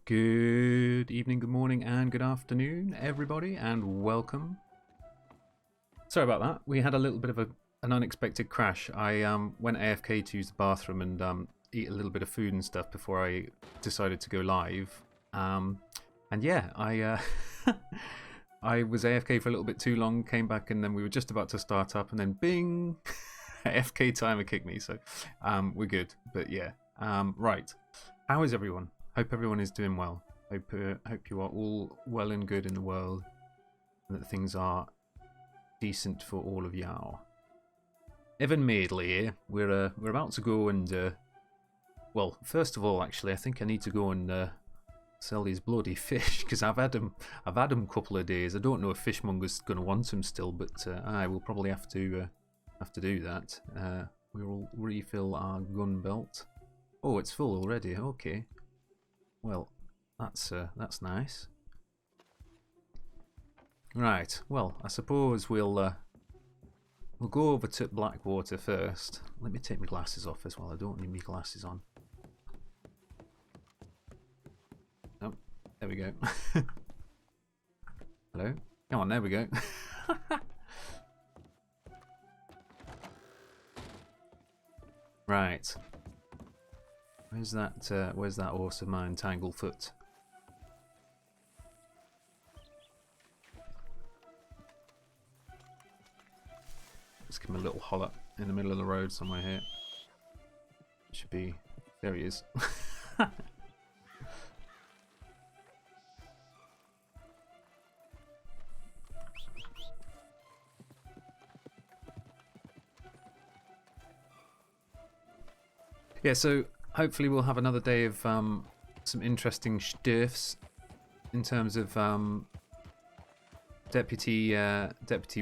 Good evening, good morning, and good afternoon, everybody, and welcome. Sorry about that. We had a little bit of an unexpected crash. I went AFK to use the bathroom and eat a little bit of food and stuff before I decided to go live. And yeah, I I was AFK for a little bit too long, came back, and then we were just about to start up, and then bing, AFK timer kicked me. So we're good. But yeah, right. How is everyone? Hope everyone is doing well. Hope you are all well and good in the world, and that things are decent for all of y'all. Evan Madeley here. We're about to go and well, first of all, actually, I think I need to go and sell these bloody fish because I've had them a couple of days. I don't know if fishmonger's going to want them still, but I will probably have to do that. We will refill our gun belt. Oh, it's full already. Okay. Well, that's nice. Right. Well, I suppose we'll go over to Blackwater first. Let me take my glasses off as well. I don't need my glasses on. Oh, there we go. Hello. Come on, there we go. Right. Where's that horse of mine, Tanglefoot? Let's give him a little holler in the middle of the road somewhere here. Should be. There he is. Yeah, so hopefully we'll have another day of some interesting stuffs in terms of deputy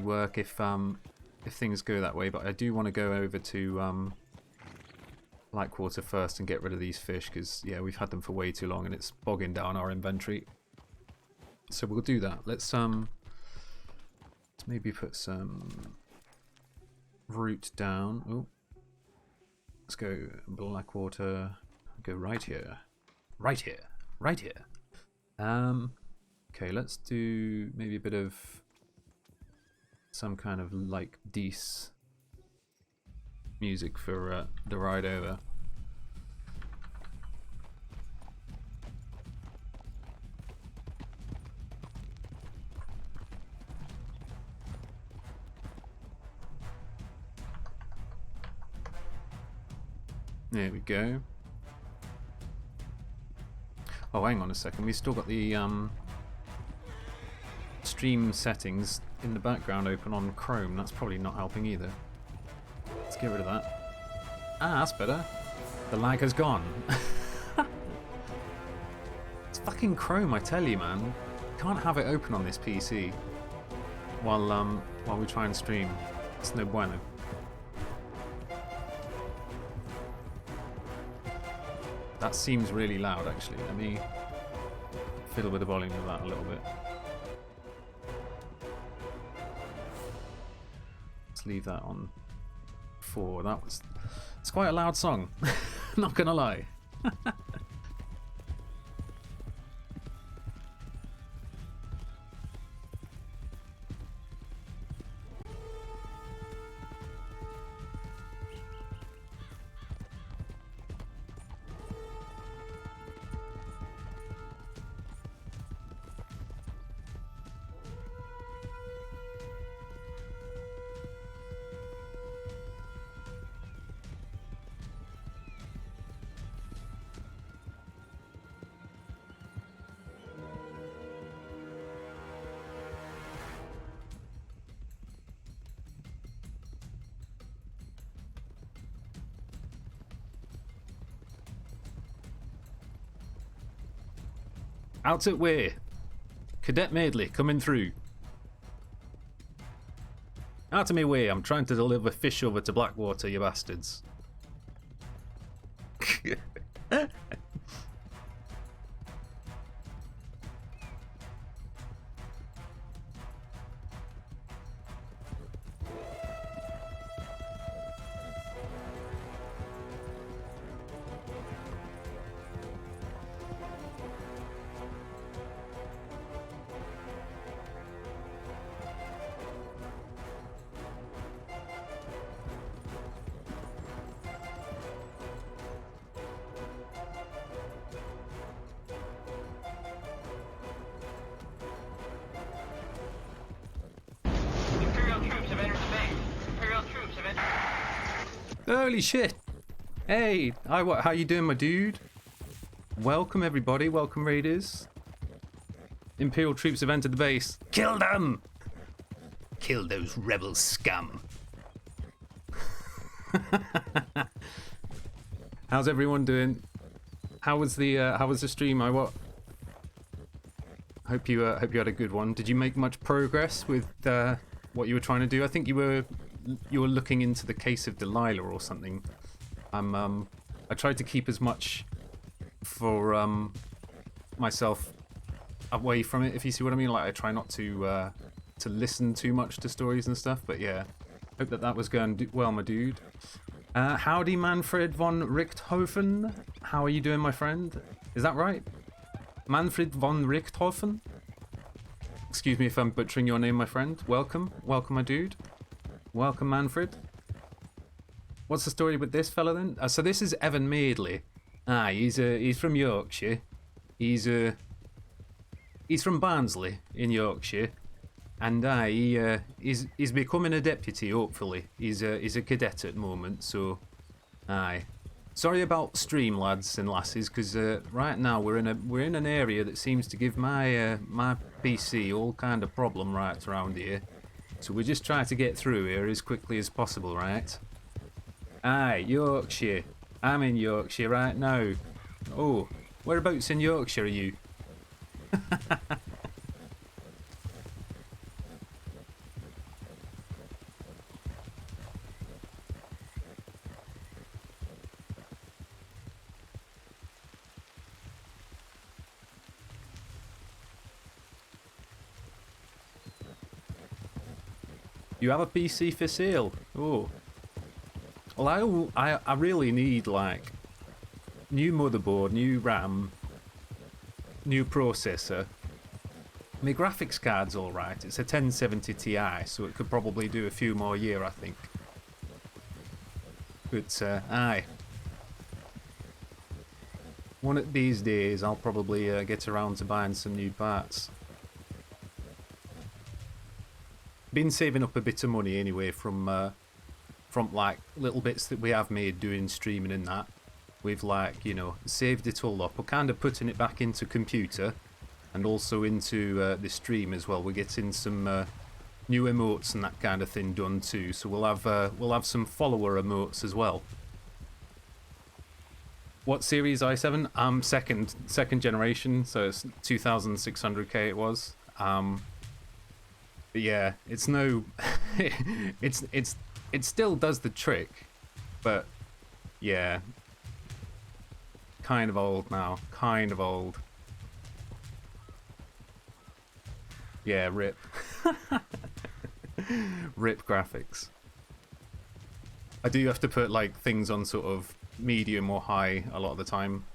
work if things go that way. But I do want to go over to Blackwater first and get rid of these fish because yeah, we've had them for way too long and it's bogging down our inventory. So we'll do that. Let's maybe put some root down. Oh. Let's go Blackwater. Go right here. Right here. Right here. Okay, let's do maybe a bit of some kind of like Dees music for the ride over. There we go. Oh, hang on a second. We've still got the stream settings in the background open on Chrome. That's probably not helping either. Let's get rid of that. Ah, that's better. The lag has gone. It's fucking Chrome, I tell you, man. Can't have it open on this PC while we try and stream. It's no bueno. That seems really loud, actually. Let me fiddle with the volume of that a little bit. Let's leave that on 4. It's quite a loud song. Not gonna lie. Out at way. Cadet Madeley coming through. Out of my way, I'm trying to deliver fish over to Blackwater, you bastards. Holy shit! Hey, how you doing, my dude? Welcome everybody, welcome raiders. Imperial troops have entered the base. Kill them! Kill those rebel scum. How's everyone doing? How was the stream? Hope you had a good one. Did you make much progress with what you were trying to do? I think you were looking into the case of Delilah or something. I tried to keep as much for myself away from it, if you see what I mean. Like I try not to listen too much to stories and stuff. But yeah, hope that was going well, my dude. Howdy, Manfred von Richthofen. How are you doing, my friend? Is that right? Manfred von Richthofen? Excuse me if I'm butchering your name, my friend. Welcome. Welcome, my dude. Welcome, Manfred. What's the story with this fella then? So this is Evan Madeley. He's from Yorkshire. He's from Barnsley in Yorkshire. And he's becoming a deputy, hopefully. He's a cadet at the moment, so sorry about stream, lads and lasses, because right now we're in an area that seems to give my my PC all kind of problem right around here. So we're just trying to get through here as quickly as possible, right? Yorkshire. I'm in Yorkshire right now. Oh, whereabouts in Yorkshire are you? You have a PC for sale? Oh. Well, I really need, like, new motherboard, new RAM, new processor. My graphics card's alright. It's a 1070 Ti, so it could probably do a few more years, I think. But, one of these days, I'll probably get around to buying some new parts. Been saving up a bit of money anyway from like little bits that we have made doing streaming and that. We've, like, you know, saved it all up. We're kind of putting it back into computer and also into the stream as well. We're getting some new emotes and that kind of thing done too. So we'll have some follower emotes as well. What series i7? Second generation, so it's 2600K it was. But yeah, it's no, it still does the trick, but yeah, kind of old now, kind of old. Yeah, rip. Rip graphics. I do have to put like things on sort of medium or high a lot of the time,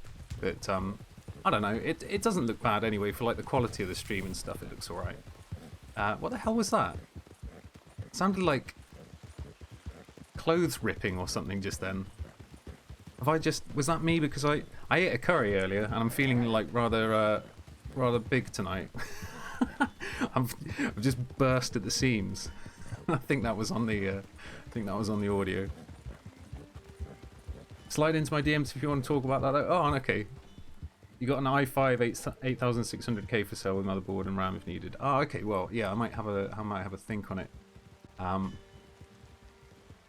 but I don't know, it doesn't look bad anyway. For like the quality of the stream and stuff, it looks alright. What the hell was that? It sounded like clothes ripping or something just then. Was that me? Because I ate a curry earlier and I'm feeling like rather big tonight. I've just burst at the seams. I think that was on the audio. Slide into my DMs if you want to talk about that though. Oh, okay. You got an i5 8600K for sale with motherboard and RAM if needed. Oh, okay. Well, yeah, I might have a think on it.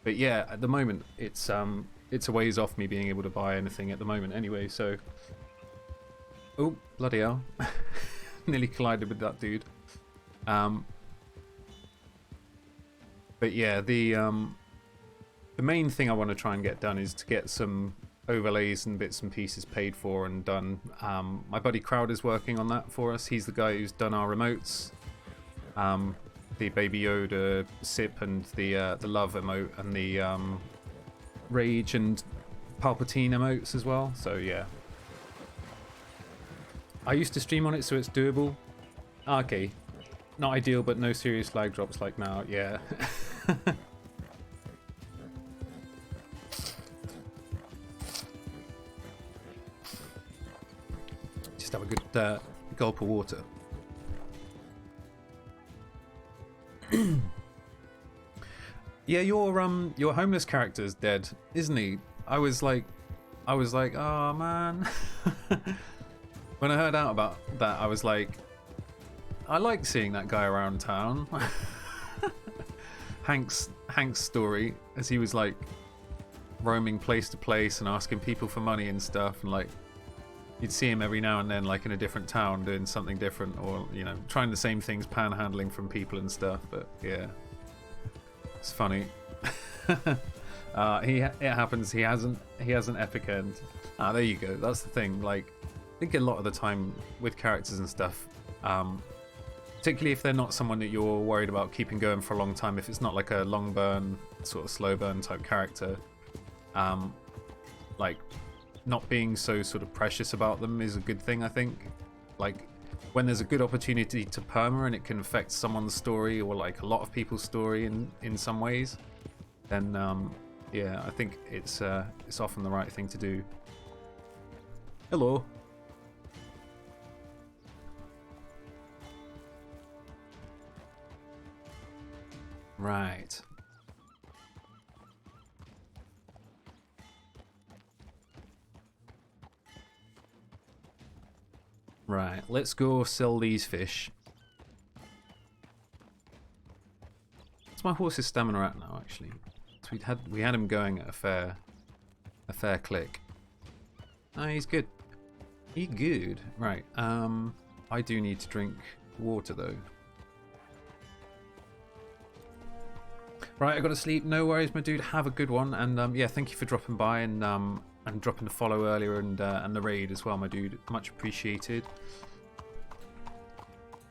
But yeah, at the moment it's a ways off me being able to buy anything at the moment anyway. So, oh bloody hell, nearly collided with that dude. But yeah, the main thing I want to try and get done is to get some overlays and bits and pieces paid for and done. My buddy Crowder's working on that for us. He's the guy who's done our remotes, the Baby Yoda sip and the love emote and the rage and Palpatine emotes as well. So yeah, I used to stream on it, so it's doable. Okay, not ideal, but no serious lag drops like now. Yeah. Have a good gulp of water. Yeah, your homeless character's dead, isn't he? I was like, oh man. When I heard out about that, I was like, I like seeing that guy around town. Hank's story, as he was like roaming place to place and asking people for money and stuff, and like you'd see him every now and then like in a different town doing something different, or you know, trying the same things, panhandling from people and stuff. But yeah, it's funny. It happens. He has an epic end. There you go. That's the thing. Like, I think a lot of the time with characters and stuff, particularly if they're not someone that you're worried about keeping going for a long time, if it's not like a long burn, sort of slow burn type character, like not being so sort of precious about them is a good thing, I think. Like when there's a good opportunity to perma and it can affect someone's story or like a lot of people's story in some ways, then yeah, I think it's often the right thing to do. Hello. Right. Right, let's go sell these fish. What's my horse's stamina at now, actually? So we had him going at a fair click. Oh, he's good. He's good. Right, I do need to drink water though. Right, I gotta sleep. No worries, my dude. Have a good one, and yeah, thank you for dropping by and dropping the follow earlier and the raid as well, my dude. Much appreciated.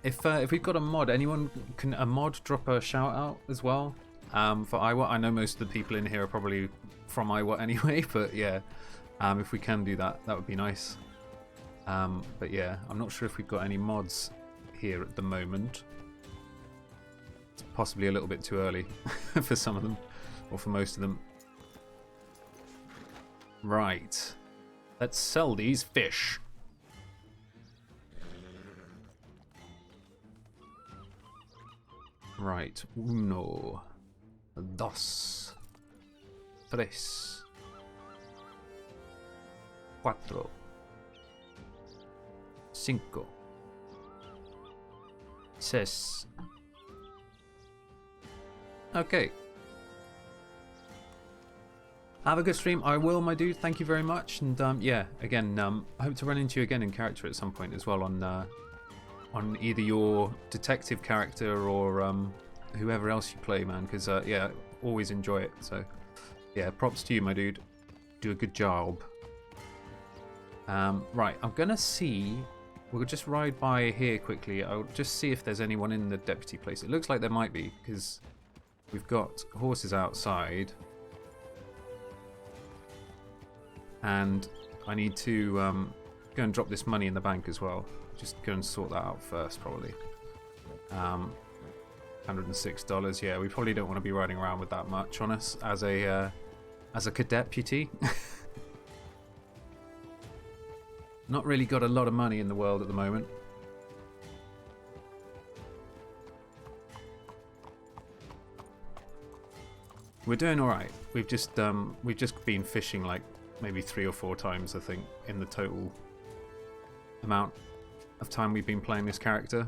If we've got a mod, anyone can a mod drop a shout out as well for Iowa. I know most of the people in here are probably from Iowa anyway, but yeah, if we can do that, that would be nice. But yeah, I'm not sure if we've got any mods here at the moment. It's possibly a little bit too early for some of them, or for most of them. Right, let's sell these fish. Right, 1, 2, 3, 4, 5, 6. Okay. Have a good stream. I will, my dude. Thank you very much. And yeah, again, I hope to run into you again in character at some point as well on either your detective character or whoever else you play, man. Because yeah, always enjoy it. So yeah, props to you, my dude. Do a good job. Right, I'm gonna see. We'll just ride by here quickly. I'll just see if there's anyone in the deputy place. It looks like there might be because we've got horses outside. And I need to go and drop this money in the bank as well. Just go and sort that out first, probably. $106. Yeah, we probably don't want to be riding around with that much on us as a deputy. Not really got a lot of money in the world at the moment. We're doing all right. We've just been fishing like maybe 3 or 4 times, I think, in the total amount of time we've been playing this character.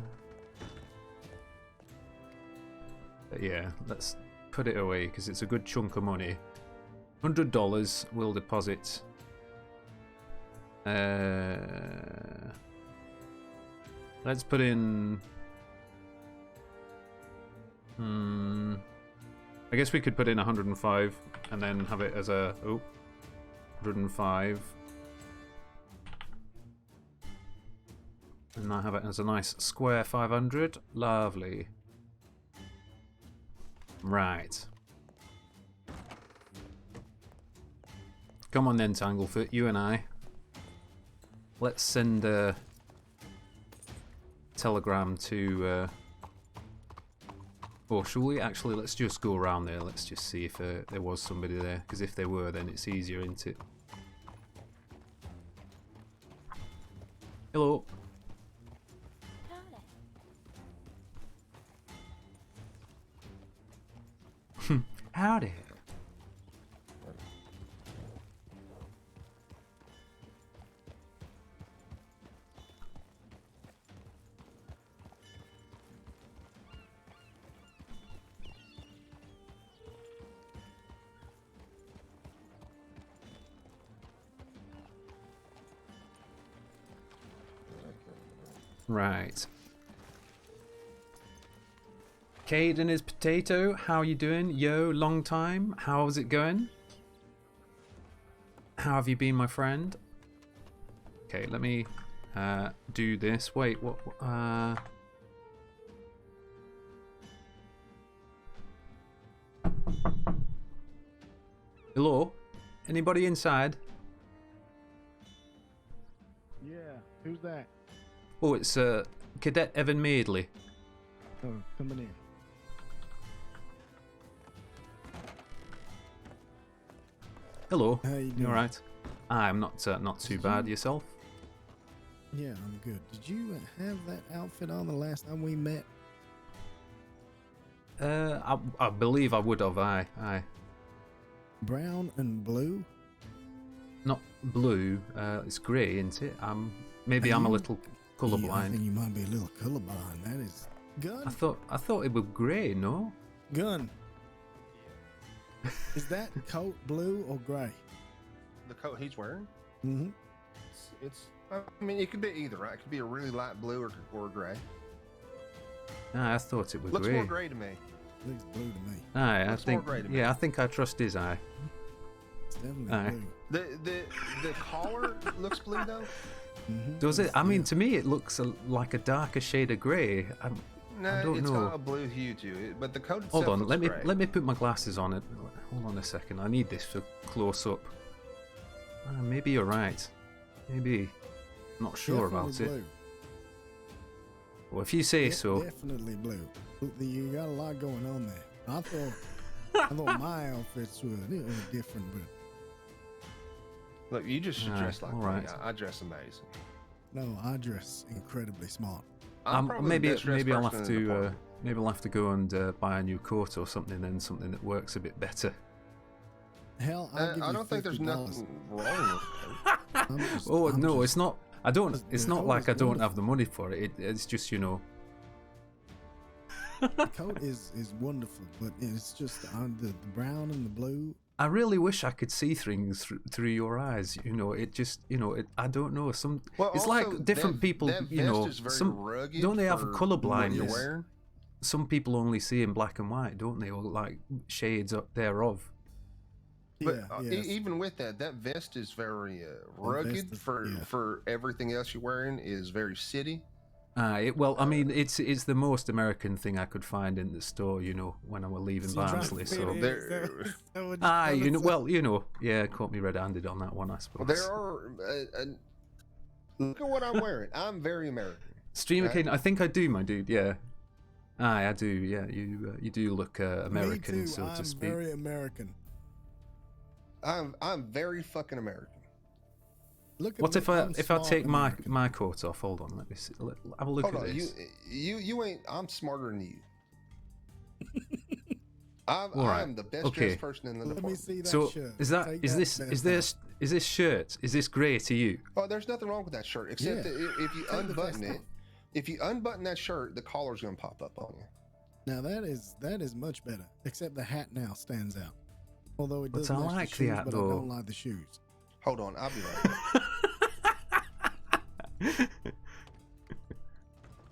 But yeah, let's put it away because it's a good chunk of money. $100 we'll deposit. Let's put in. I guess we could put in 105 and then have it as a 105, and I have it as a nice square 500. Lovely. Right. Come on then, Tanglefoot, you and I. Let's send a telegram to. Or shall we? Actually, let's just go around there. Let's just see if there was somebody there. Because if there were, then it's easier, isn't it? Hello. Howdy. Right. Cade and his potato, how you doing? Yo, long time. How's it going? How have you been, my friend? Okay, let me do this. Wait, what? Hello? Anybody inside? Yeah, who's that? Oh, it's Cadet Evan Madeley. Oh, coming in. Hello. How you doing? You alright? I'm not too bad. Yourself? Yeah, I'm good. Did you have that outfit on the last time we met? I believe I would have. Aye. Brown and blue? Not blue. It's grey, isn't it? Maybe I'm a little colourblind. Yeah, I think you might be a little colourblind. That is gun. I thought it was grey. No. Gun. Is that coat blue or grey? The coat he's wearing? Mm-hmm. It's I mean, it could be either, right? It could be a really light blue or gray. Nah, I thought it was Looks grey. more gray to me. Looks blue to me. Aye, Looks more grey to me. Yeah, I think I trust his eye. It's definitely Aye. blue. The collar looks blue though. Mm-hmm. Does it? I mean, to me, it looks like a darker shade of grey. I No, don't it's know. got a blue hue to it, but the coat itself Hold on, looks let gray. me put my glasses on it. Hold on a second. I need this for close up. Maybe you're right. Maybe. Not sure about it. Blue. Well, if you say so. Definitely blue. You got a lot going on there. I thought my outfits were different, but Look, you just should dress like all me. right. I dress amazing. no, I dress incredibly smart. I'm probably the Maybe best dressed I'll person have in the to department. maybe I'll have to go and buy a new coat or something. Then something that works a bit better. Hell, I'll give I you don't think there's $50. nothing wrong with it. Oh no, it's not. I don't. Because It's the not coat like is I don't wonderful. have the money for it. It's just, you know. The coat is wonderful, but it's just the brown and the blue. I really wish I could see things through your eyes. You know, it just, you know, I don't know. Well, it's also, like different that- people. that You vest know, is very some rugged don't they have for colour what you're blindness? wearing. Some people only see in black and white, don't they, or like shades up thereof. But Yeah, yes. even with that vest is very rugged is- for yeah. for everything else you're wearing is very city. Well, I mean, it's the most American thing I could find in the store. You know, when I was leaving So you're trying to Barnsley. fit So in, there- is that what you're ah, trying to you know, say? well, you know, yeah, caught me red-handed on that one, I suppose. Well, there are. Look at what I'm wearing. I'm very American. Streamer Okay. King, I think I do, my dude. Yeah, aye, I do. Yeah, you do look American, Me too. so I'm to speak. very American. I'm very fucking American. Look at What me, if I I'm take smart American. my coat off? Hold on, let me see. Have a look Hold at on, this. you ain't. I'm smarter than you. I'm Alright, the best okay. dressed person in the Let me department. see that So shirt. is that Take is that this vest is this shirt? Is this grey to you? Oh, there's nothing wrong with that shirt, except Yeah. that if you Take the unbutton vest it, off. if you unbutton that shirt, the collar's gonna pop up on you. Now that is much better. Except the hat now stands out. Although it But does I match like the the shoes, hat, but though. I don't like the shoes. Hold on, I'll be right back.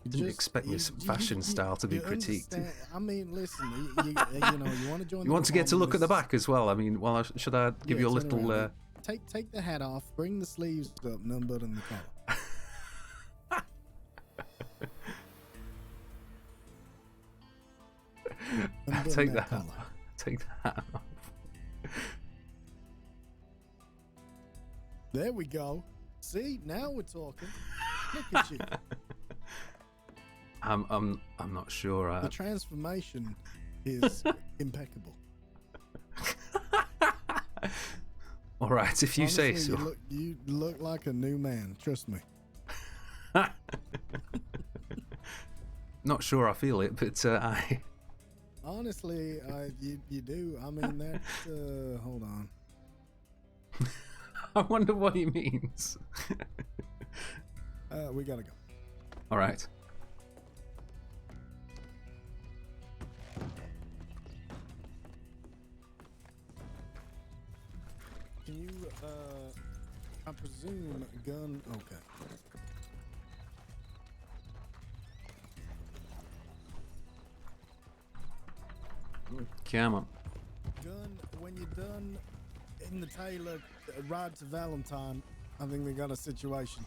You didn't expect this fashion style to be you critiqued. understand- I mean, listen, you know, you want to join. You want to get to look at the department, back as well. I mean, well, should I give Yeah, you a turn little? around. Take the hat off, bring the sleeves up, and unbutton the collar. Unbutton Take that. collar. Take that off. There we go. See, now we're talking. Look at you. I'm not sure. The transformation is impeccable. All right, if you say Honestly, so. You look like a new man. Trust me. Not sure I feel it, but I. Oh honestly, you do. I mean, that's hold on. I wonder what he means. We gotta go. All right. Can you, I presume gun, okay. Come on. Gun, when you're done in the Taylor ride to Valentine, I think we got a situation.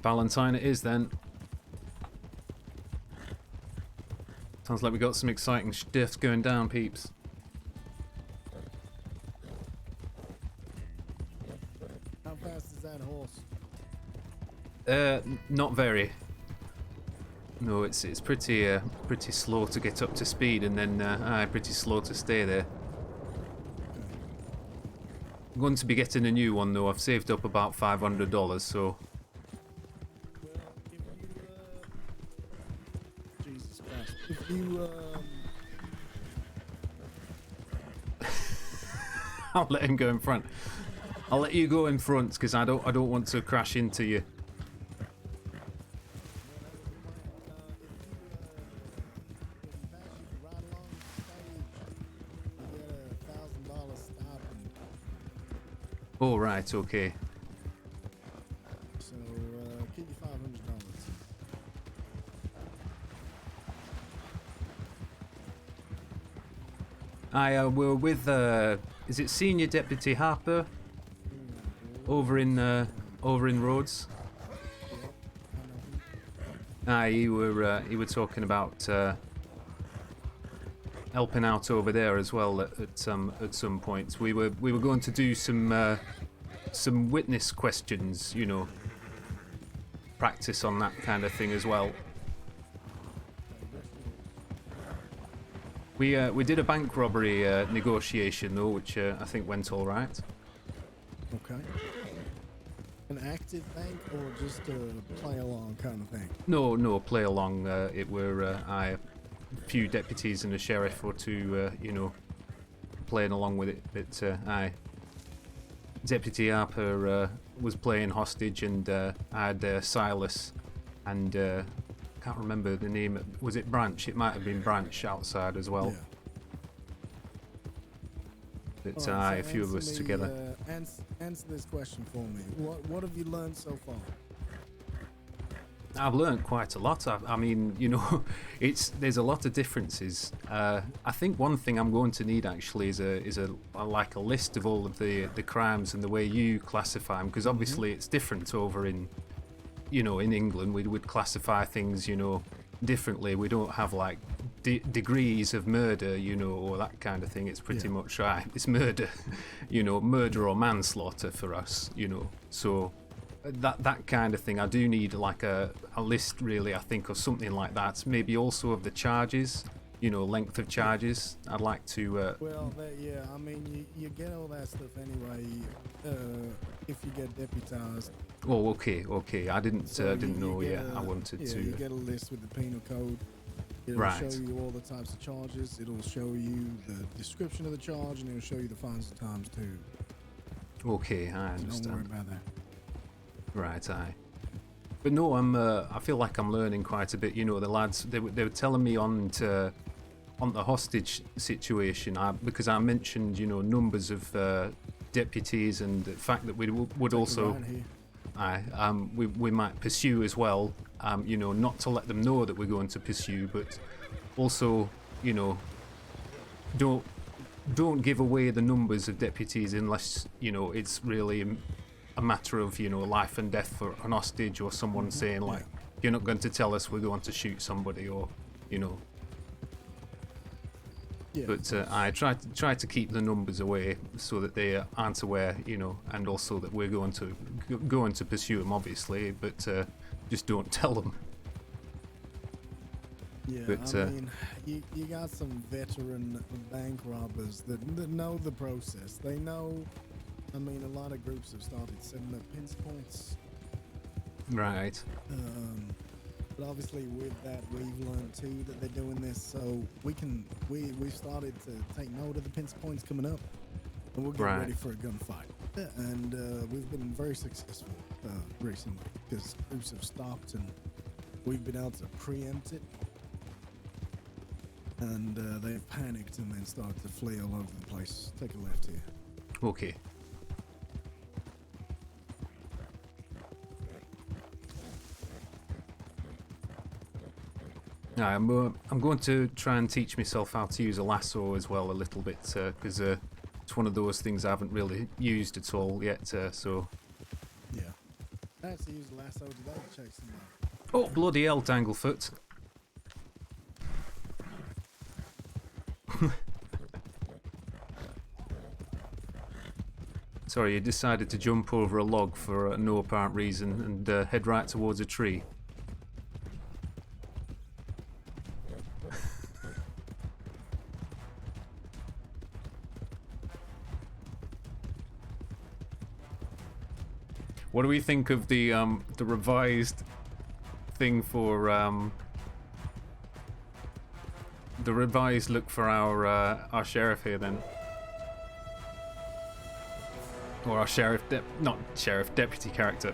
Valentine it is then. Sounds like we got some exciting stuff going down, peeps. How fast is that horse? Not very. No, it's pretty pretty slow to get up to speed, and then pretty slow to stay there. I'm going to be getting a new one though. I've saved up about $500, so. Jesus Christ. If you, I'll let him go in front. I'll let you go in front because I don't want to crash into you. Oh, right, okay. So, keep your $500. We're with, is it Senior Deputy Harper? Over in Rhodes? You were talking about, helping out over there as well at some points. We were going to do some witness questions, you know, practice on that kind of thing as well. We did a bank robbery negotiation though, which I think went all right. Okay. An active bank or just a play along kind of thing? No, play along. It were a few deputies and a sheriff or two, you know, playing along with it. But Deputy Harper was playing hostage, and I had Silas and can't remember the name. Was it Branch? It might have been Branch outside as well. Yeah. But Right, a few of us together. Answer this question for me. What have you learned so far? I've learned quite a lot. I mean, you know, there's a lot of differences. I think one thing I'm going to need actually is a like a list of all of the crimes and the way you classify them, because obviously it's different over in, you know, in England. We would classify things, you know, differently. We don't have like degrees of murder, you know, or that kind of thing. It's pretty much it's murder, you know, murder or manslaughter for us, you know. So that kind of thing, I do need like a list really, I think, of something like that. Maybe also of the charges, you know, length of charges. I'd like to well, yeah, I mean, you get all that stuff anyway if you get deputized. Oh, okay. I didn't know. I wanted to. You get a list with the penal code. It'll show you all the types of charges. It'll show you the description of the charge, and it'll show you the fines and times too. Okay, I understand. Don't worry about that. Right, but no, I feel like I'm learning quite a bit. You know, the lads, they were telling me on the hostage situation, because I mentioned, you know, numbers of deputies and the fact that we would also, we might pursue as well. You know, not to let them know that we're going to pursue, but also, you know, don't give away the numbers of deputies unless, you know, it's really a matter of, you know, life and death for an hostage, or someone saying like, you're not going to tell us we're going to shoot somebody, or, you know. But I try to keep the numbers away so that they aren't aware, you know, and also that we're going to pursue them, obviously, but just don't tell them. Yeah, but, I mean, you got some veteran bank robbers that know the process. They know. I mean, a lot of groups have started setting up pinch points Right. But obviously with that, we've learned too that they're doing this, so we've started to take note of the pinch points coming up, and we'll get ready for a gunfight. And we've been very successful recently because groups have stopped and we've been able to preempt it. And they've panicked and then started to flee all over the place. Take a left here. Okay. I'm going to try and teach myself how to use a lasso as well a little bit, because it's one of those things I haven't really used at all yet, so... Yeah. I actually used a lasso today to chase somebody. Oh, bloody hell, Tanglefoot. Sorry, you decided to jump over a log for no apparent reason and head right towards a tree. What do we think of the revised thing for the revised look for our sheriff here then? Or our sheriff, not sheriff, deputy character.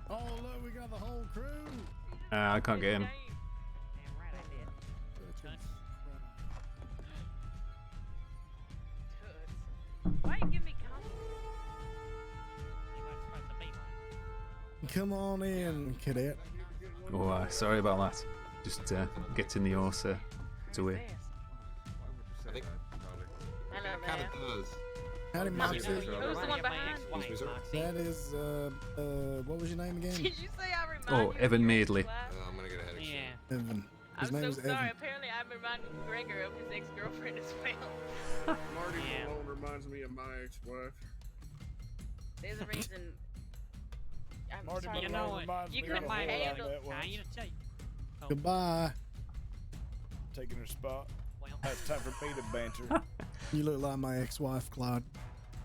Oh look, we got the whole crew. I can't get in. Damn right I did. Why you give me Come on in, cadet. Oh, sorry about that. Just getting the horse to way. I think Hello kind there. of does. Howdy, Moxie. Who's the one behind? That is, what was your name again? Did you say I remind Oh, you Evan of Madeley. I'm gonna get ahead of you. Yeah. Evan. His I'm name so is sorry. Evan. Apparently I'm reminding Gregor of his ex-girlfriend as well. Marty Yeah. Malone reminds me of my ex-wife. There's a reason. I'm Marty sorry. You Malone know what? reminds You me could of have a whole lot handled. of that Now once. you tell you. Oh, Goodbye. Taking her spot. well, Now it's time for me to banter. You look like my ex-wife, Clyde.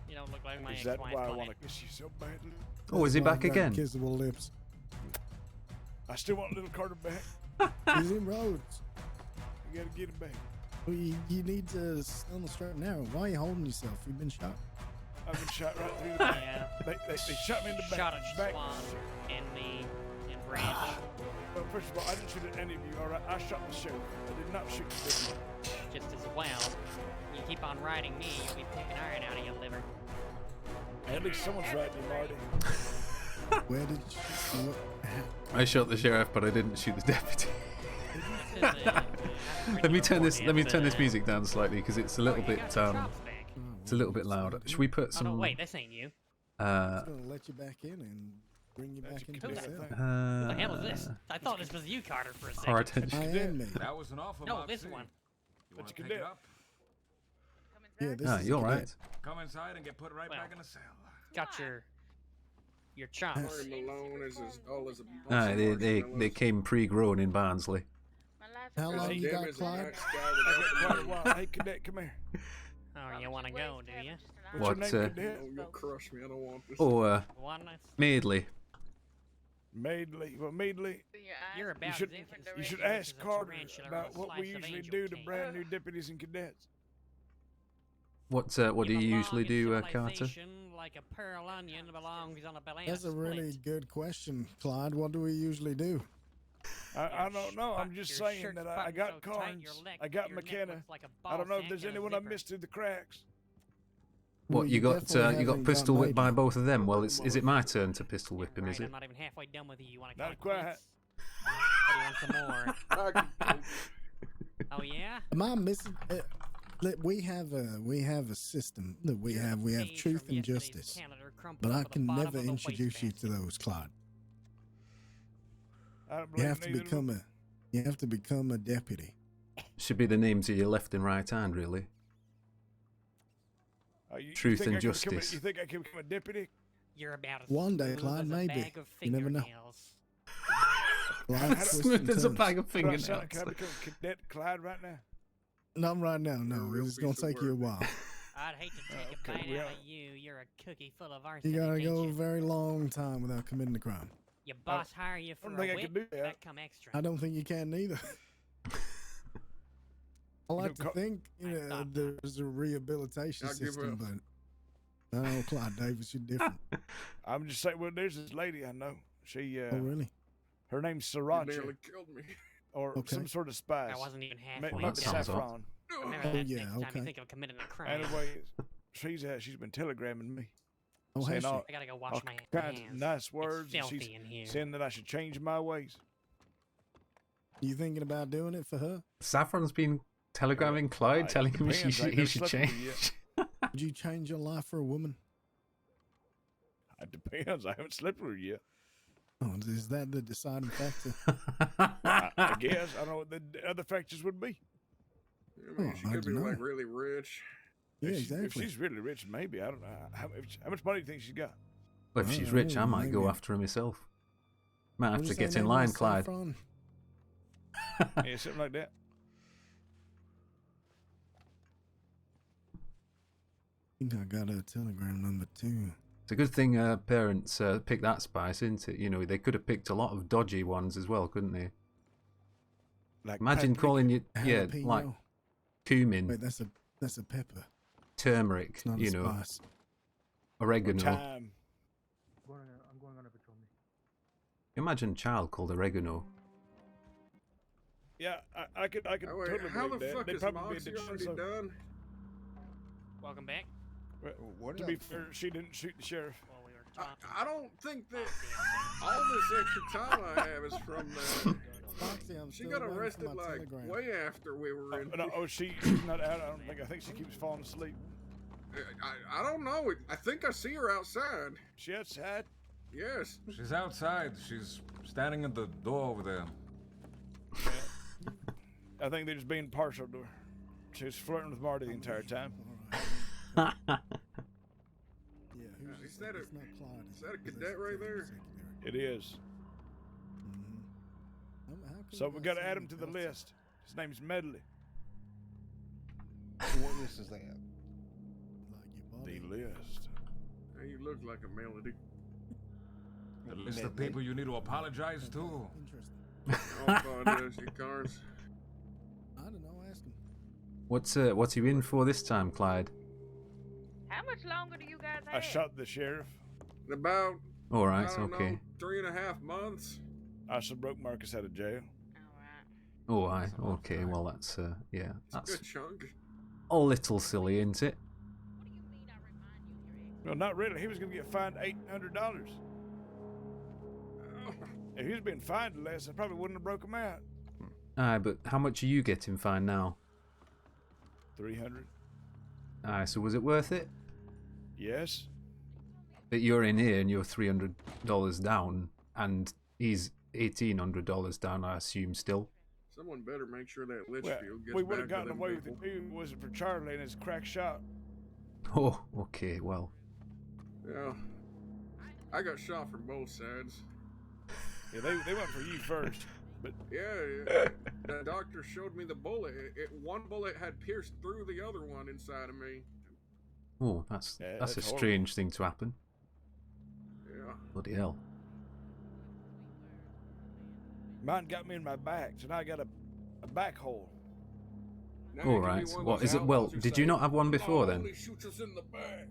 you don't look like my Is that ex-wife. why I Clyde. want to kiss you so badly? Oh, is he That's why back I've got again? Kissable lips. I still want little Carter back. He's in Rhodes. You gotta get him back. Well, you need to stay on the straight and narrow. Why are you holding yourself? You've been shot. I've been shot right through the back. Yeah. They shot me in the back. Shot at back. Swan and me and Branch. Well, first of all, I didn't shoot at any of you, all right? I shot the sheriff. I did not shoot the deputy. Just as well. You keep on riding me, you'll be picking iron out of your liver. At least someone's riding you, Marty. Where did you... I shot the sheriff, but I didn't shoot the deputy. Let me turn this music down slightly because it's a little bit it's a little bit loud. Should we put Oh no, some wait, this ain't you. I'm going to let you back in and bring you back into Who the the- cell. What the hell is this? I thought this was you, Carter, for a second. our attention? I am me. That was an awful No, lot. this one. You want But to you pick can it do. up? Yeah, this Ah, is you're cadet. right. Come inside and get put right Well. back in the cell. Got your chops. Marty Malone is as dull as a Ah, they came pre-grown in Barnsley. My life How is long really you got, Damn, is a Clyde? nice guy without Quite a while. Hey, cadet, come here. Oh, you want to go, do you? What, What's your name, cadet? Oh, You'll crush me. I don't want this. Oh, One nice. Madeley. Madeley. Well, Madeley, You're about should- as you should inconspicuous ask as a Carter tarantula about on a what we slice of usually angel do to cake. brand new deputies and cadets. What do you belong usually in do, Carter? civilization Like a pearl onion belongs on a banana That's a really split. good question, Clyde. What do we usually do? I don't know. I'm Your just saying shirt's that I buttoned got so tight, Carnes, your leg- I got your neck McKenna. looks like a I don't know ball if there's sack in a anyone I zipper. missed through the cracks. Well, What you got? definitely You got haven't pistol got whipped by Madeley. both of them. Well, is it my turn to pistol whip him? Right, Is it? I'm not even halfway done with you. You want to Not cut quite. quits? Or do you want some more? Oh yeah. Am I missing? We have a system that we have. We have Page truth from and yesterday's justice. calendar crumpled But up I at the can bottom never of the introduce you to wastebasket. those, Clyde. I don't You believe have to neither of them. become a. You have to become a deputy. Should be the names of your left and right hand, really. Truth and justice. You think I can become a deputy? You're about as One day, smooth Clyde, as a maybe. bag of You never know. fingernails. Life twists Smooth and as a turns. bag of Can I fingernails. become Cadet Clyde right now? Not right now, no. Real It's gonna piece of take you a work. while. I'd hate to take a Okay, bite well- out of you. You're a cookie full of arsenic. You gotta ain't go a you? very long time without committing a crime. Your boss hire you for don't a think I whip, can do that. that come extra. I don't think you can either. I like to co- think thought there's a rehabilitation I give system, up. but I don't know, Clyde Davis, you're different. I'm just saying, well, there's this lady I know. She, Oh, really? her name's You Sriracha, nearly killed me. or Okay. some sort of spice. I wasn't even May- halfway Might that be done. sounds odd. saffron. Remember Oh, that yeah, next time okay. you think of committing a crime. Anyway, she's been telegramming me, Oh, has saying she? all I gotta go wash all my kinds hands. of nice words. It's and filthy she's in here. saying that I should change my ways. You thinking about doing it for her? Saffron's been telegramming Clyde, It telling him depends, I ain't he never should slept with her change. Would you change your life for a woman? It depends. I haven't slept with her yet. Oh, is that the deciding factor? I guess I don't know what the other factors would be. I mean, Oh, she I could be dunno. like really rich. Yeah, If exactly. she's really rich, maybe. I don't know. How much money do you think she's got? Well, if she's rich, I might go after her myself. Might have What to was her get in name line, was, Clyde. Saffron? Yeah, something like that. I think I got a telegram number too. It's a good thing parents picked that spice, isn't it? You know, they could have picked a lot of dodgy ones as well, couldn't they? Like Imagine paprika. calling you, yeah, Jalapeno. like cumin, Wait, that's a pepper. turmeric, It's not you a know, spice. oregano. Thyme. I'm going on a patrol mission. Imagine a child called oregano. Yeah, I could Oh, wait, totally how believe the that. fuck They'd is probably be Moxie addicted already to done? Welcome back. Well, What to the be fair, she didn't shoot the sheriff. Well, we were talking. I don't think that all this extra time I have is from that. Foxy, I'm She still got waiting for arrested my like telegram. way after we were in. She's not out. I think she keeps falling asleep. I don't know. I think I see her outside. She outside. Yes. She's outside. She's standing at the door over there. I think they're just being partial to her. She was flirting with Marty the entire time. All right. Yeah, who's Is that a- it's not Clyde, is that a it's cadet right there? It is. So we got to add him to the list. His name's Madeley. What list is that? The list. Hey, you look like a melody. The list of people you need to apologize to. Interesting. I'll apologize, you cards. I don't know. Ask him. What's you in for this time, Clyde? How much longer do you guys I have? shot the sheriff. In about, All I right, don't okay. know, 3.5 months. I also broke Marcus out of jail. Oh, aye, okay. Well, that's yeah, It's a that's good chunk. a little silly, isn't it? No, not really. He was going to get fined $800. If he was being fined less, I probably wouldn't have broke him out. Aye, but how much are you getting fined now? 300. Aye, so was it worth it? Yes. But you're in here and you're $300 down, and he's $1,800 down, I assume, still. Someone better make sure that Well, Litchfield gets we would back have to gotten them away with people. it too, was it for Charlie and his crack shot. Oh, okay, well. Yeah. I got shot from both sides. Yeah, they went for you first. But Yeah. The doctor showed me the bullet. One bullet had pierced through the other one inside of me. Oh, that's Yeah, a that's horrible. strange thing to happen. Yeah. Bloody hell. mine got me in my back, so now I got a back hole. Now you All can be right. one of What those is it? Well, outlaws who did say, you not have one "The before law then? only shoots us in the back."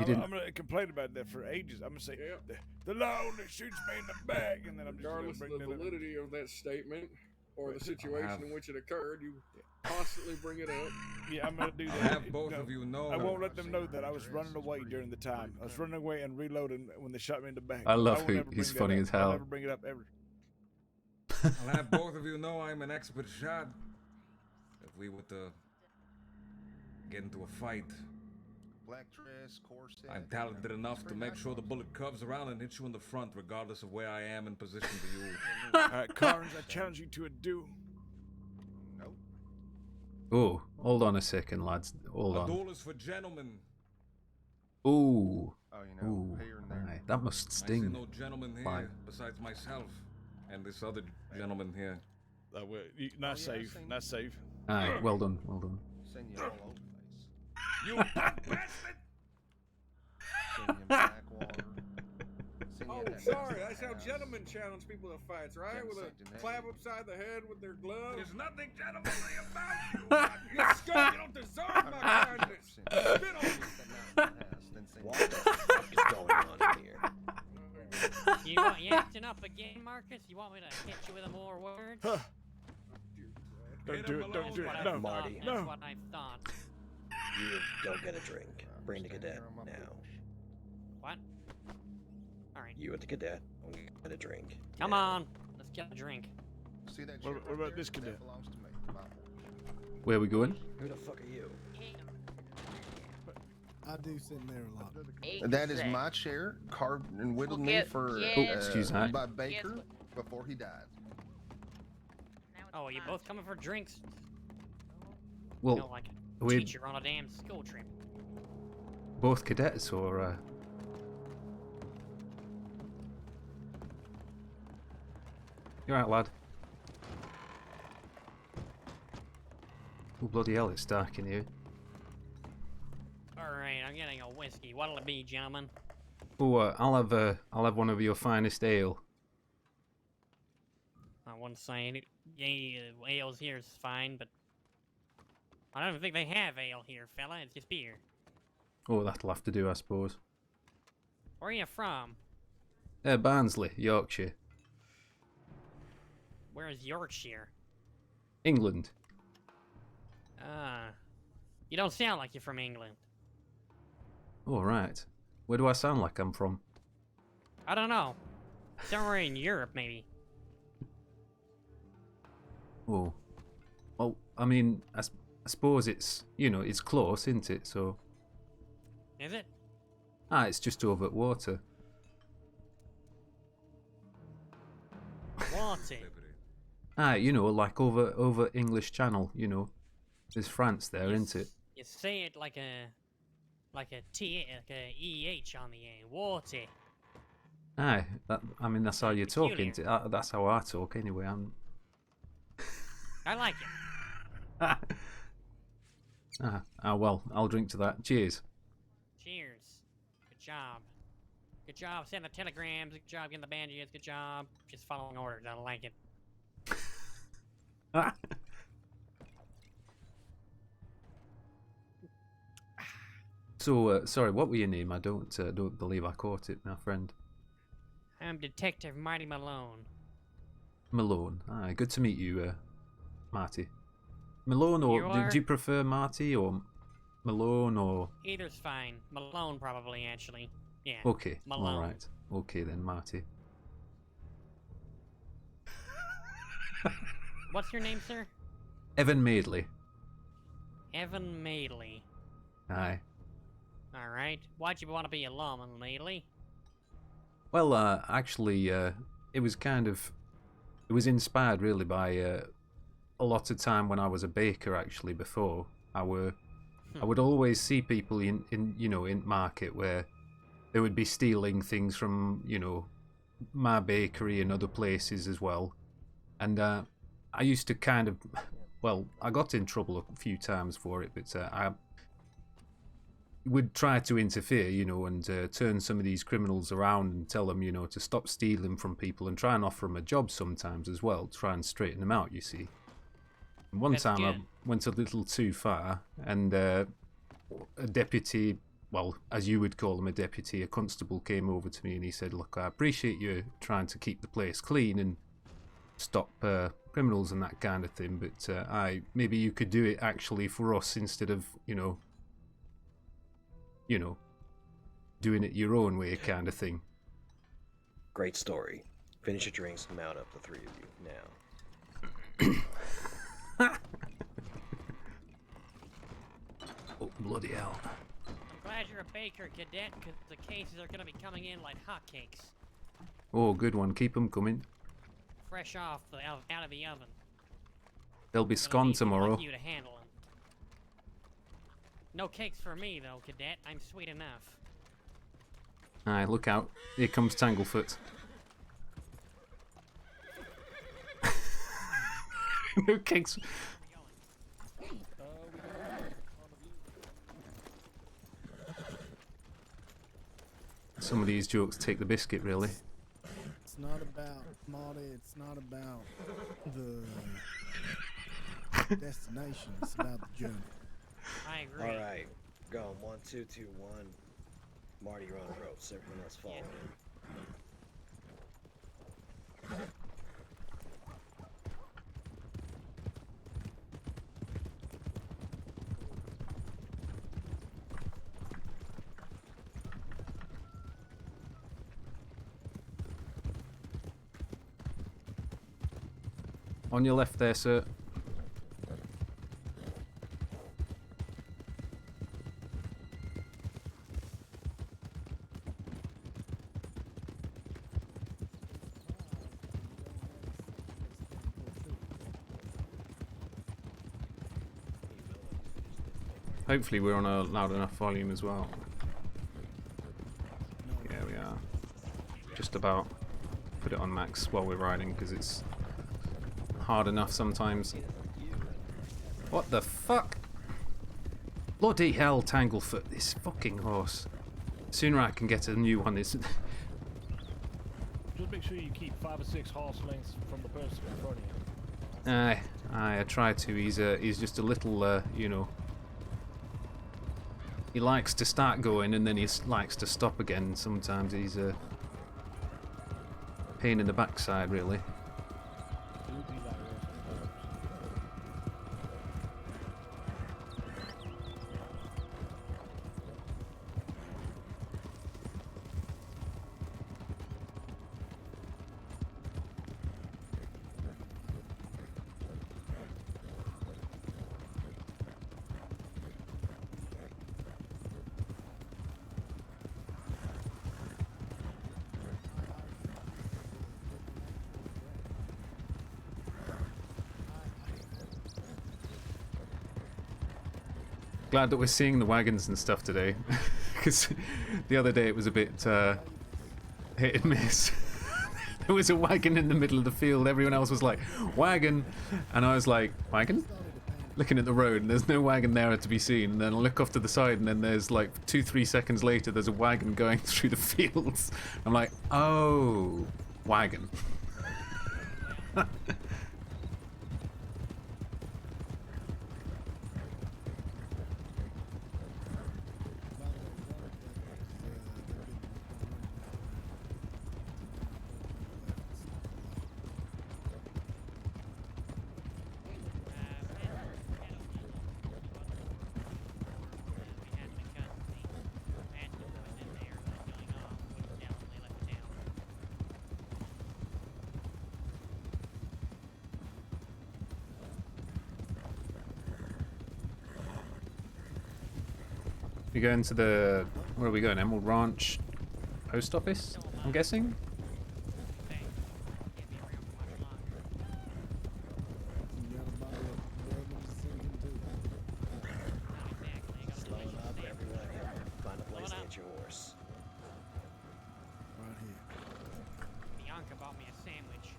didn't- I'm going to complain about that for ages. I'm going to say, Yep. the law only shoots me in the back, and then I'm just going Regardless to of bring the that up. validity of that statement or the situation have- in which it occurred, you constantly bring it up. Yeah, I'm going to do I'll that. have both of you know. I won't let them know that I was running away during the time. I was running away and reloading when they shot me in the back. I love won't who- ever he's bring that funny up. as hell. I'll never bring it up ever. I'll have both of you know I'm an expert shot. If we were to get into a fight, Black dress, corset. I'm talented enough to make sure the bullet curves around and hits you in the front, regardless of where I am in position to you. All right, Carnes, I challenge you to a duel. Oh, hold on a second, lads. Hold A on. duel is for gentlemen. Ooh. Oh, you know, Ooh. here and there. Aye, that must I see sting. no gentleman here Fine. besides myself and this other gentleman here. Nice save. seen Nice save. Aye, well done, well done. Send you all over the place. You bastard! Send you in Blackwater. Send you Oh, in that sorry. nasty That's how house. gentlemen challenge people to fights, right? Getting With sucked in a the clap head. upside the head with their glove. There's nothing gentlemanly about you. You skunk, you don't deserve my kindness. Spit on me. What the fuck is going on here? You acting up again, Marcus? You want me to hit you with more words? Don't do it. Don't do it. That's No. what I Marty. thought, That's what I thought. You don't get a drink. Bring the cadet now. What? Alright. You at the cadet. I'll get a drink. Come now. on. Let's get a drink. See that What- chair what right about there? this cadet? That belongs to me. My horse. Where we going? Who the fuck are you? I do sit in there a lot. That is my chair, carved and whittled me Guess- for guess- Oh, excuse me. by Baker before he died. Oh, are you both coming for drinks? Well, You know, like a we teacher on a damn school trip. both cadets or You're right, lad. Oh bloody hell, it's dark in here. Alright, I'm getting a whiskey. What'll it be, gentlemen? Oh, I'll have one of your finest ale. I wouldn't say any ales here is fine, but I don't think they have ale here, fella. It's just beer. Oh, that'll have to do, I suppose. Where are you from? Barnsley, Yorkshire, Where is Yorkshire? England. You don't sound like you're from England. Oh, right. Where do I sound like I'm from? I don't know. Somewhere in Europe, maybe. Oh. Well, I mean, I suppose it's, you know, it's close, isn't it? So. Is it? Ah, it's just over at water. What's it? Ah, you know, like over English Channel, you know. There's France there, isn't it? You say it like a T, like a EH on the end. Water. Aye, I mean, that's how you talk, Peculiar. isn't it? That's how I talk, anyway. I like it. Well, I'll drink to that. Cheers. Cheers. Good job. Good job sending the telegrams. Good job getting the bandages. Good job just following orders. I like it. So, sorry, what were your name? I don't believe I caught it, my friend. I'm Detective Marty Malone. Malone. Aye, good to meet you, Marty. Malone, or You are? did you prefer Marty or Malone or? Either's fine. Malone probably, actually. Yeah. Okay, Malone. all right. Okay then, Marty. What's your name, sir? Evan Madeley. Evan Madeley. Aye. Alright. Why'd you want to be a lawman, Madeley? Well, actually, it was inspired really by a lot of time when I was a baker. Actually, before I would always see people in market where they would be stealing things from my bakery and other places as well, and I used to I got in trouble a few times for it, but I would try to interfere, and turn some of these criminals around and tell them, to stop stealing from people and try and offer them a job sometimes as well, try and straighten them out, you see. And one time I went a little too far, and a deputy, well, as you would call him, a constable came over to me and he said, look, I appreciate you trying to keep the place clean and stop criminals and that kind of thing, but maybe you could do it actually for us instead of, doing it your own way kind of thing. Great story. Finish your drinks and mount up, the three of you, now. Oh, bloody hell. I'm glad you're a baker, cadet, because the cases are going to be coming in like hotcakes. Oh, good one. Keep them coming. Fresh off out of the oven. They'll be Gonna scone need people tomorrow. Like you to handle them. No cakes for me, though, cadet. I'm sweet enough. Aye, look out. Here comes Tanglefoot. No cakes. Some of these jokes take the biscuit, really. It's not about Marty. It's not about the destination. It's about the journey. I agree. All right, go. 1, 2, 2, 1. Marty, you're on the ropes. Everyone else follow him. On your left there, sir. Hopefully we're on a loud enough volume as well. Yeah, we are. Just about. Put it on max while we're riding because it's hard enough sometimes. What the fuck? Bloody hell, Tanglefoot, this fucking horse. Sooner I can get a new one is... Just make sure you keep 5 or 6 horse lengths from the person in front of you. I try to. He's just a little, you know... He likes to start going and then he likes to stop again. Sometimes he's a pain in the backside, really. Glad that we're seeing the wagons and stuff today, because the other day it was a bit hit and miss. There was a wagon in the middle of the field, everyone else was like, wagon, and I was like, wagon? Looking at the road and there's no wagon there to be seen, and then I look off to the side and then there's like 2-3 seconds later there's a wagon going through the fields. I'm like, oh, wagon. We going to the... Where are we going? Emerald Ranch Post Office, I'm guessing? Slowing up, everyone. Find a place to hit your horse. Right here. Bianca bought me a sandwich.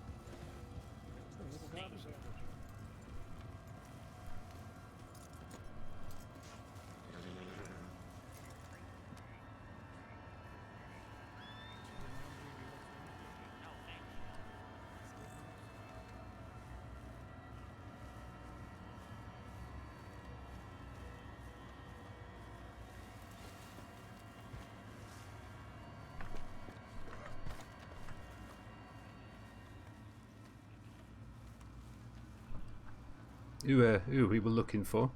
Who we were looking for?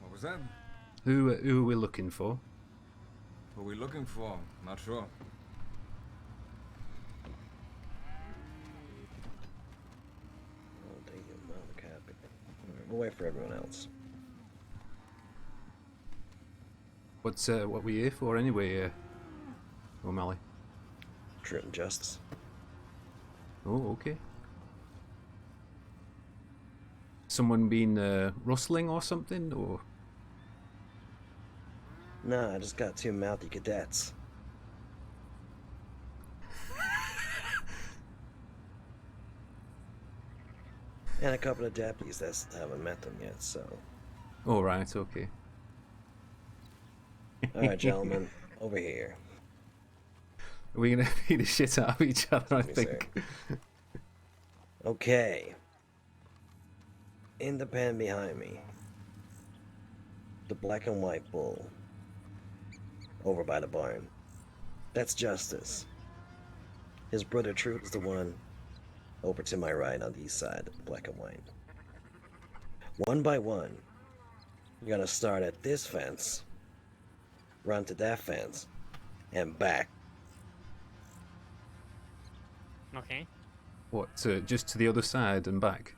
What was that? Who are we looking for? Who are we looking for? Not sure. Oh, damn, well, the cap. Alright, we'll wait for everyone else. What's what we here for anyway, O'Malley? Truth and justice. Oh, okay. someone been rustling or something, or? Nah, I just got 2 mouthy cadets. And a couple of deputies that haven't met them yet, so. All right, okay. Alright, gentlemen, over here. Are we gonna beat the shit out of each other, I Yes, sir. think. Okay. In the pen behind me. The black and white bull. Over by the barn. That's Justice. His brother Truth is the one over to my right on the east side of the black and white. One by one, you're gonna start at this fence, run to that fence, and back. Okay. What? Just to the other side and back?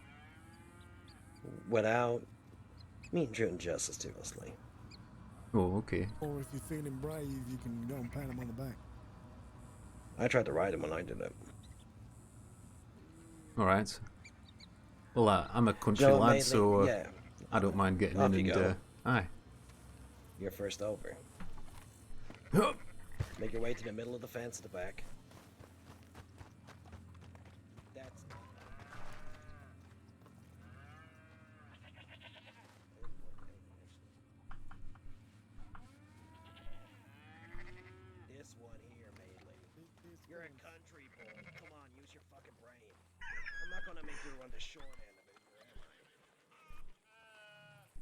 Without meeting Truth and Justice too, mostly. Oh, okay. Or if you're feeling brave, you can go and pat him on the back. I tried to ride him when I did it. All right. Well, I'm a country Joe, lad, mainly- so yeah. I don't mind getting Off in you and. go. Aye. You're first over. Make your way to the middle of the fence at the back. That's this one here, Madeley. You're a country boy. Come on, use your fucking brain. I'm not gonna make you run the short end of it, am I?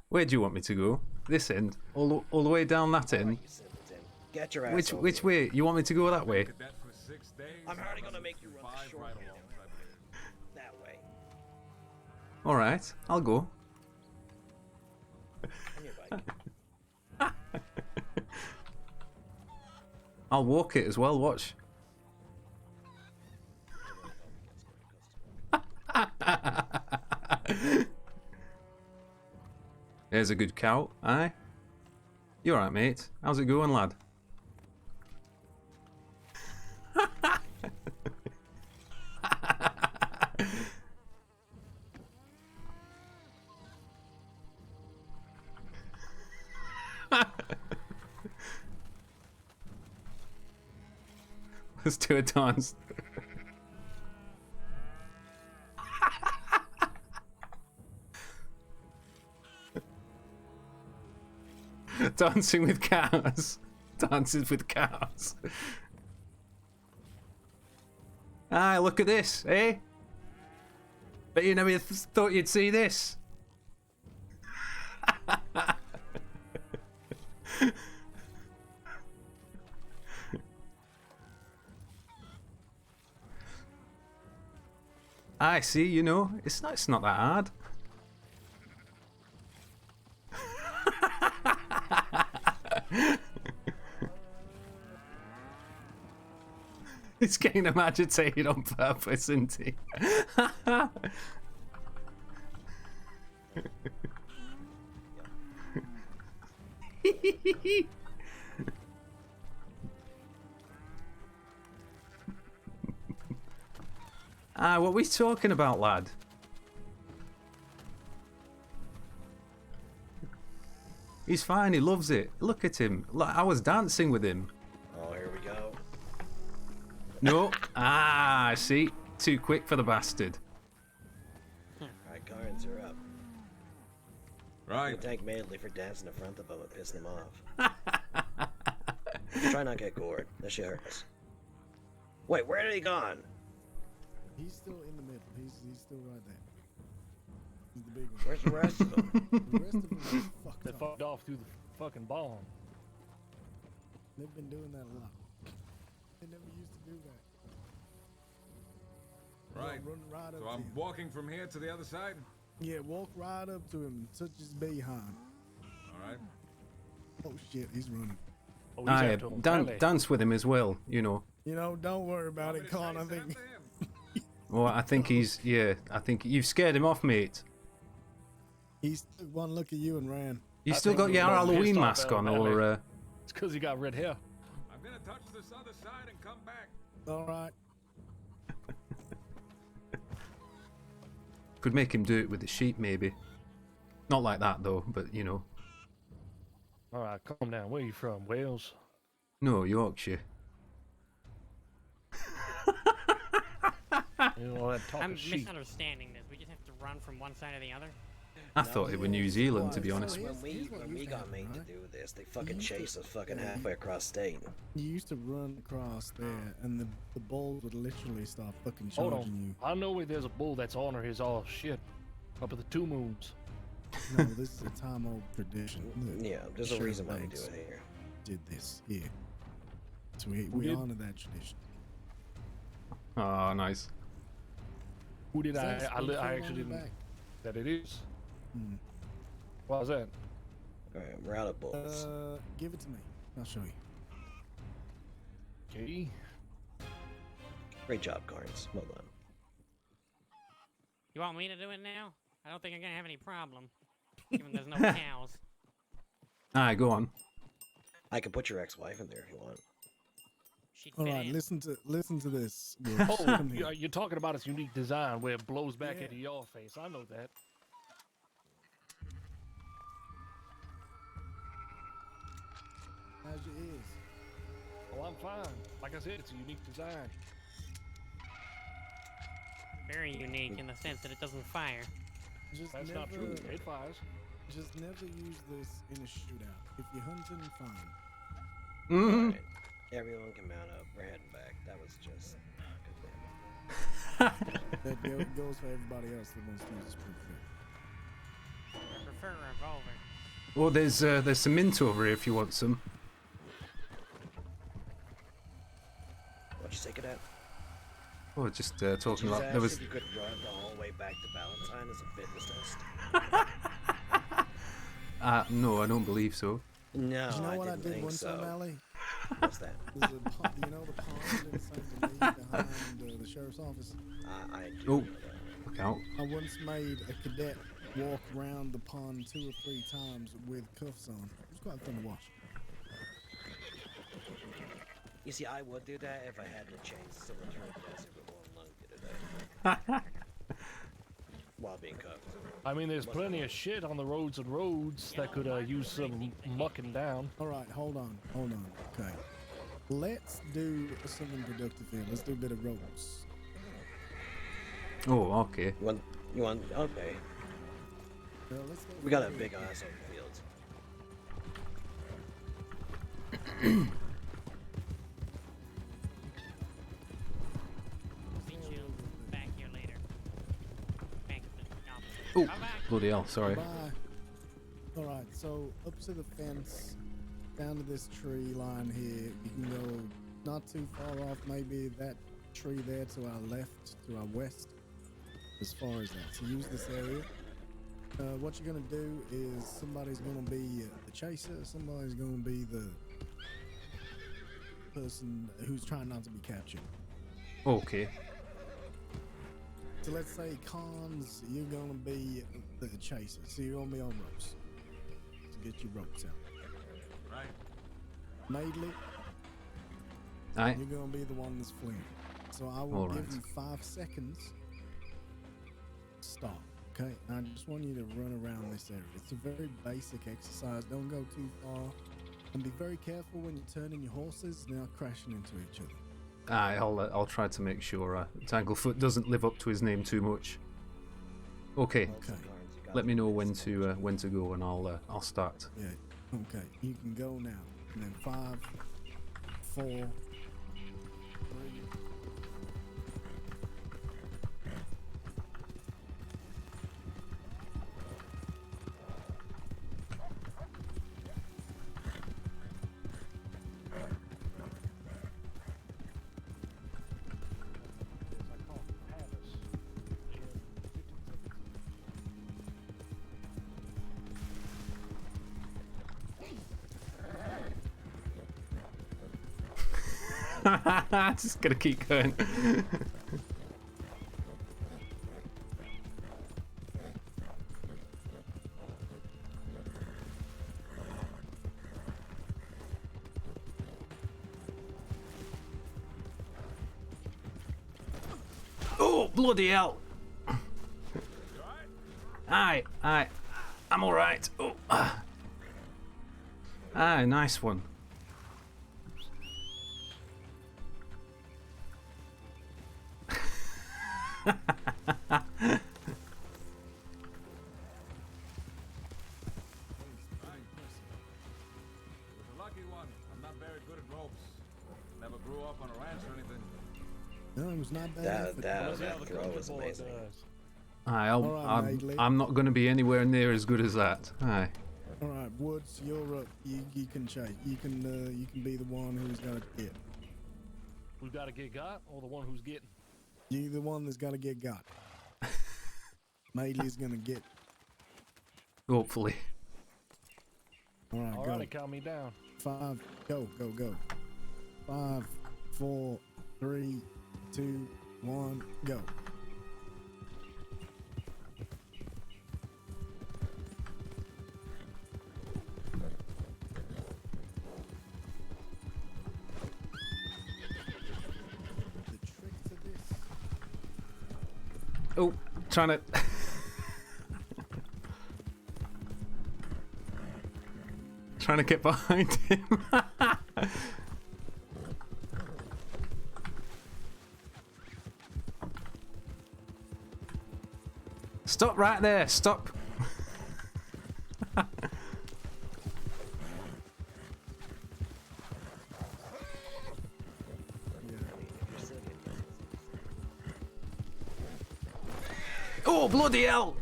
Where do you want me to go? This end? All the way down that end? You simpleton. Get your ass over Which here. way? You want me to go that way? Cadet for 6 days. I'm already gonna make you run the Five short end. ride-alongs, I believe. That way. All right, I'll go. On your bike. I'll walk it as well. Watch. There's a good cow. Aye. You alright, mate? How's it going, lad? Let's do a dance. Dancing with cows. Dances with cows. Ah, look at this, eh? Bet you never thought you'd see this. I see, you know, it's not that hard. He's getting him agitated on purpose, isn't he? Ah, what are we talking about, lad? He's fine, he loves it. Look at him. Like, I was dancing with him. Oh, here we go. No. Ah, I see. Too quick for the bastard. Alright, Carnes, you're up. Right. You thank Madeley for dancing in front of him and pissing him off. Try not to get gored. That shit hurts. Wait, where did he gone? He's still in the middle. He's still right there. He's the big one. Where's the rest of them? The rest of them is fucked They up. fucked off through the fucking bomb. They've been doing that a lot. They never used to do that. Right. Run right up So to I'm him. walking from here to the other side. Yeah, walk right up to him and touch his behind. All right. Oh shit, he's running. Oh, he's Aye, after him. dance with him as well, you know. You know, don't worry about it, Con. I Chase think after him. Well, I think he's, yeah, I think you've scared him off, mate. he took one look at you and ran. You I still think got we're your more Halloween pissed off mask at on, him, or It's because he got red hair. I'm gonna touch this other side and come back. All right. Could make him do it with the sheep, maybe. Not like that though, but you know. All right, calm down. Where are you from? Wales? No, Yorkshire. You know, all that talk I'm of sheep. misunderstanding this. We just have to run from one side to the other. I thought it was New Zealand, to be Well, honest. here's When we got made to right? do this, they fucking used to- chased us fucking halfway across state. You used to run across there, and the bulls would literally start fucking Hold charging on. I know where there's a bull that's honor his all shit. Up at the Two Moons. you. No, this is a time-old tradition. The Yeah, there's a Sheriff reason why they do Banks it here. Did this here, so we did? honor that tradition. Oh, nice. Who did Is that a I Springfield on actually your didn't. back? That it is. Hmm. Why is that? Alright, we're out of bulls. Give it to me. I'll show you. Okay. Great job, Carnes. Well done. You want me to do it now? I don't think I'm gonna have any problem. Given there's no cows. Alright, go on. I can put your ex-wife in there if you want. She'd All fit right, in. listen to this. Oh, Come here. you're talking about its unique design where it blows back Yeah. into your face. I know that. How's your ears? Oh, I'm fine. Like I said, it's a unique design. Very unique in the sense that it doesn't fire. Just That's never, not true. It fires. Just never use this in a shootout. If you're hunting, fine. Mm-hmm. Alright. Everyone can mount up. We're heading back. That was just... That goes for everybody else that wants to use this proof. I prefer a revolver. Well, there's some mint over here if you want some. What'd you say, Cadet? Oh, just talking Did you about ask there was. if you could run the whole way back to Valentine as a fitness test? No, I don't believe so. No, Do you know I what I didn't did think one so. time, Allie? What's that? There's a pond, you know the pond in St. Denis behind the sheriff's office? I do Oh. know that. Look out. I once made a cadet walk around the pond 2 or 3 times with cuffs on. It was quite fun to watch. You see, I would do that if I had the chance to return the desert with one lung today. While being cooked. I mean, there's plenty of shit on the roads and roads that could use some mucking down. Alright, hold on. Okay. Let's do something productive here. Let's do a bit of ropes. Oh, okay. You want, okay. Let's go We got a big ass open field. Meet you back here later. Thanks. Oh, Come back. bloody hell, sorry. Bye. Alright, so up to the fence, down to this tree line here. You can go not too far off, maybe that tree there to our left, to our west, as far as that. So use this area. What you're gonna do is somebody's gonna be the chaser, somebody's gonna be the person who's trying not to be captured. Okay. So let's say Cons, you're gonna be the chaser, so you're gonna be on ropes. So get your ropes out. Right. Madeley, Aye. you're gonna be the one that's fleeing. So I will Alright. give you 5 seconds. Stop. Okay, and I just want you to run around this area. It's a very basic exercise. Don't go too far, and be very careful when you're turning your horses. They're not crashing into each other. Aye, I'll try to make sure Tanglefoot doesn't live up to his name too much. Okay. Okay. Let me know when to go, and I'll start. Yeah. Okay. You can go now. And then 5, 4, 3. Just gonna keep going. Oh, bloody hell! Aye, aye. I'm alright. Oh. Aye, nice one. No, it was not bad. That throw was amazing. Aye, Alright, Madeley. I'm not going to be anywhere near as good as that. Aye. All right, Woods, you're up. You can chase. You can be the one who's got to get. Who's got to get got, or the one who's getting? You the one that's got to get got. Madeley's gonna get. Hopefully. All right, go. Alright, count me down. 5, go. 5, 4, 3, 2, 1, go. Oh, trying to... trying to get behind him. Stop right there, stop. Oh, bloody hell!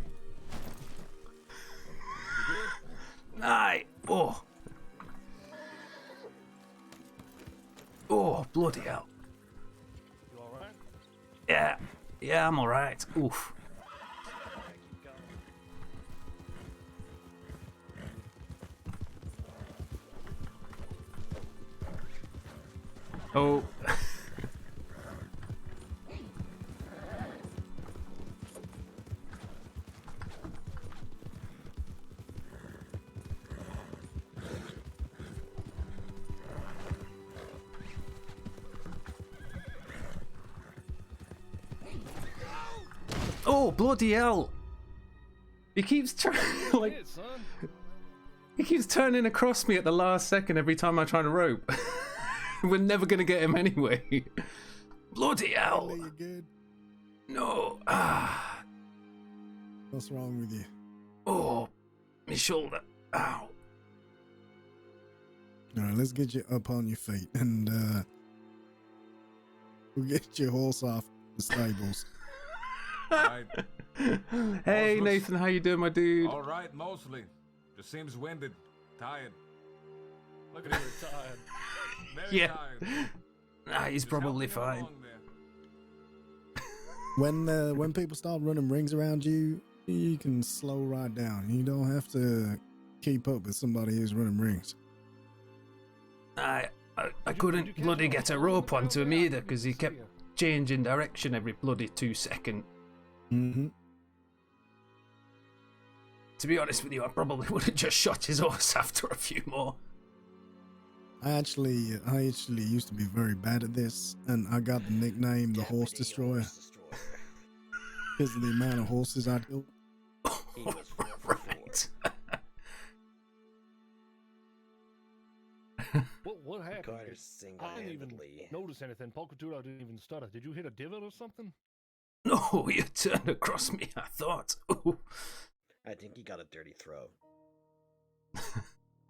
Aye. Oh. Oh, bloody hell. You alright? Yeah. Yeah, I'm alright. Oof. Oh. Oh, bloody hell! He keeps trying, like, he keeps turning across me at the last second every time I try to rope. We're never gonna get him anyway. Bloody hell! Madeley, you good? No. Ah. What's wrong with you? Oh, my shoulder. Ow. All right, let's get you up on your feet, and we'll get your horse off the stables. Right. Hey Nathan, how you doing, my dude? All right, mostly. Just seems winded, tired. Look at him, tired. Very Yeah. tired. Nah, he's Just help probably me fine. along there. When people start running rings around you, you can slow right down. You don't have to keep up with somebody who's running rings. I couldn't bloody get a rope onto him either because he kept changing direction every bloody 2 seconds. Mm-hmm. To be honest with you, I probably would have just shot his horse after a few more. I actually used to be very bad at this, and I got the nickname the Horse Destroyer because of the amount of horses I killed. Right. What happened? Carter I didn't even single-handedly. notice anything. Polkatudo didn't even stutter. Did you hit a divot or something? No, you turned across me, I thought. Ooh. I think he got a dirty throw.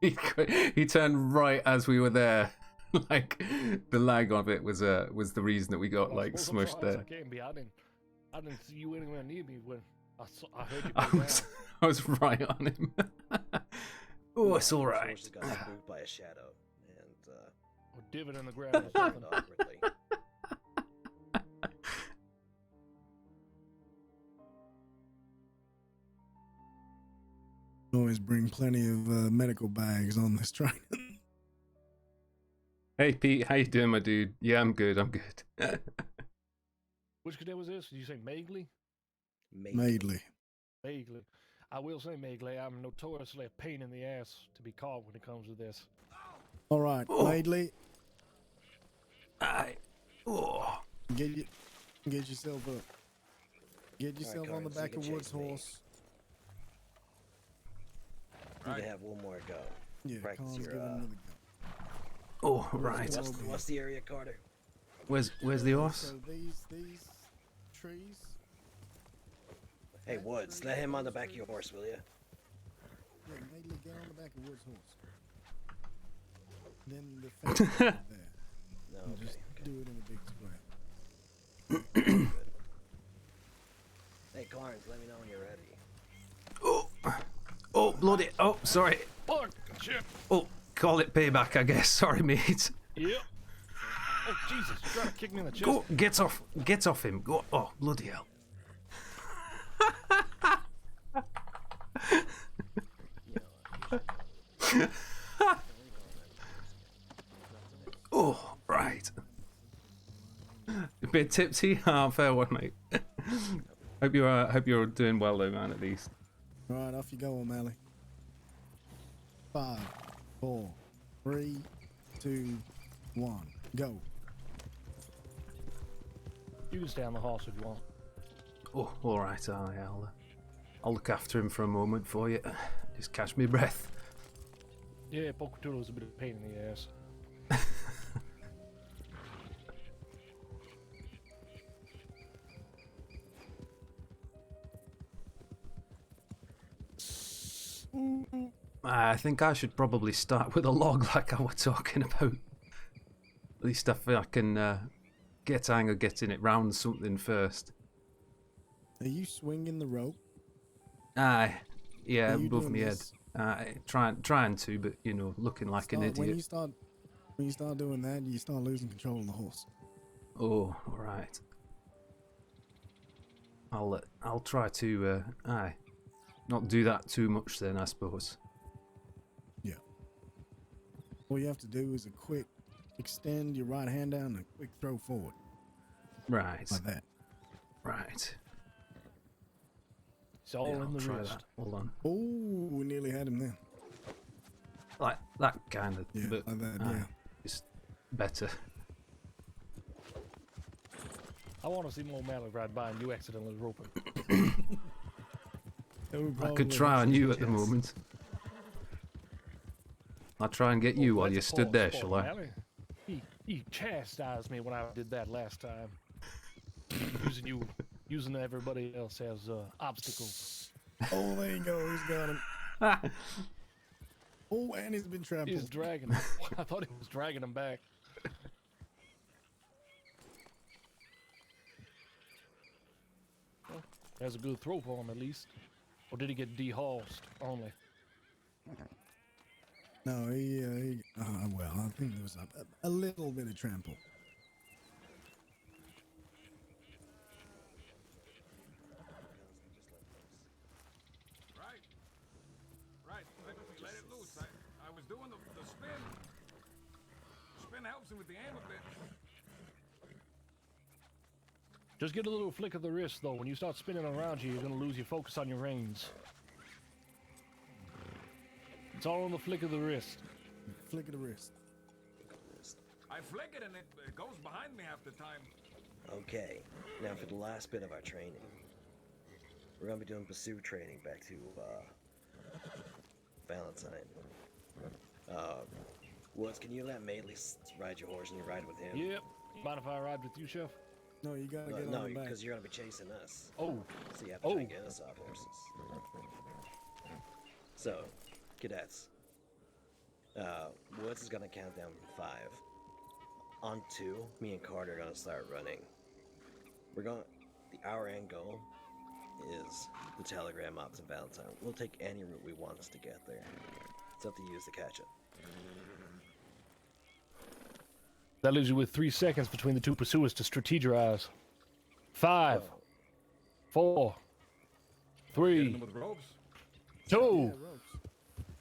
He turned right as we were there. Like, the lag of it was the reason that we got, like, smushed there. I can't be. I didn't see you anywhere near me when I heard you go down. I was right on him. Oh, it's all right. Horse got spooked by a shadow, and A divot in the ground or something. awkwardly. Always bring plenty of medical bags on this train. Hey Pete, how you doing, my dude? Yeah, I'm good. I'm good. Which cadet was this? Did you say Madeley? Madeley. Madeley. I will say, Madeley, I'm notoriously a pain in the ass to be caught when it comes to this. All right, Oh. Madeley, Oh. get yourself up. Get yourself on the Carter, so you back can of Wood's chase me. horse. Need to have one more go. Yeah, Practice Khan's your, giving another go. Oh, right. What's the area, Carter? Where's the horse? So these trees. Hey, Woods, let him on the back of your horse, will you? Yeah, Madeley, get on the back of Woods' horse. Then the fence is right there. No, And okay. just do it in a big square. Good. Hey, Carnes, let me know when you're ready. Oh, bloody. Oh, sorry. Fuck, shit. Oh, call it payback, I guess. Sorry, mate. Yep. Oh, Jesus, you're trying to kick me in the chest. Go, get off him. Go. Oh, bloody hell. Oh, right. A bit tipsy. Ah, fair one, mate. Hope you're doing well though, man. At least. Right, off you go, O'Malley. 5, 4, 3, 2, 1, go. You can stay on the horse if you want. Oh, all right. I'll look after him for a moment for you. Just catch me breath. Yeah, Pocatello's a bit of a pain in the ass. I think I should probably start with a log like I was talking about. At least I feel I can get hang of getting it round something first. Are you swinging the rope? Aye, yeah, Are you above doing my head. this? Trying to, but you know, looking like an When idiot. you start doing that, you start losing control of the horse. Oh, all right. I'll try to not do that too much then, I suppose. Yeah. All you have to do is a quick extend your right hand down and a quick throw forward. Right. Like that. Right. It's all Yeah, in I'll the try wrist. that. Hold on. Oh, we nearly had him then. Like that kind of. Yeah, but, like that, aye, yeah. It's better. I want to see more O'Malley ride by and you accidentally rope him. I could try on you at the moment. I'll try and get you while you stood there, shall I? He chastised me when I did that last time. Using everybody else as obstacles. Oh, there you go. He's got him. Oh, and he's been trampled. He's dragging him. I thought he was dragging him back. Well, there's a good throw for him at least. Or did he get dehorsed only? No, well, I think there was a little bit of trample. Right. Let it loose. I was doing the spin. Spin helps him with the aim a bit. Just get a little flick of the wrist though. When you start spinning around here, you're gonna lose your focus on your reins. It's all on the flick of the wrist. Flick of the wrist. I flick it and it goes behind me half the time. Okay, now for the last bit of our training. We're gonna be doing pursuit training back to Valentine. Woods, can you let Madeley ride your horse and you ride with him? Yep. Mind if I ride with you, Chef? No, you gotta get No, on the back. because you're gonna be chasing us. Oh. So you have to try and get us off horses. So, cadets. Woods is gonna count down from 5. On 2, me and Carter are gonna start running. Our end goal is the telegram ops in Valentine. We'll take any route we want us to get there. It's up to you to catch it. That leaves you with 3 seconds between the two pursuers to strategize. 5, 4, 3, 2,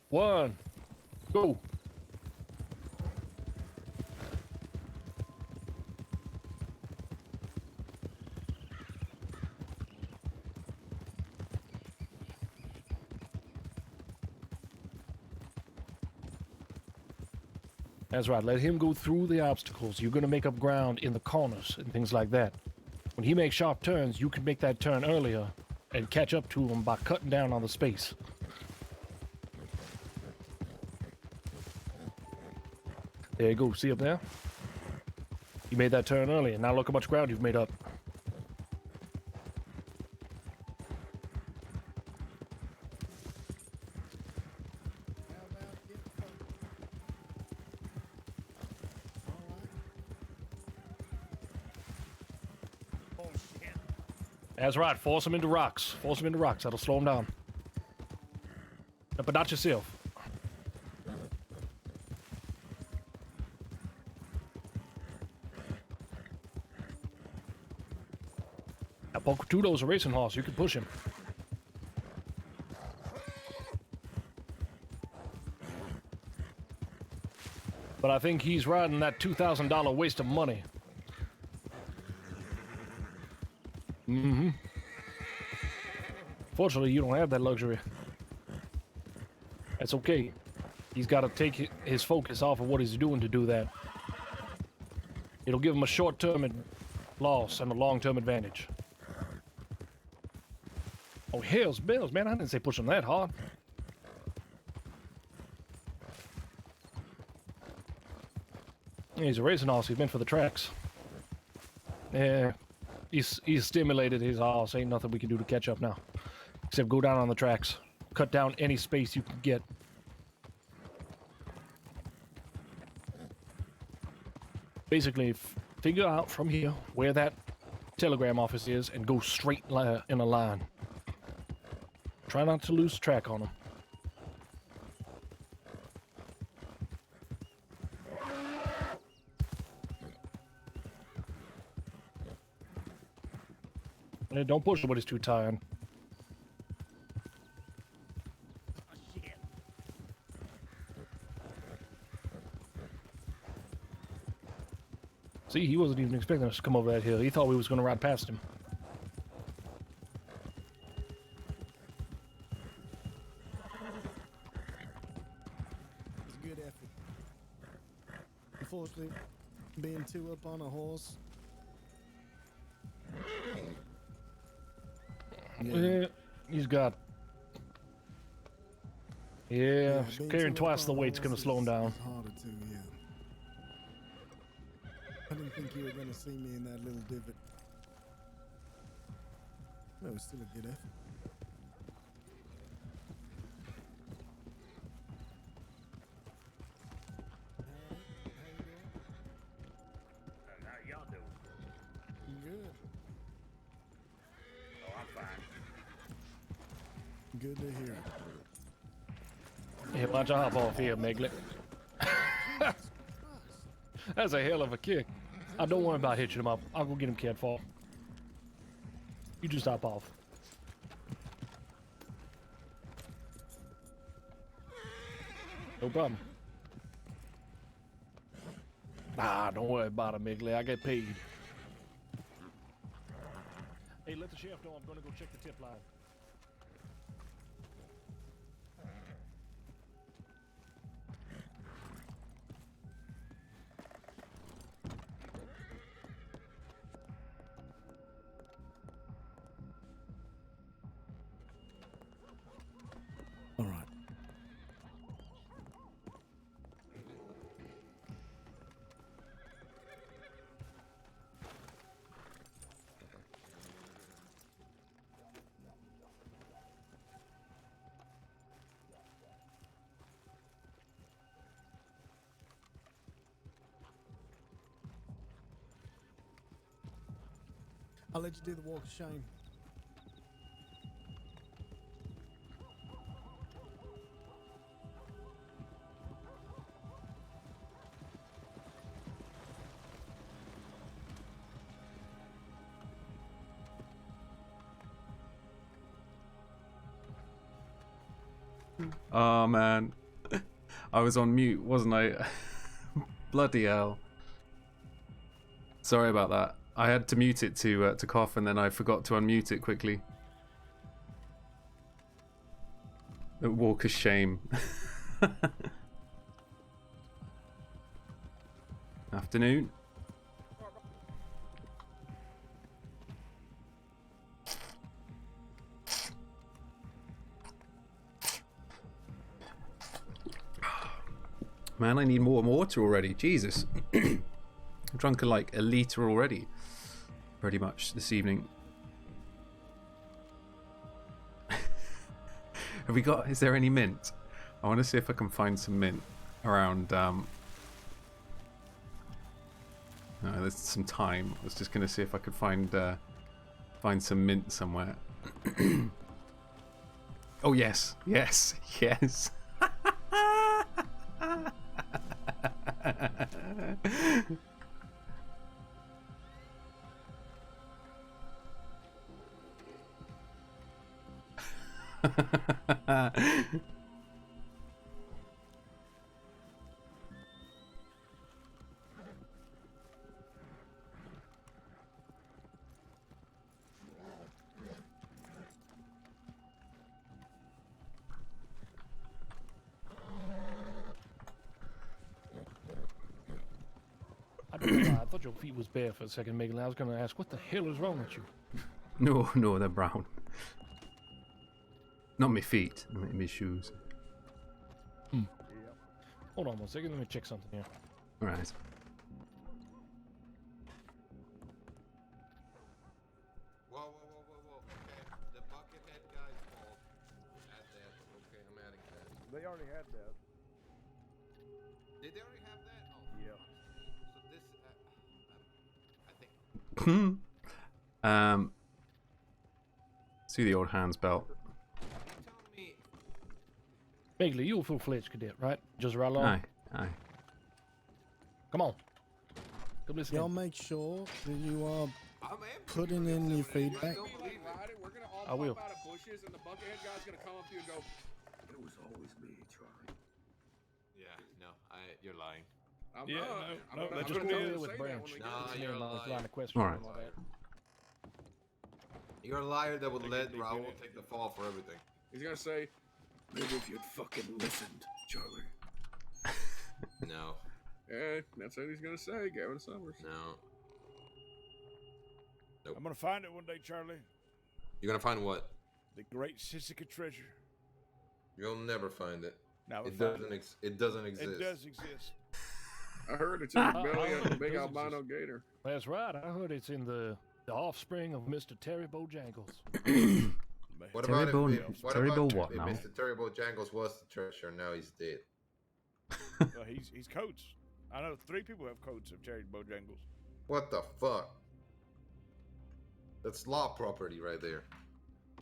1, go. That's right, let him go through the obstacles. You're going to make up ground in the corners and things like that. When he makes sharp turns, you can make that turn earlier and catch up to him by cutting down on the space. There you go. See up there? You made that turn earlier. Now look how much ground you've made up. That's right. Force him into rocks. Force him into rocks. That'll slow him down. But not yourself. Now, Pocatudo's a racing horse. You can push him. But I think he's riding that $2,000 waste of money. Mm-hmm. Fortunately, you don't have that luxury. That's okay. He's got to take his focus off of what he's doing to do that. It'll give him a short-term loss and a long-term advantage. Oh, hell's bells, man. I didn't say push him that hard. He's a racing horse. He's meant for the tracks. Yeah. He's stimulated his horse. Ain't nothing we can do to catch up now. Except go down on the tracks. Cut down any space you can get. Basically, figure out from here where that telegram office is and go straight in a line. Try not to lose track on them. And don't push him when he's too tired. See, he wasn't even expecting us to come over that hill. He thought we was going to ride past him. It's a good effort. Unfortunately, being too up on a horse. Yeah, he's got... Yeah, carrying twice the weight's going to slow him down. Harder to, yeah. I didn't think you were going to see me in that little divot. That was still a good effort. How y'all doing? Good. Oh, I'm fine. Good to hear. Yeah, why don't you hop off here, Megley? That's a hell of a kick. I don't worry about hitching him up. I'll go get him, can't fall. You just hop off. No problem. Nah, don't worry about it, Megley. I get paid. Hey, let the chef know I'm gonna go check the tip line. All right. I'll let you do the walk of shame. Oh man, I was on mute, wasn't I? Bloody hell. Sorry about that. I had to mute it to cough, and then I forgot to unmute it quickly. The walk of shame. Afternoon. man, I need more water already. Jesus. I've drunk like a litre already. Pretty much this evening. Have we got, is there any mint? I want to see if I can find some mint around, no, there's some thyme. I was just going to see if I could find some mint somewhere. Oh, yes, yes, yes. I thought your feet was bare for a second, Megan. I was going to ask, what the hell is wrong with you? No, no, they're brown. Not my feet, my shoes. Hold on one second, let me check something here. Right. Whoa. Okay, the buckethead guy's fault. Add that. Okay, I'm adding that. They already had that. Did they already have that? Oh. Yeah. So this, I think. See the old hands belt. Megley, you a full-fledged cadet, right? Just right along? Aye. Come on. Come listen. Y'all make sure that you are putting in your feedback. We're gonna all I will. pop out of bushes, and the buckethead guy's gonna come up to you and go, "It was always me, Charlie." Yeah, no, you're lying. I'm Yeah, not. no, I'm that's not what gonna it is. say With that Branch. when we Nah, get to you're the- lying. Line of question. Alright. and all that. You're a liar that would let Raul take the fall for everything. He's gonna say, "Maybe if you'd fucking listened, Charlie." No, Yeah, that's what he's gonna say, Gavin Summers. no. Nope. I'm gonna find it one day, Charlie. You're gonna find what? The great Sissica treasure. You'll never find it. Now It doesn't exist. It does exist. I heard it's in the belly of the It big does albino exist. gator. That's right. I heard it's in the offspring of Mr. Terry Bojangles. What Terry about Bo- what Terry about Bo what if now? Mr. Terry Bojangles was the treasure, now he's dead. Well, he's coats. I know 3 people have coats of Terry Bojangles. What the fuck? That's law property right there.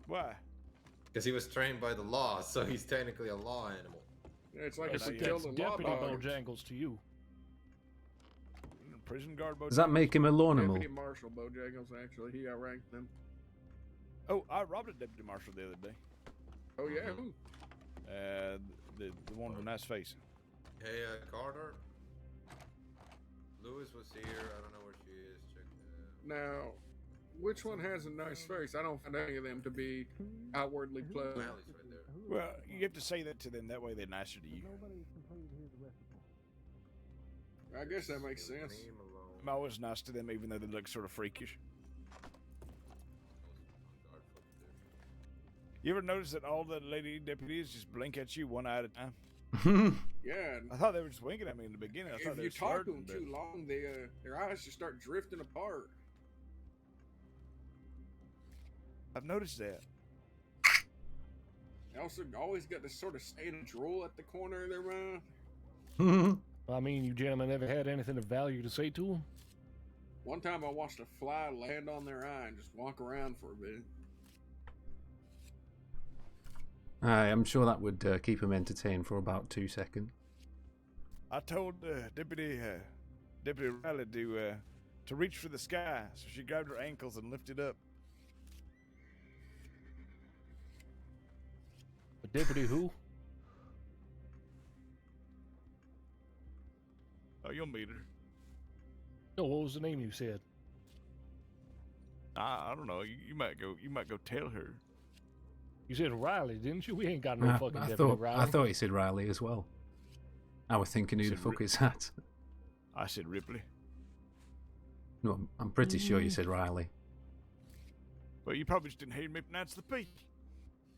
Why? Because he was trained by the law, so he's technically a law animal. Yeah, it's like That's if we killed a law Deputy dog. Bojangles to you. Prison guard Bojangles. Does that make him a law animal? Deputy Marshal Bojangles, actually, he outranked them. Oh, I robbed a deputy marshal the other day. Oh yeah, who? The one with a nice face. Hey, Carter. Lewis was here. I don't know where she is. Check that. Now, which one has a nice face? I don't find any of them to be outwardly pleasant. Mally's right there. Well, you have to say that to them. That way they're nicer to you. I guess that makes sense. Leave him alone. I'm always nice to them, even though they look sort of freakish. You ever notice that all the lady deputies just blink at you one eye at a time? Yeah, and I thought they were just winking at me in the beginning. I thought if they you were talk to flirting, them too long, their eyes just start drifting apart. I've noticed that. They also always got this sort of stain of drool at the corner of their mouth. I mean, you gentlemen ever had anything of value to say to them? One time I watched a fly land on their eye and just walk around for a bit. I'm sure that would keep him entertained for about 2 seconds. I told Deputy Riley to reach for the sky, so she grabbed her ankles and lifted up. A deputy who? Oh, you'll meet her. No, what was the name you said? I don't know. You might go tell her. You said Riley, didn't you? We ain't got no fucking I deputy Riley. thought he said Riley as well. I was thinking who the Said fuck is that? I said Ripley. No, I'm pretty sure you said Riley. Well, you probably just didn't hear me pronounce the P.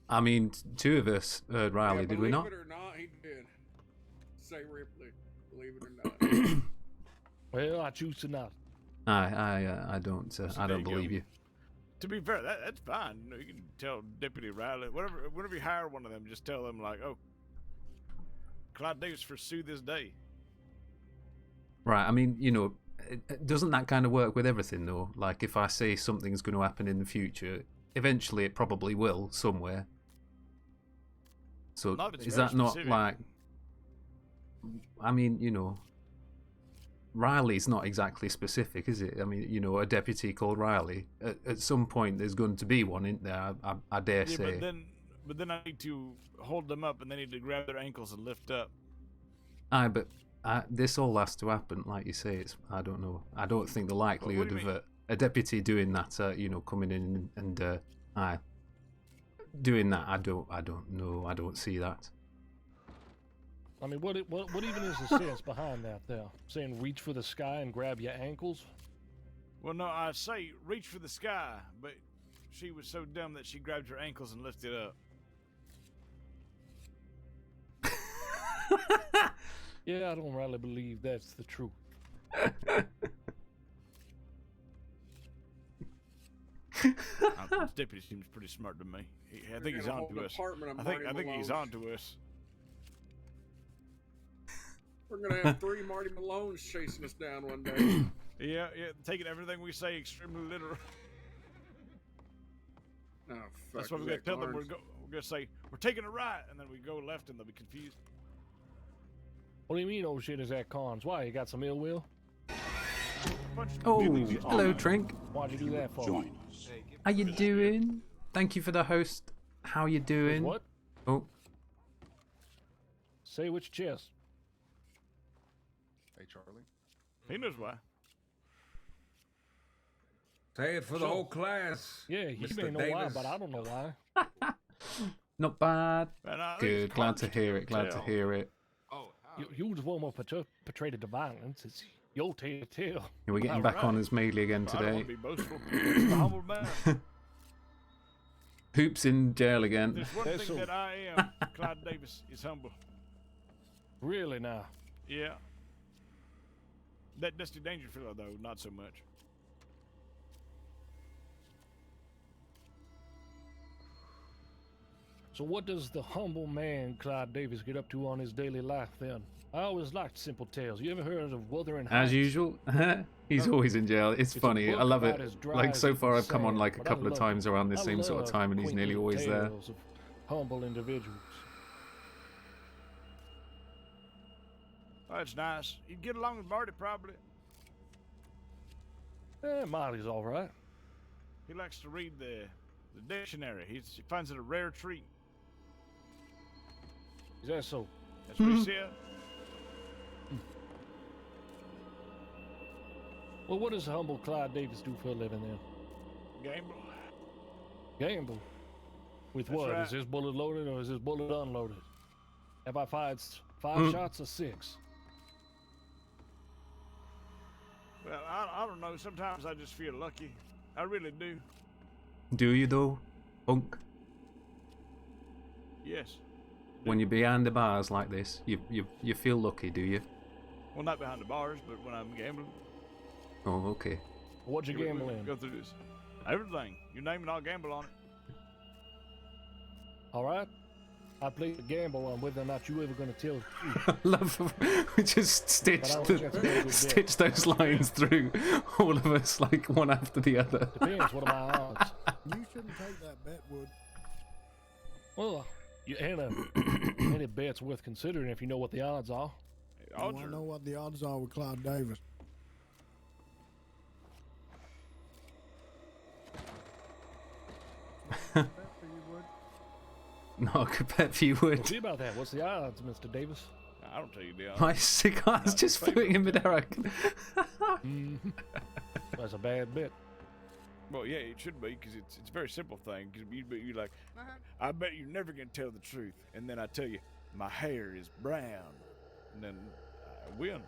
I mean, 2 of us heard Riley, Yeah, did we not? Believe it or not, he did. say Ripley, believe it or not. Well, I choose to not. I don't believe you. To be fair, that's fine. You know, you can tell Deputy Riley, whenever you hire one of them, just tell them like, oh, Clyde Davis pursue this day. Right. I mean, you know, doesn't that kind of work with everything though? Like, if I say something's going to happen in the future, eventually it probably will somewhere. So is that not like? I mean, you know, Riley's not exactly specific, is it? I mean, you know, a deputy called Riley. At some point, there's going to be one, isn't there? I dare say. But then I need to hold them up, and they need to grab their ankles and lift up. Aye, but this all has to happen, like you say. I don't know. I don't think the likelihood of a deputy doing that, you know, coming in and doing that. I don't know. I don't see that. I mean, what even is the sense behind that there? Saying reach for the sky and grab your ankles? Well, no, I say reach for the sky, but she was so dumb that she grabbed her ankles and lifted up. Yeah, I don't really believe that's the truth. This deputy seems pretty smart to me. I think he's on to us. I think he's on to us. We're gonna have 3 Marty Malones chasing us down one day. Yeah, taking everything we say extremely literal. Oh, fuck. That's why we're gonna tell them we're gonna say we're taking a right, and then we go left, and they'll be confused. What do you mean, oh shit, is that Cons? Why, you got some ill will? Oh, hello, Trink. Why'd you do that for? Join us. How you doing? Thank you for the host. How you doing? What? Oh. Say which chest. Hey, Charlie. He knows why. Say it for the whole class. Yeah, he Mr. may know Davis. why, but I don't know why. Not bad. Man, Good. Glad to hear it. Glad to hear it. Oh, You was one more portrayed the violence. It's your tale to tell. We're getting back on as Madeley again I don't today. want to be boastful. I'm a humble man. Hoops in jail again. There's one thing that I am. Clyde Davis is humble. Really now? Yeah. That Dusty Dangerfield, though, not so much. So what does the humble man Clyde Davis get up to on his daily life then? I always liked simple tales. You ever heard of Wuthering Heights? As usual. He's always in jail. It's funny. I love it. Like, so far I've come on like a couple of times around this same sort of time and he's nearly always there. Tales of humble individuals. Oh, that's nice. You'd get along with Marty, probably. Marty's all right. He likes to read the dictionary. He finds it a rare treat. Is that so? That's what he said. Well, what does humble Clyde Davis do for a living then? Gamble. Gamble? With That's what? right. Is his bullet loaded or is his bullet unloaded? Have I fired 5 shots or 6? Well, I don't know. Sometimes I just feel lucky. I really do. Do you though, Punk? Yes. When you're behind the bars like this, you feel lucky, do you? Well, not behind the bars, but when I'm gambling. Oh, okay. What'd you gamble in? Go through this. Everything. You name it, I'll gamble on it. All right. I played the gamble on whether or not you ever going to tell the truth. I love we just stitched those lines through all of us like one after the other. Depends. What are my odds? You shouldn't take that bet, Wood. Well, any bet's worth considering if you know what the odds are. I want to know what the odds are with Clyde Davis. No, I could bet for you would. See about that. What's the odds, Mr. Davis? I don't tell you the odds. My cigar's just floating in midair. That's a bad bet. Well, yeah, it should be, because it's a very simple thing. Because you're like, I bet you're never going to tell the truth. And then I tell you, my hair is brown. And then I win.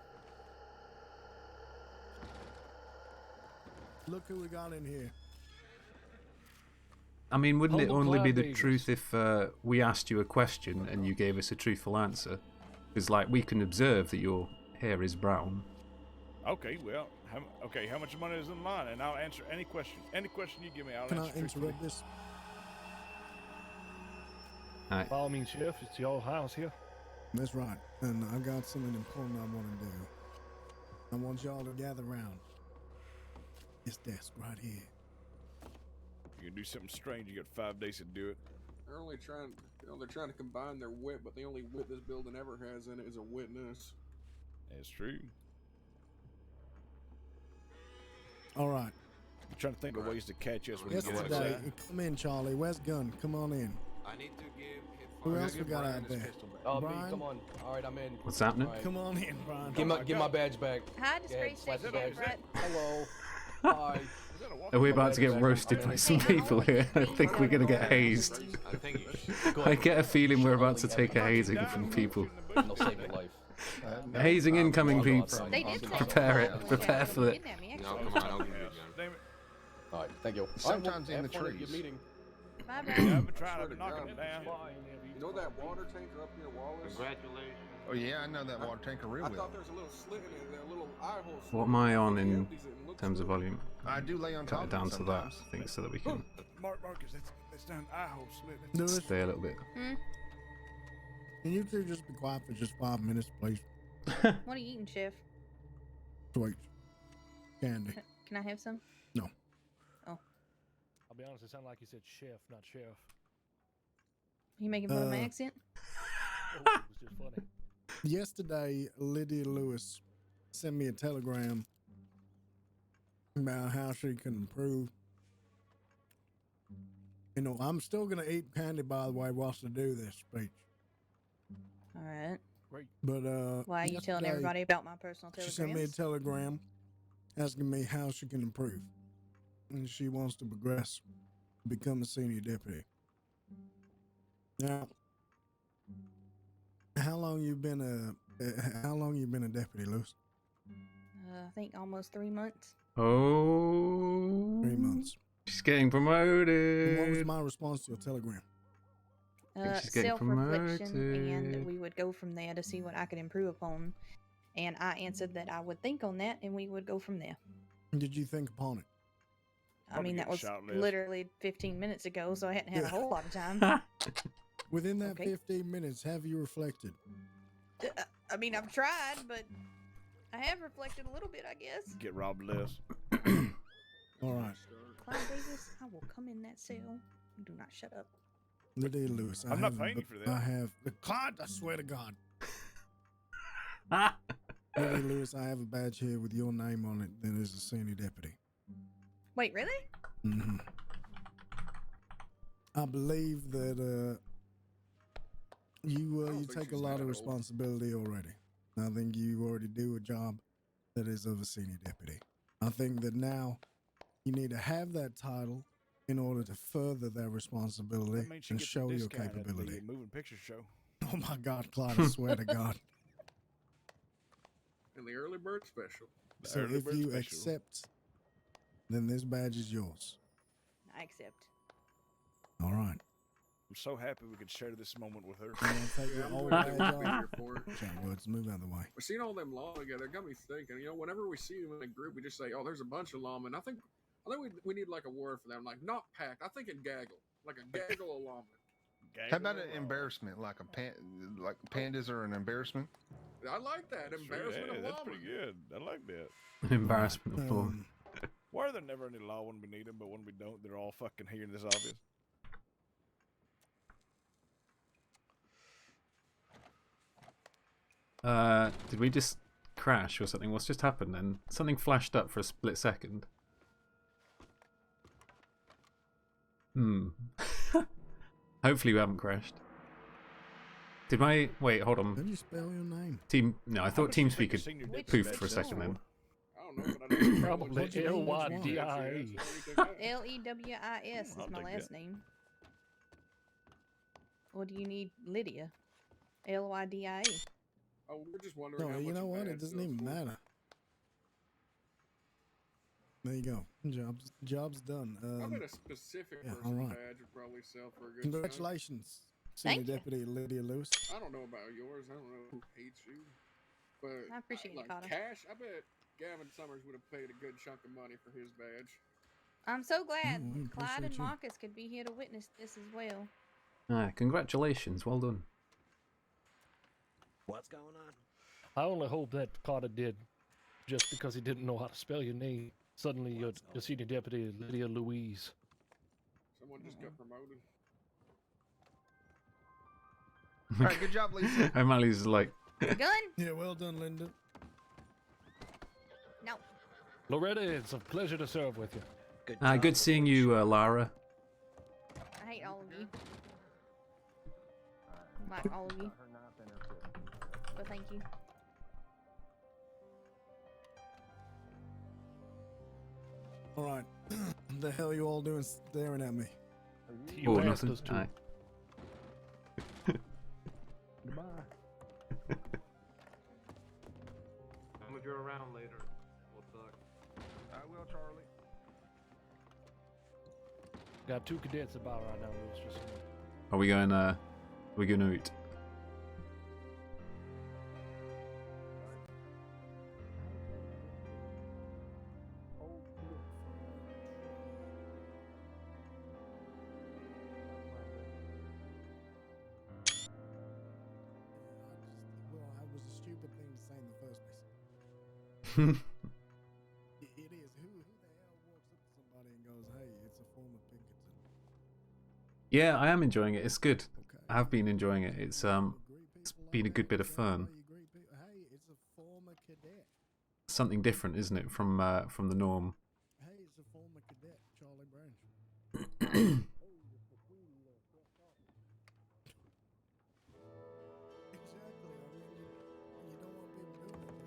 Look who we got in here. I mean, wouldn't it Humble only be Clyde the Davis. truth if we asked you a question and you gave us a truthful answer? Because like we can observe that your hair is brown. Okay, well, how much money is in line? And I'll answer any question. Any question you give me, I'll Can I answer truthfully. interrupt this? Alright. By all means, Chef, it's your house here. That's right. And I got something important I want to do. I want y'all to gather around this desk right here. You can do something strange. You got 5 days to do it. They're only trying, they're trying to combine their wit, but the only wit this building ever has in it is a witness. That's true. All right. I'm trying to think of ways to catch us when we get Yesterday, outside. come in, Charlie. Where's Gun? Come on in. I need to give him Who else we got out there? Oh, me, Brian? come on. All right, I'm in. What's happening? All right. Come on in, Brian. Get my badge back. Hi, Go ahead, disgrace slap the section, badge. Brett. Hello. Hi. Are we about to get roasted by some people here? I think we're gonna get hazed. I think you should. I get a feeling we're about to take a hazing from people. They'll save your life. Hazing incoming, peeps. They did say Prepare it. Prepare for it. Kidnap me, No, actually. come on, I'll give you a gun. Damn it. All right, thank you. Sometimes in the Have fun at your trees. meeting. Bye, Yeah, bye. I've been trying to knock him down. You know that water tanker up near Wallace? Congratulations. Oh yeah, I know that water tanker real I well. thought there was a little slit in it, a little eye hole. What am I on in terms of volume? I do lay on Cut top it down of it to that, sometimes. I think, so that we can Marcus, that's down eye hole slit. Lewis, stay a little bit. can you two just be quiet for just 5 minutes, please? What are you eating, Chef? Sweet. Candy. Can I have some? No. Oh. I'll be honest, it sounded like you said chef, not chef. You making fun of my accent? Oh, it was just funny. Yesterday, Lydia Lewis sent me a telegram about how she can improve. You know, I'm still going to eat candy, by the way, whilst I do this speech. All right. Great. But, Why are you telling yesterday, everybody about my personal She sent me a telegrams? telegram asking me how she can improve. And she wants to progress, become a senior deputy. Now, how long you been a deputy, Lewis? I think almost 3 months. Oh, 3 months. she's getting And what was promoted. my response to your telegram? think she's getting Self-reflection, and promoted. we would go from there to see what I could improve upon. And I answered that I would think on that, and we would go from there. Did you think upon it? I mean, that was Shot list. literally 15 minutes ago, so I hadn't had a whole lot of time. Within that Okay. 15 minutes, have you reflected? I mean, I've tried, but I have reflected a little bit, I guess. Get robbed less. All right. Clyde Davis, I will come in that cell. You do not shut up. Lydia Lewis. I'm not paying you for that. I have the Clyde, I swear to God. Lydia Lewis, I have a badge here with your name on it that is a senior deputy. Wait, really? Mm-hmm. I believe that you think take a she's lot that of old. responsibility already. I think you already do a job that is of a senior deputy. I think that now you need to have that title in order to further that responsibility That means she and gets a show your discount at the capability. moving picture show. Oh my God, Clyde, I swear to God. And the early bird special. The So early if bird you special. accept, then this badge is yours. I accept. All right. I'm so happy we could share this moment with her. You want to take Yeah, your I'm old glad badge to be off? here for it. John Woods, move out of the way. We're seeing all them law together. It got me thinking. You know, whenever we see them in a group, we just say, "Oh, there's a bunch of lawmen." I think we need like a word for them, like not pack. I think in gaggle, like a gaggle of lawmen. How about an embarrassment, like like pandas are an embarrassment? I like that embarrassment Yeah, of that's lawmen. pretty good. I like that. An embarrassment of law. Why are there never any law when we need them, but when we don't, they're all fucking here in this office? Did we just crash or something? What's just happened then? Something flashed up for a split second. Hopefully we haven't crashed. Did my... Wait, hold How on. do you spell your name? Team... No, I thought much do you think TeamSpeak a had senior deputy poofed badge for a sells second then. I don't know, but I know Probably What'd you mean, which one? L-Y-D-I-E. Lewis is I'll my take last that. name. Or do you need Lydia? Lydia. Oh, we're just wondering. No, how you much know a what? badge It doesn't sells even for. matter. There you go. Job's done. I bet a specific yeah, person's all right. badge would probably sell for a good Congratulations. Senior Thank you. Deputy Lydia Lewis. I don't know about yours. I don't know who hates you, but I appreciate you, like Cotto. cash. I bet Gavin Summers would have paid a good chunk of money for his badge. I'm so glad we Clyde and appreciate you. Marcus could be here to witness this as well. Congratulations, well done. What's going on? I only hope that Carter did, just because he didn't know how to spell your name. Suddenly, you're senior deputy Lydia Louise. Someone just got promoted. All right, good job, Lisa. O'Malley's like, Gun? Yeah, well done, Linda. No. Loretta, it's a pleasure to serve with you. good seeing you, Lara. I hate all of you. Like all of you. But thank you. All right. The hell you all doing staring at me? You asked nothing. us to. Aye. Goodbye. If you're around later, we'll talk. I will, Charlie. Got 2 cadets about right now. It's just Are we going out? Well, that was a stupid thing to say in the first place. It is. Who the hell walks up to somebody and goes, "Hey, it's a form of Pinkerton"? Yeah, I am enjoying it. It's good. Okay. I have been enjoying it. It's been a good bit of fun. Hey, it's a former cadet. Something different, isn't it, from the norm? Hey, it's a former cadet, Charlie Branch. Exactly. I mean, you don't want people doing that.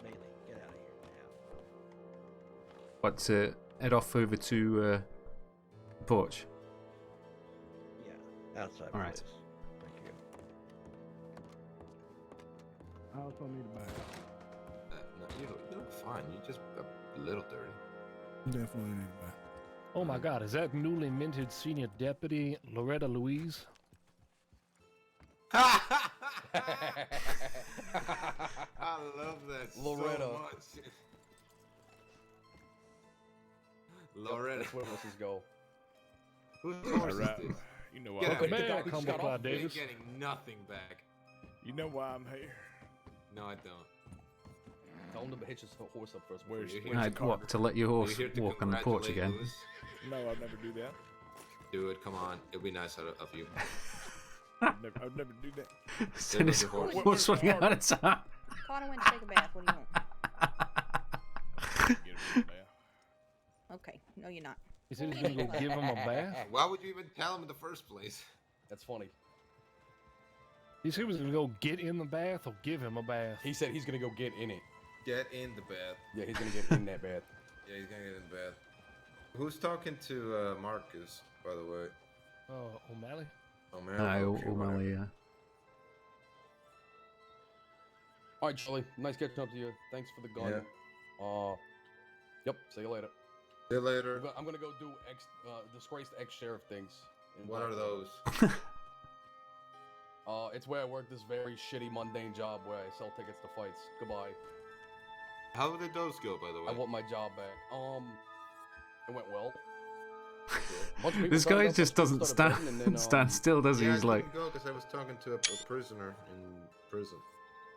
Bailey, get out of here now. But head off over to the porch. Yeah, outside. All right. Please. Thank you. I also need a bag. No, you look fine. You just a little dirty. Definitely need a bag. Oh my God, is that newly minted senior deputy Loretta Louise? I love that Loretta. so much. Loretta. That's where this is go. Whose horse is Alright, this? you know why Get I'm out of Welcome here. here. back, humble Clyde You're Davis. getting nothing back. You know why I'm here. No, I don't. Tell him to hitch his horse up first. Where's- before you where's hit the What, to let your Are you horse here to walk on the porch congratulate again? Lewis? No, I'd never do that. Do it, come on. It'll be nice of you. I'd never do that. Send his Horse. horse running out of time. Connor went to take a bath. What do you want? Get him in there. Okay. No, you're not. He said he's gonna go give him a bath. Why would you even tell him in the first place? That's funny. He said he was gonna go get in the bath or give him a bath. He said he's gonna go get in it. Get in the bath. Yeah, he's gonna get in that bath. Yeah, he's gonna get in the bath. Who's talking to Marcus, by the way? Oh, O'Malley? Oh man. Aye, okay, O'Malley, yeah. All right, Charlie. Nice catching up to you. Thanks for the gun. Yep. See you later. See you later. I'm gonna go do disgraced ex-sheriff things. What are those? It's where I work this very shitty, mundane job where I sell tickets to fights. Goodbye. How did those go, by the way? I want my job back. It went well. This guy just doesn't stand still, does he? Yeah, He's I like, didn't go because I was talking to a prisoner in prison.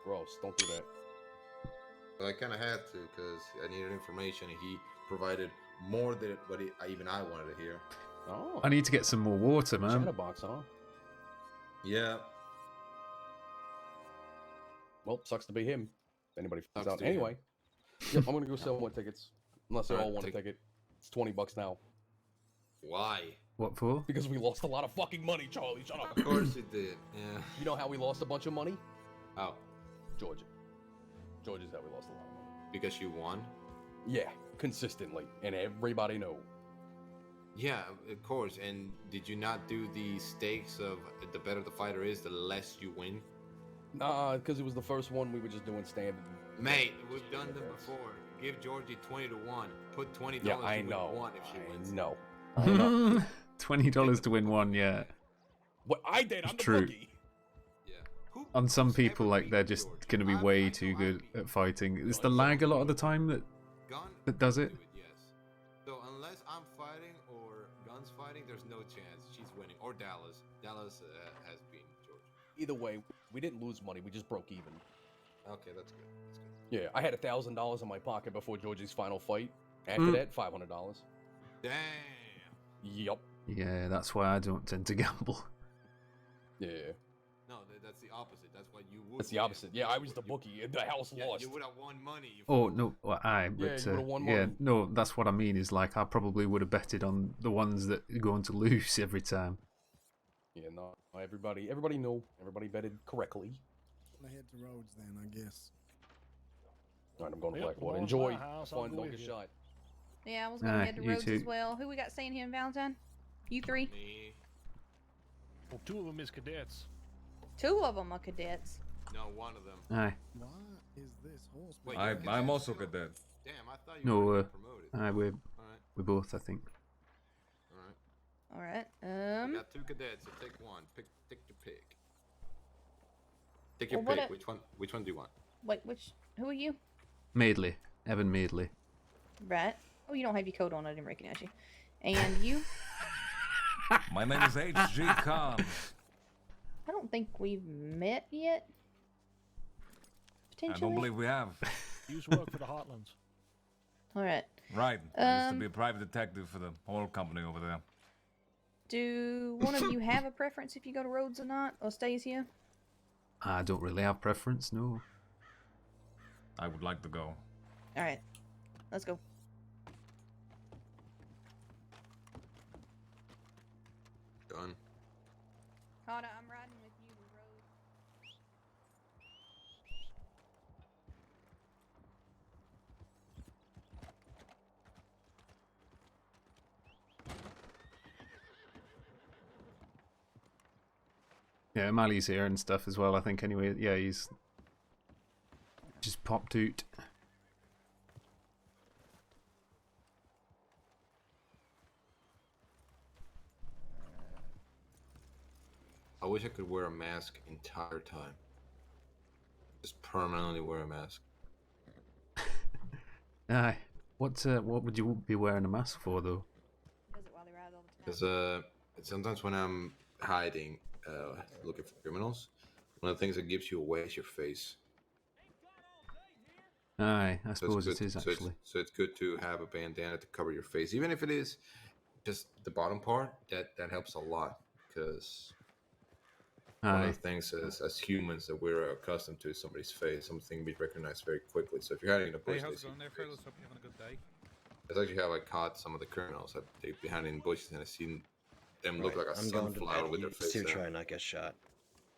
Gross. Don't do that. But I kind of had to because I needed information, and he provided more than what I wanted to hear. Oh. I need to get some more water, man. Chatterbox, huh? Yeah. Well, sucks to be him. If anybody finds Sucks out. to be him. Anyway, yep, I'm gonna go sell more tickets. Unless they all want a take- ticket. It's $20 now. Why? What for? Because we lost a lot of fucking money, Charlie. Shut up. Of course it did. Yeah. You know how we lost a bunch of money? How? Georgia. Georgia's how we lost a lot of money. Because you won? Yeah, consistently, and everybody know. Yeah, of course. And did you not do the stakes of the better the fighter is, the less you win? Nah, because it was the first one. We were just doing standard. Mate, we've done them before. Give Georgie 20 to 1. Put $20 Yeah, I to know. win 1 if she wins. No, $20 to win one, yeah. What I did, I'm the True. bookie. On some people, like, they're just going to be way too good at fighting. It's the lag a lot of the time that does it. Yes. So unless I'm fighting or Gun's fighting, there's no chance she's winning. Or Dallas. Dallas has been George. Either way, we didn't lose money. We just broke even. Okay, that's good. That's good. Yeah, I had $1,000 in my pocket before Georgie's final fight. After that, $500. Damn. Yup. Yeah, that's why I don't tend to gamble. Yeah. No, that's the opposite. That's what you would. That's the opposite. Yeah, I was the bookie. The house lost. You would have won money. Oh no, well, Yeah, but you would've won yeah, money. no, that's what I mean. Is like I probably would have betted on the ones that are going to lose every time. Yeah, no, everybody knew. Everybody betted correctly. I'm gonna head to Rhodes then, I guess. All right, I'm going to Yep, Blackwater. well, Enjoy. my house, I'll Fun. go Don't with get you. shot. Yeah, I was gonna head to you Rhodes as too. well. Who we got staying here in Valentine? You three? Me. Well, 2 of them is cadets. 2 of them are cadets. No, one of them. Aye. Why is this horse? Wait, I, you're a cadet I'm also still? cadet. Damn, I thought you No, were promoted. aye, we're Alright, both, I think. alright. All right. We got 2 cadets, so take one. Take your pick. Take your Well, what pick. Which one do you want? Wait, who are you? Madeley, Evan Madeley. Right. Oh, you don't have your coat on. I didn't recognize you. And you? My name is H.G. Khan. I don't think we've met yet. I Potentially. don't believe we have. He used to work for the Heartlands. All right. Right. I used to be a private detective for the oil company over there. Do one of you have a preference if you go to Rhodes or not, or stays here? I don't really have preference, no. I would like to go. All right. Let's go. Done. Carter, I'm riding with you to Rhodes. Yeah, Mali's here and stuff as well, I think, anyway. Yeah, he's just popped out. I wish I could wear a mask entire time. Just permanently wear a mask. Aye. What would you be wearing a mask for, though? Does it while he rides all the time. Because sometimes when I'm hiding, looking for criminals, one of the things that gives you away is your face. Aye, I So it's suppose it good- is, so it's- actually. So it's good to have a bandana to cover your face, even if it is just the bottom part. That helps a lot because one Aye. of the things as humans that we're accustomed to is somebody's face, something we recognize very quickly. So if you're hiding in a bush, Hey, they how's it see going there, your face. fellas? Hope you're having a good day. That's actually how I caught some of the criminals. They'd be hiding in bushes and I seen them look Right, like a I'm going to sunflower bed. with their You face two out. try and not get shot.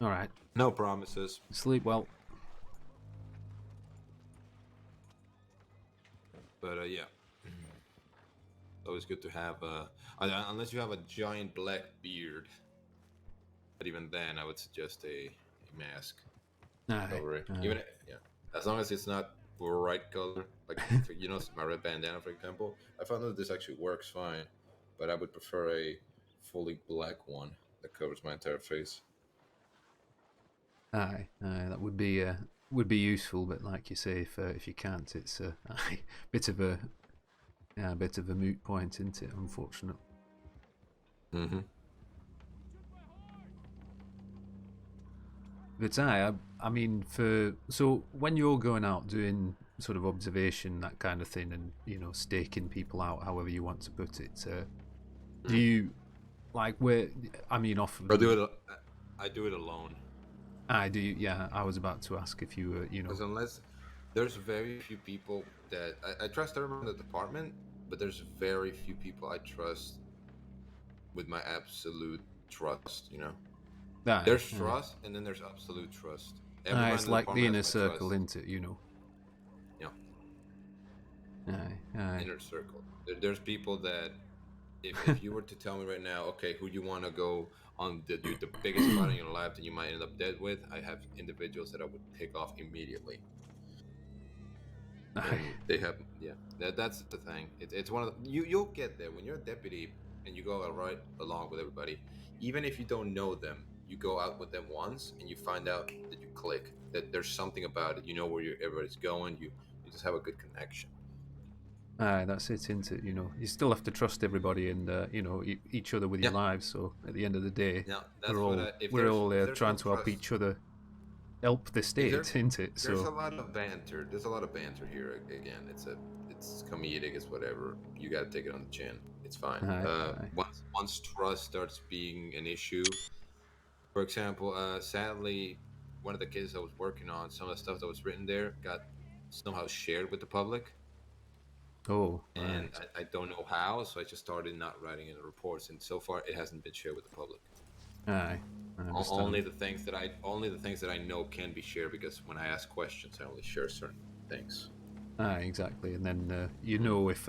Alright. No promises. Sleep well. But yeah, always good to have. Unless you have a giant black beard, but even then, I would suggest a mask Aye. over it. Aye. Even yeah, as long as it's not bright color, like my red bandana, for example. I found that this actually works fine, but I would prefer a fully black one that covers my entire face. Aye, that would be useful, but like you say, if you can't, it's a bit of a moot point, isn't it? Unfortunate. Mm-hmm. But I mean, so when you're going out doing sort of observation, that kind of thing, and staking people out, however you want to put it, do you like I mean, often I do it alone. I do. Yeah, I was about to ask if you were, Because unless there's very few people that I trust everyone in the department, but there's very few people I trust with my absolute trust. Aye, There's aye. trust, and then there's absolute trust. Aye, Everyone it's in the like the department inner has my circle, trust. isn't it? Yeah, Aye. inner circle. There's people that, if you were to tell me right now, okay, who you want to go on the biggest fight in your life that you might end up dead with, I have individuals that I would pick off immediately. And they have, yeah. That's the thing. It's one of the, you'll get there when you're a deputy and you go right along with everybody. Even if you don't know them, you go out with them once, and you find out that you click. That there's something about it. You know where everybody's going. You just have a good connection. Aye, that's it, isn't it? You know, you still have to trust everybody and you know, each other with your lives. So at the end of the day, we're all trying to help each other, help the state, isn't it? So there's a lot of banter. There's a lot of banter here. Again, it's comedic. It's whatever. You got to take it on the chin. It's fine. Once trust starts being an issue, for example, sadly, one of the cases I was working on, some of the stuff that was written there got somehow shared with the public. Oh, and I don't know how, so I just started not writing in the reports, and so far it hasn't been shared with the public. Aye, only the things that I know can be shared, because when I ask questions, I only share certain things. Aye, exactly, and then you know if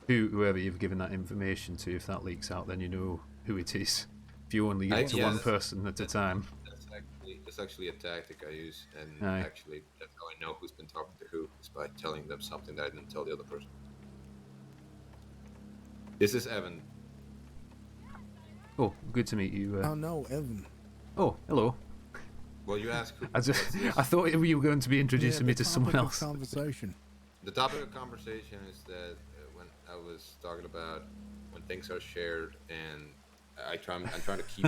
whoever you've given that information to, if that leaks out, then you know who it is. If you only give it to one person at a time. That's actually a tactic I use, and actually that's how I know who's been talking to who, is by telling them something that I didn't tell the other person. This is Evan. Oh, good to meet you. Oh no, Evan. Oh, hello. Well, you asked. I thought you were going to be introducing me to someone else. Conversation. The topic of conversation is that when I was talking about when things are shared, and I'm trying to keep.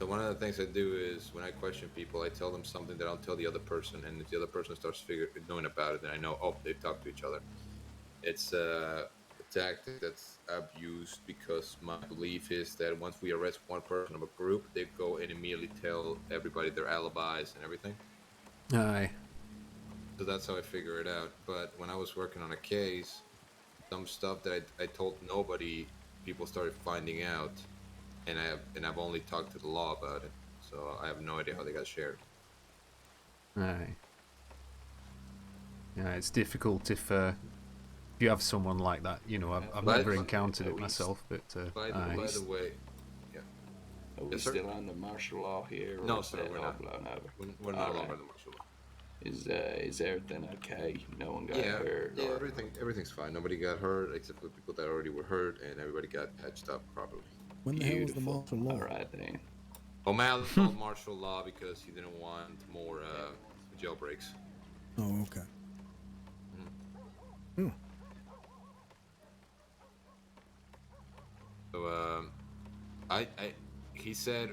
So one of the things I do is when I question people, I tell them something that I'll tell the other person, and if the other person starts knowing about it, then I know, oh, they've talked to each other. It's a tactic that's abused because my belief is that once we arrest one person of a group, they go and immediately tell everybody their alibis and everything. Aye. So that's how I figure it out. But when I was working on a case, some stuff that I told nobody, people started finding out. And I've only talked to the law about it, so I have no idea how they got shared. Aye. Yeah, it's difficult if you have someone like that. You know, I've never encountered it myself, but by the way, yeah. Are we still on the martial law here? No, sir, we're not. We're no longer on the martial law. Is everything okay? No one got hurt? Yeah, everything's fine. Nobody got hurt except for the people that already were hurt, and everybody got patched up properly. When the hell was the martial law? All right, then. O'Malley called martial law because he didn't want more jailbreaks. Oh, okay. Hmm. So, he said,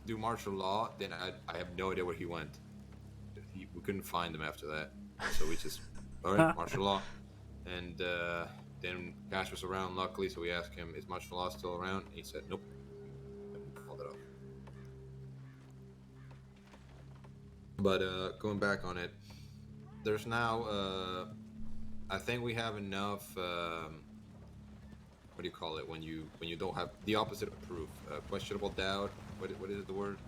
do martial law, then I have no idea where he went. We couldn't find him after that. So we just, all right, martial law. And, then Cash was around, luckily, so we asked him, is martial law still around? And he said, nope. And we called it off. But going back on it, there's now, I think we have enough, what do you call it, when you don't have the opposite of proof? Questionable doubt? What is it, the word?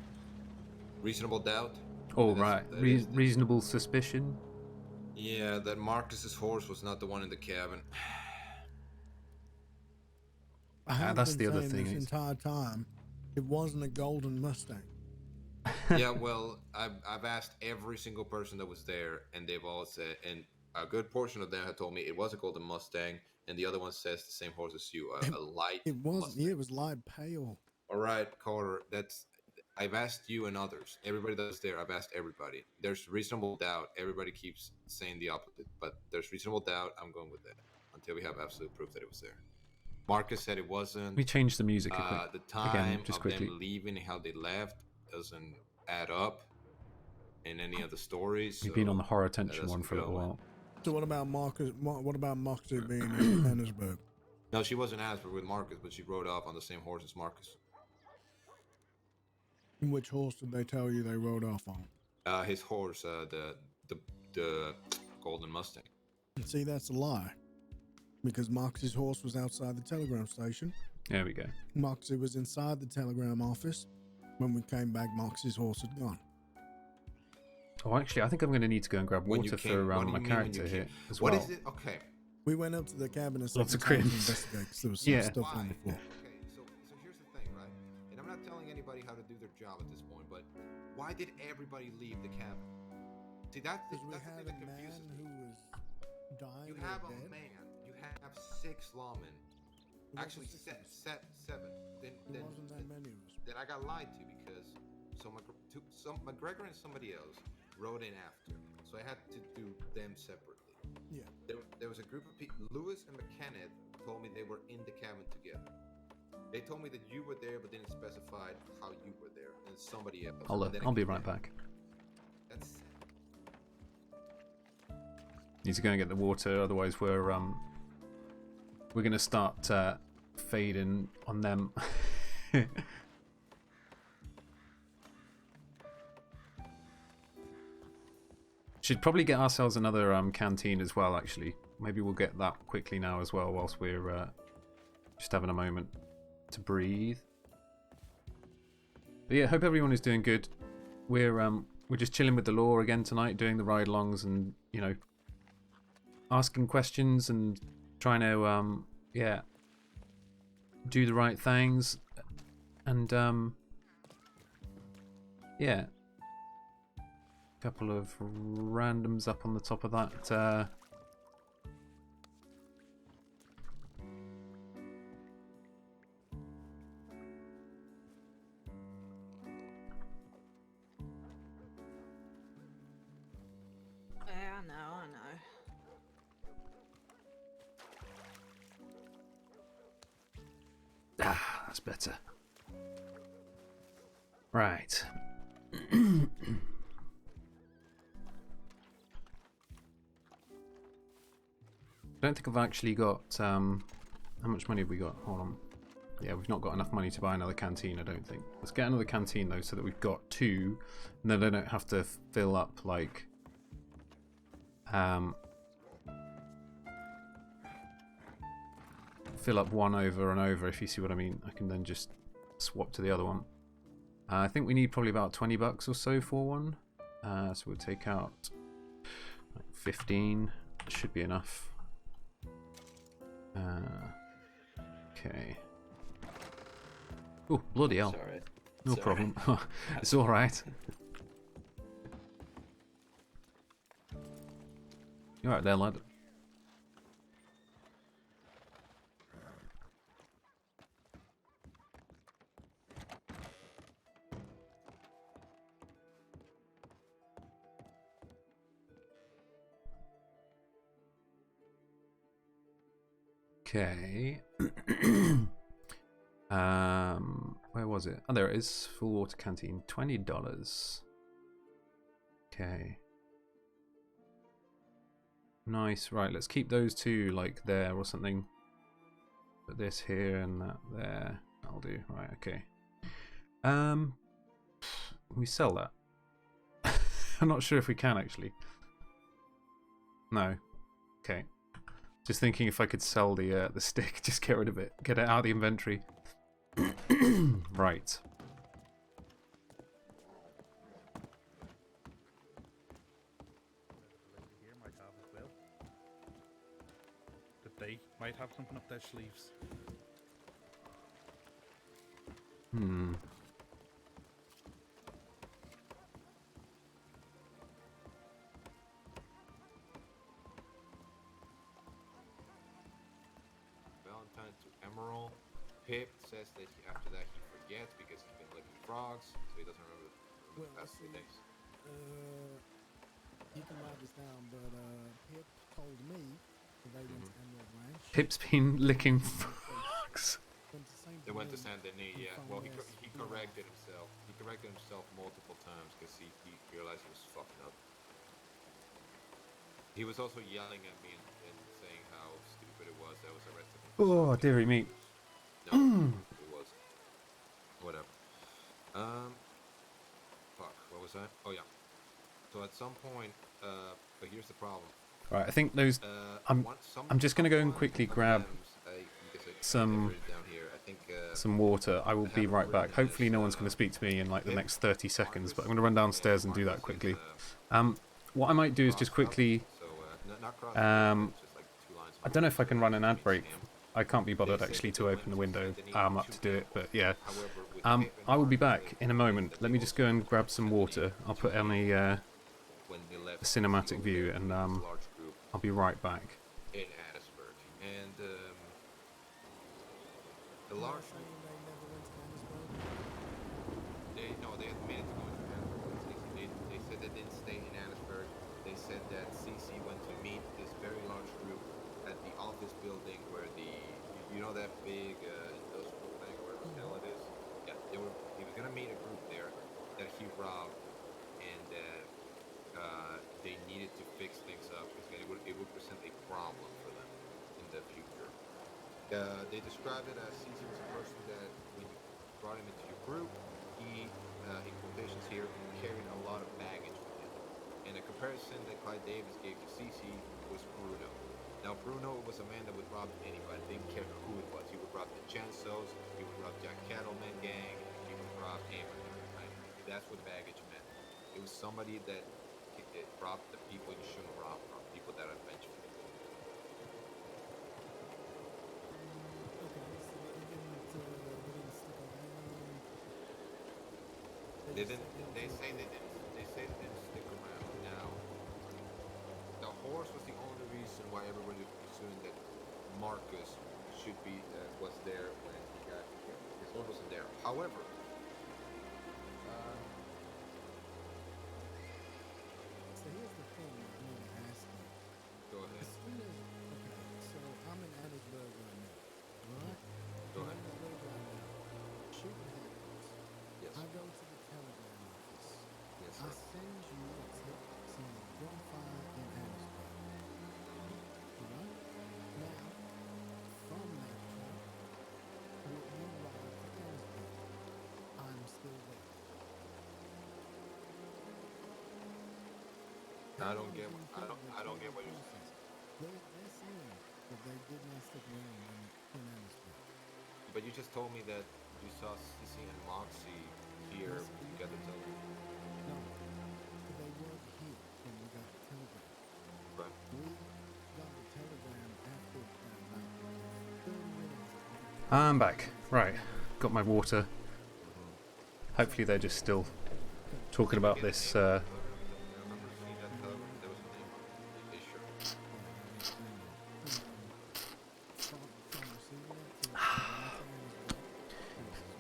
Reasonable doubt? Oh, right. Reasonable suspicion? Yeah, that Marcus's horse was not the one in the cabin. That's the other thing. This entire time, it wasn't a golden Mustang. Yeah, well, I've asked every single person that was there, and they've all said, and a good portion of them have told me it was a golden Mustang, and the other one says the same horse as you, a light. It wasn't. Mustang. Yeah, it was light pale. All right, Carter. I've asked you and others. Everybody that was there, I've asked everybody. There's reasonable doubt. Everybody keeps saying the opposite, but there's reasonable doubt. I'm going with that until we have absolute proof that it was there. Marcus said it wasn't. We changed the music the time of them leaving, how they left, doesn't add up in any of the stories. We've been on the horror attention one for a little while. So what about Marcus? What about Moxie being in Johannesburg? No, she wasn't in Johannesburg with Marcus, but she rode off on the same horse as Marcus. Which horse did they tell you they rode off on? His horse, the Golden Mustang. See, that's a lie. Because Moxie's horse was outside the telegram station. There we go. Moxie was inside the telegram office. When we came back, Moxie's horse had gone. Oh, actually, I think I'm going to need to go and grab water for my character here as well. What is it? Okay. We went up to the cabin and lots of crims. Investigate because there was some stuff on the floor. Okay, so here's the thing, right? And I'm not telling anybody how to do their job at this point, but why did everybody leave the cabin? See, that's the thing that confuses me. Who was dying. You have a man. You have 6 lawmen. Actually, seven. Then wasn't that many of us. Then I got lied to because McGregor and somebody else rode in after, so I had to do them separately. Yeah. There was a group of people. Lewis and McKenna told me they were in the cabin together. They told me that you were there, but didn't specify how you were there, and somebody else. I'll be right back. That's. Need to go and get the water, otherwise we're gonna start fading on them. Should probably get ourselves another canteen as well. Actually, maybe we'll get that quickly now as well, whilst we're just having a moment to breathe. But yeah, hope everyone is doing good. We're just chilling with the law again tonight, doing the ride-alongs and, you know, asking questions and trying to yeah, do the right things, and yeah, a couple of randoms up on the top of that. Yeah, I know. Ah, that's better. Right. I don't think I've actually got how much money have we got? Hold on. Yeah, we've not got enough money to buy another canteen, I don't think. Let's get another canteen though, so that we've got 2, and then I don't have to fill up like fill up one over and over, if you see what I mean. I can then just swap to the other one. I think we need probably about 20 bucks or so for one. So we'll take out like 15. Should be enough. Okay. Oh, bloody hell. Sorry. No problem. It's alright. You alright there, lad? Okay. Where was it? Oh, there it is. Full water canteen. $20. Okay. Nice. Right, let's keep those 2 like there or something. Put this here and that there. I'll do. Right, okay. We sell that. I'm not sure if we can actually. No. Okay. Just thinking if I could sell the stick, just get rid of it, get it out of the inventory. Right. Here might have as well. That they might have something up their sleeves. Hmm. Emerald. Pip says that after that he forgets because he's been licking frogs, so he doesn't remember the past 3 days. You can write this down, but Pip told me that they went to Emerald Ranch. Pip's been licking frogs. They went to Saint Denis, yeah. Well, he corrected himself. He corrected himself multiple times because he realized he was fucking up. He was also yelling at me and saying how stupid it was that I was arrested. Oh, dearie me. No, it was. Whatever. Fuck, what was that? Oh, yeah. So at some point, but here's the problem. Right, I think those... I'm just going to go and quickly grab some water. I will be right back. Hopefully no one's going to speak to me in like the next 30 seconds, but I'm going to run downstairs and do that quickly. What I might do is just quickly... I don't know if I can run an ad break. I can't be bothered actually to open the window up to do it, but yeah. I will be back in a moment. Let me just go and grab some water. I'll put on the cinematic view and I'll be right back. In Hattiesburg. And the large. They admitted to going to Annisburg. They said they didn't stay in Annisburg. They said that CC went to meet this very large group at the office building where you know that big industrial thing, where the hell it is. Yeah, he was gonna meet a group there that he robbed, and that they needed to fix things up because it would present a problem for them in the future. They described it as CC was a person that when you brought him into your group, he, in quotations here, carried a lot of baggage with him. And a comparison that Clyde Davis gave to CC was Bruno. Now, Bruno was a man that would rob anybody, didn't care who it was. He would rob the Chansos, he would rob Jack Cattleman Gang, he would rob anyone, right? That's what baggage meant. It was somebody that robbed the people you shouldn't rob from, people that are vengeful. They say they didn't stick around. Now, the horse was the only reason why everybody was pursuing that Marcus should be was there when he got killed. His horse wasn't there. However, so here's the thing that I need to ask you. Go ahead. As soon as, okay, so I'm in Annisburg right now, right? Go ahead. Annisburg right now. Shooting happens. Yes. I go to the telegram office. Yes, I sir. send you a tip saying gunfire in Annisburg. Right? Now, from that point, when you ride to Annisburg, I'm still there. I don't get what you're saying. They're saying that they did not stick around in Annisburg. But you just told me that you saw CC and Moxie here together. No, they weren't here when we got the telegram. Right. We got the telegram after about 30 minutes. I'm back. Right. Got my water. Hopefully they're just still talking about this.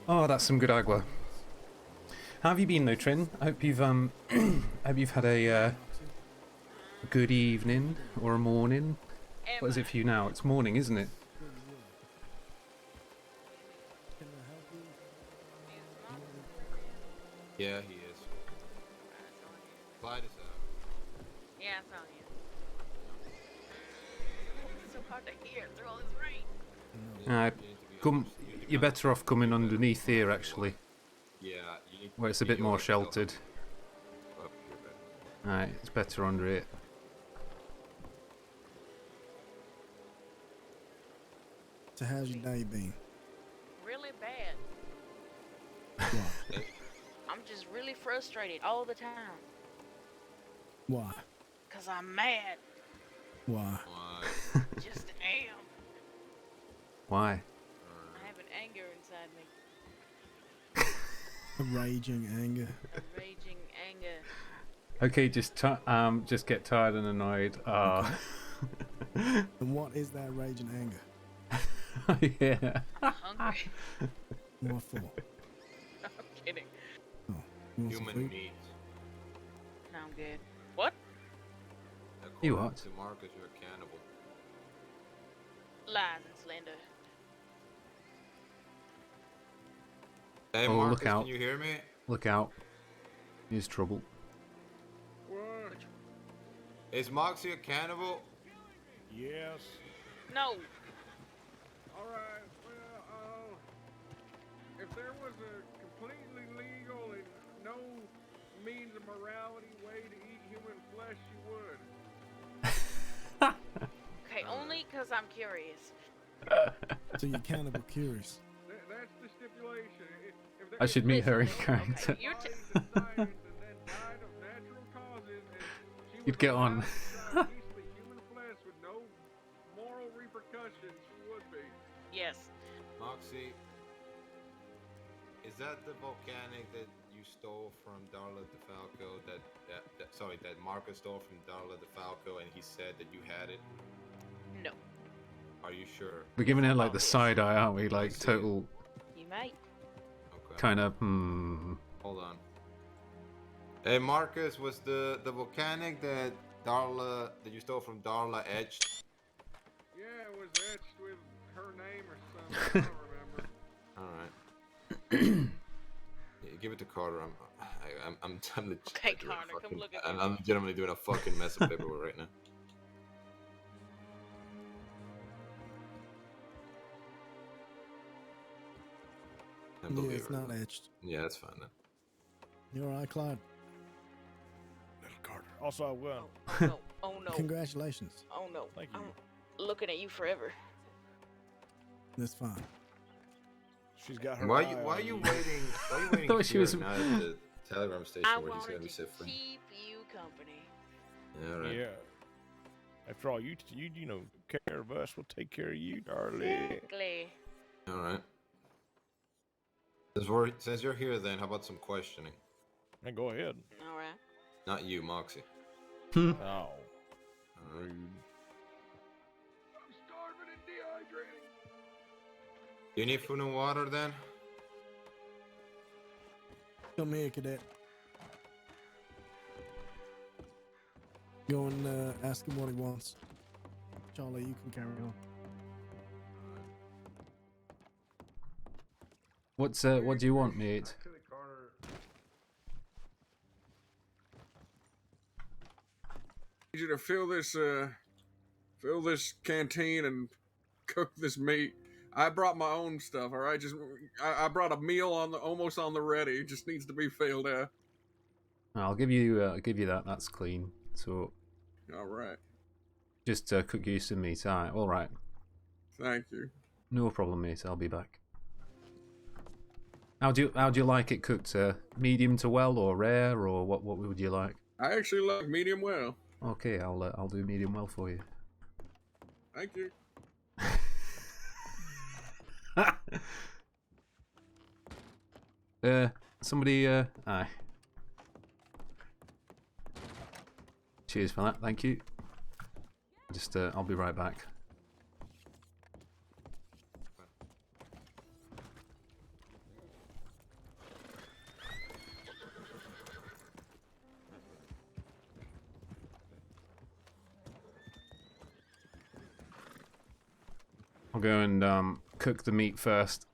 Oh, that's some good agua. How have you been, though, Trin? I hope you've hope you've had a good evening or a morning. What is it for you now? It's morning, isn't it? Yeah, he is. Clyde is out. Yeah, I saw you. It's so hard to hear through all this rain. You're better off coming underneath here, actually. Yeah, you need, where it's a bit more sheltered. Up here, better. Alright, it's better under it. So how's your day been? Really bad. What? I'm just really frustrated all the time. Why? Cause I'm mad. Why? Just am. Why? I have an anger inside me. A raging anger. A raging anger. Okay, just get tired and annoyed. And what is that raging anger? Yeah. Hungry. What for? I'm kidding. Oh, you want some Human food? meat. No, I'm good. What? You what? To Marcus, you're a cannibal. Lies and slander. Hey, Oh, Marcus, look out. can you hear me? Look out. Here's trouble. What? Is Moxie a cannibal? Yes. No. Alright, well, if there was a completely legal and no means of morality way to eat human flesh, you would. Okay, only because I'm curious. So you're cannibal curious. That's the stipulation. If there I should meet her in Okay, character. you're You'd get on. human flesh with no moral repercussions, she would be. Yes. Moxie, is that the volcanic that you stole from Darla DeFalco? That Marcus stole from Darla DeFalco, and he said that you had it? No. Are you sure? We're giving it like the side eye, aren't we? Like total. You might. Okay. Kind of. Hold on. Hey Marcus, was the volcanic that Darla that you stole from Darla etched? Yeah, it was etched with her name or something. I don't remember. All right. Yeah, give it to Carter. I'm Okay, Carter, come look at me. I'm legitimately doing a fucking mess of paperwork right now. Yeah, it's not etched. Yeah, that's fine then. You're all right, Clyde. Little Carter. Also, I will. Oh no! Oh no! Congratulations. Oh no! Thank you. I'm looking at you forever. That's fine. She's got her. Why are you waiting? Why are you waiting thought she here, was- not at the telegram station I where he's gonna wanted be to sifting? keep you company. Yeah, all right. Yeah. After all, you know, care of us, we'll take care of you, darling. Exactly. All right. Since you're here, then how about some questioning? Hey, go ahead. All right. Not you, Moxie. Oh. Rude. I'm starving and dehydrated. You need food and water then? Come here, cadet. Go and ask him what he wants. Charlie, you can carry on. What do you want, mate? I need you to fill this canteen and cook this meat. I brought my own stuff. All right, I brought a meal almost on the ready. It just needs to be filled out. I'll give you that. That's clean. So. All right. Just cook you some meat. All right. Thank you. No problem, mate. I'll be back. How do you like it cooked? Medium to well or rare, or what would you like? I actually like medium well. Okay, I'll do medium well for you. Thank you. Somebody aye. Cheers for that. Thank you. Just I'll be right back. I'll go and cook the meat first.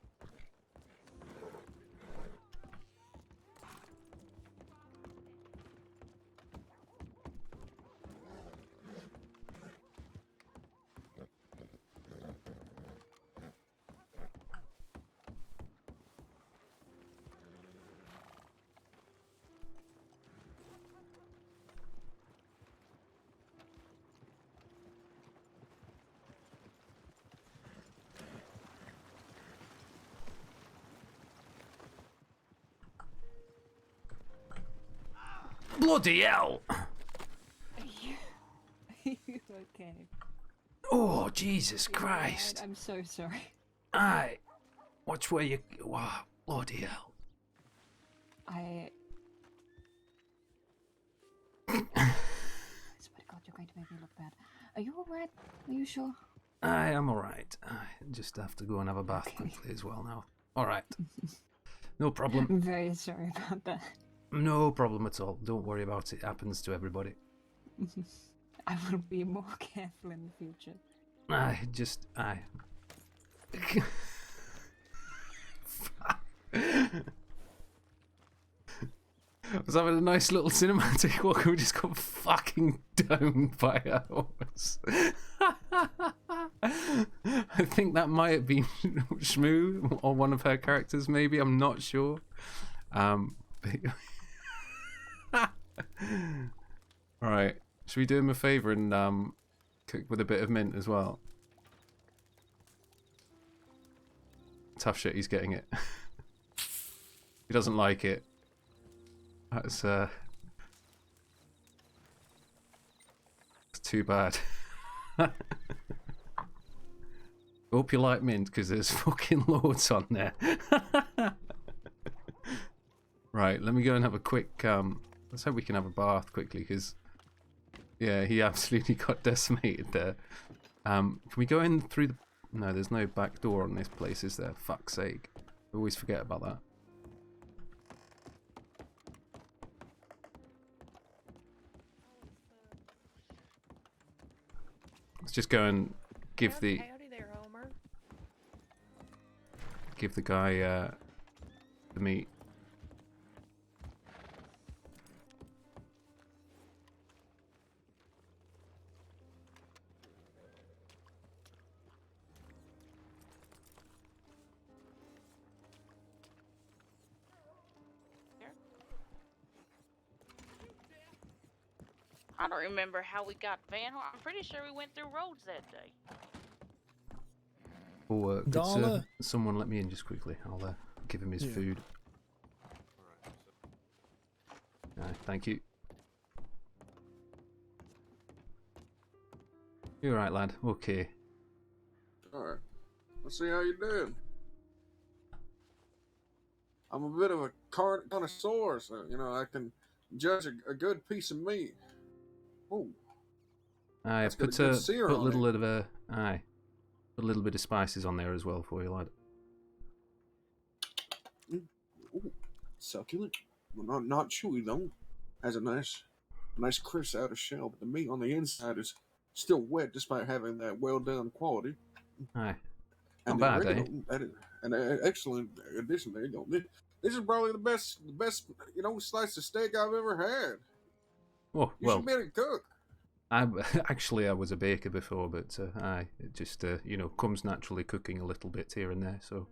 Bloody hell! Are you okay? Oh, Jesus You're Christ! right, I'm so sorry. Aye. Watch where you... Wow, bloody hell. I swear to God, you're going to make me look bad. Are you alright? Are you sure? Aye, I'm alright. I just have to go and have a bath quickly as well now. Alright. No problem. I'm very sorry about that. No problem at all. Don't worry about it. It happens to everybody. I will be more careful in the future. Aye. I was having a nice little cinematic walk and we just got fucking downed by a horse. I think that might have been Shmoo or one of her characters, maybe. I'm not sure. Alright, should we do him a favour and cook with a bit of mint as well? Tough shit, he's getting it. He doesn't like it. That's too bad. Hope you like mint because there's fucking loads on there. Right, let me go and have a quick let's hope we can have a bath quickly because yeah, he absolutely got decimated there. Can we go in through the No, there's no back door on this place, is there? Fuck's sake. I always forget about that. Let's just go and give the Howdy there, Homer. give the guy the meat. I don't remember how we got Van. I'm pretty sure we went through roads that day. Oh, could Dollar. someone let me in just quickly? I'll give him his food. Thank you. You're right, lad. Okay. Alright. Let's see how you did. I'm a bit of a connoisseur, so, you know, I can judge a good piece of meat. Oh. Aye, That's got put a a good sear put a on little it. bit of put a little bit of spices on there as well for you, lad. Ooh, succulent. Well, not chewy though. Has a nice crisp outer shell, but the meat on the inside is still wet despite having that well done quality. Aye. And Not the bad, eh? oregano, that is an excellent addition. There you go. This is probably the best slice of steak I've ever had. Oh, You well, should be able to cook. I was a baker before, but aye, it just comes naturally cooking a little bit here and there. So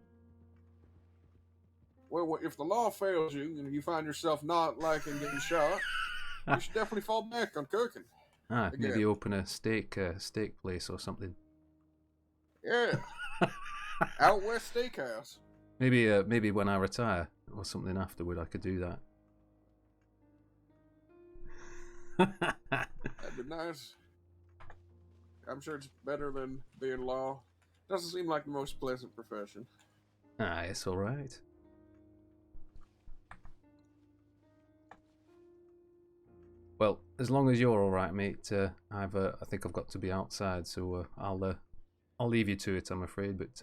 Well, if the law fails you and you find yourself not liking getting shot, you should definitely fall back on cooking. maybe Again. open a steak place or something. Yeah. Out West Steakhouse. Maybe when I retire or something afterward, I could do that. That'd be nice. I'm sure it's better than being law. Doesn't seem like the most pleasant profession. Ah, it's all right. Well, as long as you're all right, mate. I think I've got to be outside, so I'll leave you to it. I'm afraid, but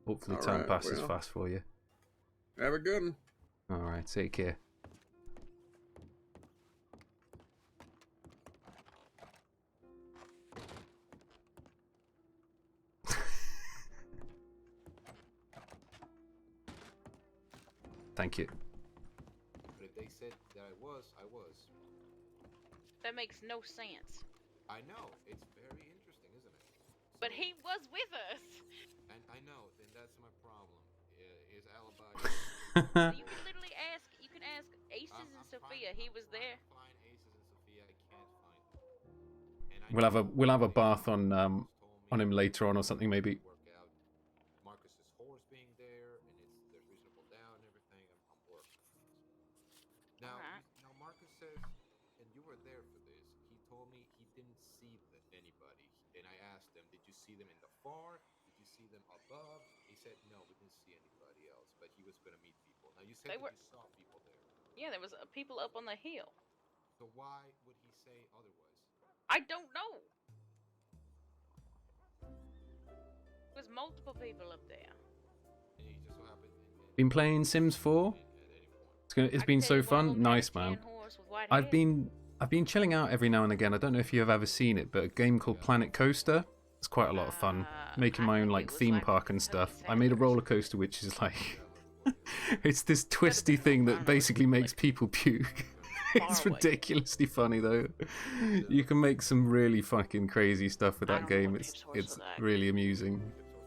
hopefully All time right, passes well. fast for you. Have a good one. All right, take care. Thank you. But if they said that I was. That makes no sense. I know. It's very interesting, isn't it? But he was with us. And I know. Then that's my problem. His alibi. You can literally ask. You can ask Aces and Sophia. He was there. Find Aces and Sophia. I can't find them. We'll have a bath on him later on or something maybe. Work out Marcus's horse being there, and there's reasonable doubt and everything. I'm working. Now, now Marcus says, and you were there for this. He told me he didn't see anybody, and I asked him, "Did you see them in the far? Did you see them above?" He said, "No, we didn't see anybody else, but he was gonna meet people." Now you said that you saw people there. Yeah, there was people up on the hill. So why would he say otherwise? I don't know. There was multiple people up there. And he just so happened. Been playing Sims 4? It's been so fun. Nice, man. I've been chilling out every now and again. I don't know if you've ever seen it, but a game called Planet Coaster. It's quite a lot of fun. Making my own theme park and stuff. I made a roller coaster which is like it's this twisty thing that basically makes people puke. It's ridiculously funny though. You can make some really fucking crazy stuff with that game. It's really amusing.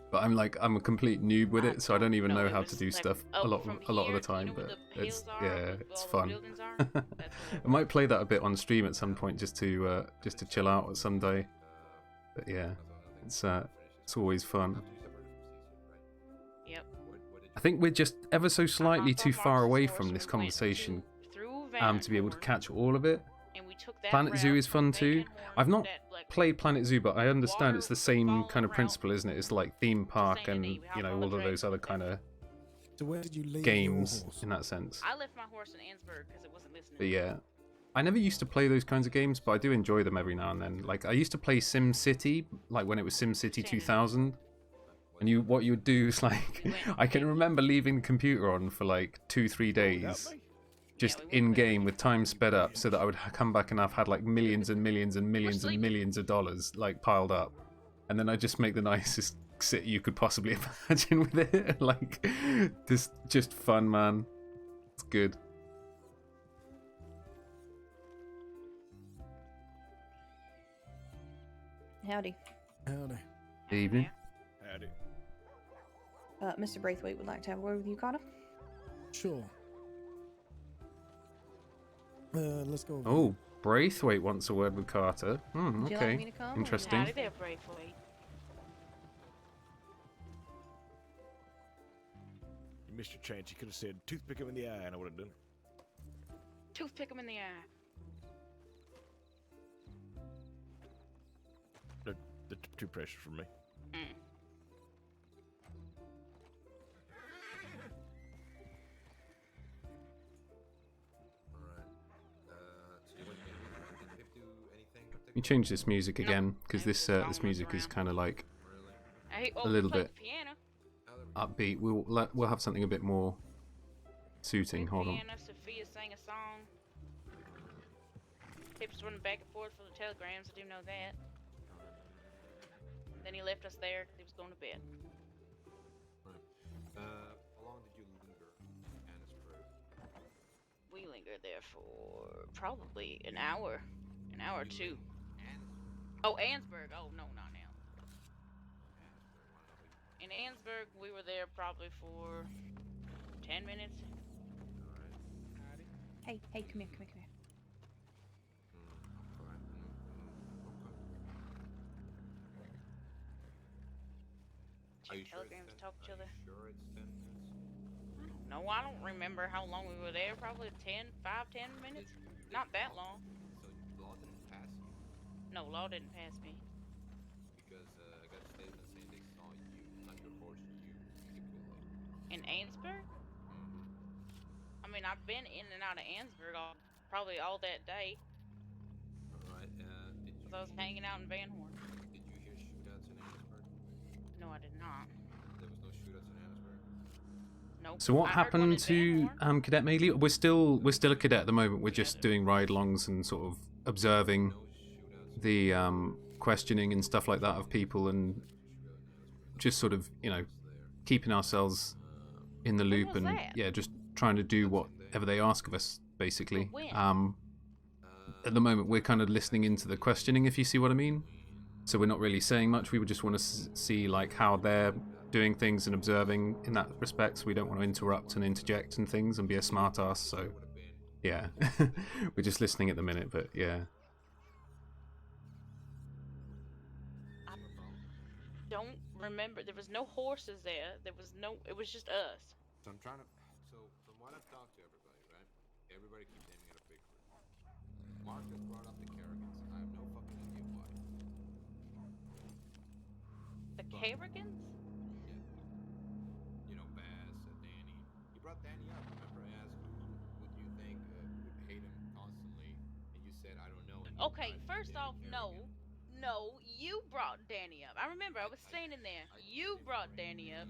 But I'm a complete noob with it, so I don't even know how to do stuff a lot of the time. But it's fun. I might play that a bit on stream at some point just to chill out some day. But yeah, it's always fun. Yep. I think we're just ever so slightly too far away from this conversation to be able to catch all of it. Planet Zoo is fun too. I've not played Planet Zoo, but I understand it's the same kind of principle, isn't it? It's like theme park and all of those other kind of games in that sense. I left my horse in Ansburg because it wasn't listening. But yeah, I never used to play those kinds of games, but I do enjoy them every now and then. Like I used to play Sim City, like when it was Sim City 2000. And what you would do is like, I can remember leaving the computer on for like 2-3 days, just in game with time sped up, so that I would come back and I've had like millions and millions and millions and millions of dollars like piled up, and then I just make the nicest sit you could possibly imagine with it. Like, this just fun, man. It's good. Howdy. Howdy. Evening. Howdy. Mr. Braithwaite would like to have a word with you, Carter. Sure. Let's go. Oh, Braithwaite wants a word with Carter. Would you Okay. like me to come, or- Interesting. Howdy there, Braithwaite. You missed your chance. You could have said, toothpick him in the eye, and I would have done. Toothpick him in the eye. They're too precious for me. You change this music again, because this music is kind of like a little bit upbeat. We'll have something a bit more suiting. Hold on. Piano, Sophia sang a song. Tips running back and forth for the telegrams. I do know that. Then he left us there because he was going to bed. How long did you linger in Annisburg? We lingered there for probably an hour or two. Oh, Annesburg. Oh, no, not now. In Annesburg, we were there probably for 10 minutes. Hey, come here. Are you Telegrams sure talk to each other. Sure it's 10 minutes? No, I don't remember how long we were there. Probably 10 minutes. Not that long. So Law didn't pass you? No, Law didn't pass me. Because I got a statement saying they saw you, not your horse, you particularly. In Annesburg? I mean, I've been in and out of Annesburg probably all that day. Alright, Because I was hanging out in Van Horn. did you hear shootouts in Annisburg? No, I did not. There was no shootouts in Annisburg? Nope. So what I heard one happened in to Cadet Madeley? We're still a cadet at the moment. We're just doing ride-alongs and sort of observing the questioning and stuff like that of people, and just sort of, you know, keeping ourselves in the loop, and yeah, just trying to do whatever they ask of us, basically. At the moment, we're kind of listening into the questioning, if you see what I mean. So we're not really saying much. We would just want to see like how they're doing things and observing in that respect. So we don't want to interrupt and interject and things and be a smart ass. So yeah, we're just listening at the minute. But yeah. I don't remember. There was no horses there. There was no. It was just us. So I'm trying to. So from what I've talked to everybody, right? Everybody keeps aiming at a big group. Marcus brought up the Kerrigans. I have no fucking idea why. The Kerrigans? Yeah. You know, Bass, Danny. You brought Danny up. Remember, I asked who would you think would hate him constantly, and you said I don't know. Okay, first off, no, you brought Danny up. I remember I was standing there. You brought Danny up.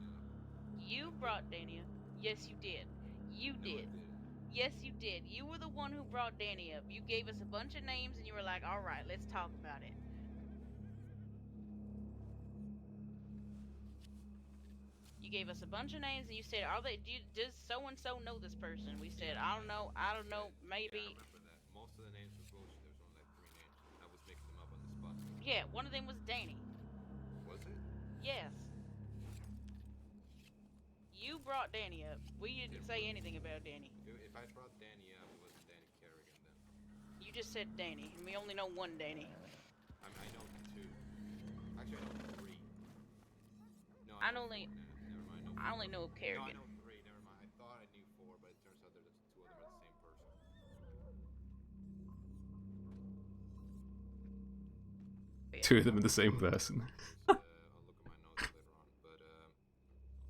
You brought Danny up. Yes, you did. You did. Yes, you did. You were the one who brought Danny up. You gave us a bunch of names, and you were like, "All right, let's talk about it." You gave us a bunch of names, and you said, does so and so know this person?" We said, I don't know, maybe. Yeah, I remember that. Most of the names were bullshit. There was only like 3 names. I was making them up on the spot. Yeah, one of them was Danny. Was it? Yes. You brought Danny up. We didn't say anything about Danny. If I brought Danny up, it wasn't Danny Kerrigan then. You just said Danny, and we only know one Danny. I know 2. Actually, I know 3. No, I know only, 4. Never mind. No, I only know of No, I Kerrigan. know 3. Never mind. I thought I knew 4, but it turns out that the 2 of them are the same person. Two of them are the same person. I'll look at my notes later on, but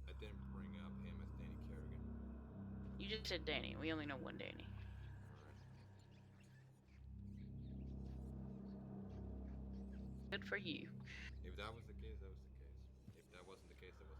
I didn't bring up him as Danny Kerrigan. You just said Danny. We only know one Danny. Good for you. If that was the case, that was the case. If that wasn't the case, that wasn't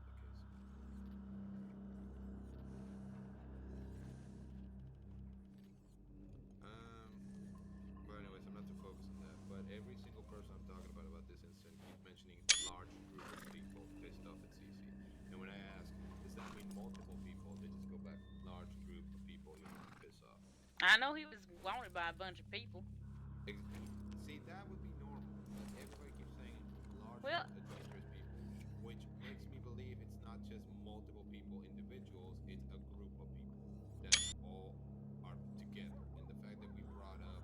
person I'm talking about this incident keeps mentioning large group of people pissed off at CC. And when I ask, does that mean multiple people? They just go back, large group of people you want to piss off. I know he was wanted by a bunch of people. See, that would be normal. Everybody keeps saying large, dangerous people, which makes me believe it's not just multiple people, individuals, it's a group of people that all are together. And the fact that we brought up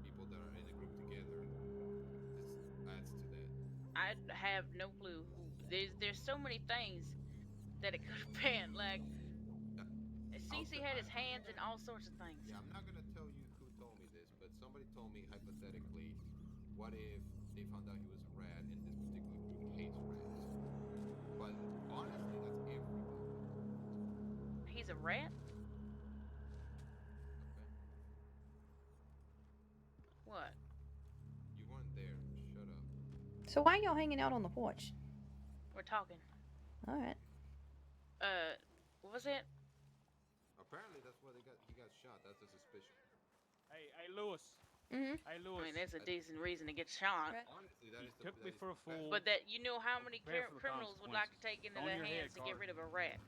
people that are in a group together just adds to that. I have no clue. There's so many things that it could have been. Like, CC had his hands in all sorts of things. Yeah, I'm not gonna tell you who told me this, but somebody told me hypothetically, what if they found out he was a rat and this particular group hates rats? But honestly, that's everybody. He's a rat? Okay. What? You weren't there. Shut up. So why y'all hanging out on the porch? We're talking. All right. What was it? Apparently, that's why he got shot. That's a suspicion. Hey, Lewis. Mm-hmm. Hey, Lewis. I mean, that's a decent reason to get shot. Honestly, that is took me for a fool. But that you know how many Prepare for the criminals would like to take into On their your hands head, to get Carter. rid of a rat?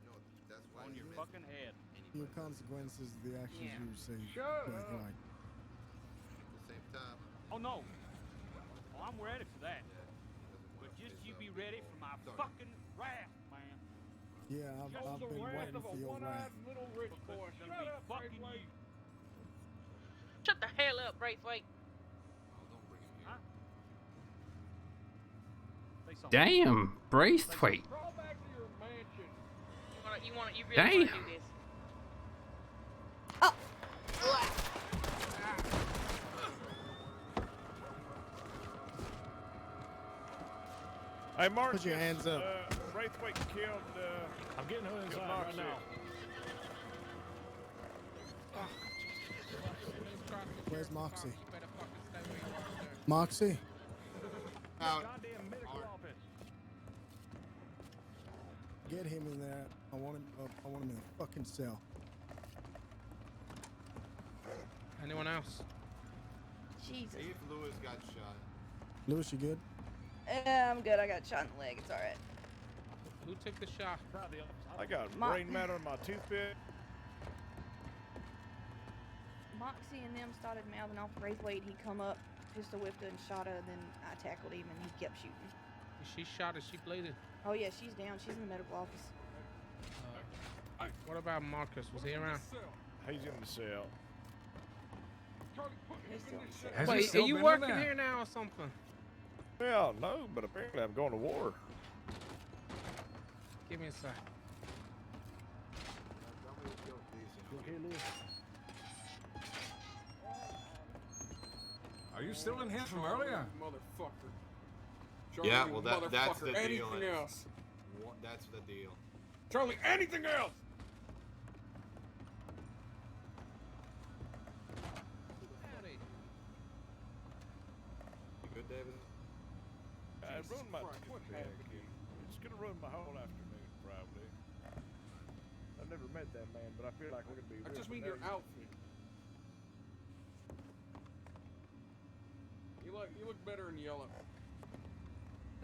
No, that's why On your fucking head. Your consequences of the actions Yeah. you receive. Shut Quite up. right. At the same time, Oh no. Well, I'm ready for that. But just you be ready for my fucking wrath, man. Yeah, I've been waiting for your wrath. little rich boy. Shut up, fucking you. Shut the hell up, Braithwaite. Huh? Say something. Damn, Braithwaite. Crawl back to your mansion. You really want to do Damn. this? Hey, Marcus. Put your hands up. Braithwaite killed. I'm getting her inside killed right Moxie. now. Where's Moxie? Moxie? Out. Goddamn medical office. Get him in there. I want him in the fucking cell. Anyone else? Jesus. See if Lewis got shot. Lewis, you good? I'm good. I got shot in the leg. It's all right. Who took the shot? I got Ma- brain matter in my toothpick. Moxie and them started mouthing off Braithwaite. He come up, pistol whipped her and shot her. Then I tackled him and he kept shooting. Is she shot? Is she bleeding? Oh yeah, she's down. She's in the medical office. What about Marcus? Was he around? He's in the cell. He's still in the cell. Has he Wait, still are you been in working there? here now or something? Well, no, but apparently I'm going to war. Give me a sec. Are you still in here from earlier? Motherfucker. Yeah, Charlie, well, that's motherfucker, the deal. anything else. That's the deal. Charlie, anything else? You good, David? I Jesus ruined my Christ, what toothpick. happened? It's gonna ruin my whole afternoon, probably. I've never met that man, but I feel like we're gonna be. I real just mean your familiar. outfit. You look better in yellow.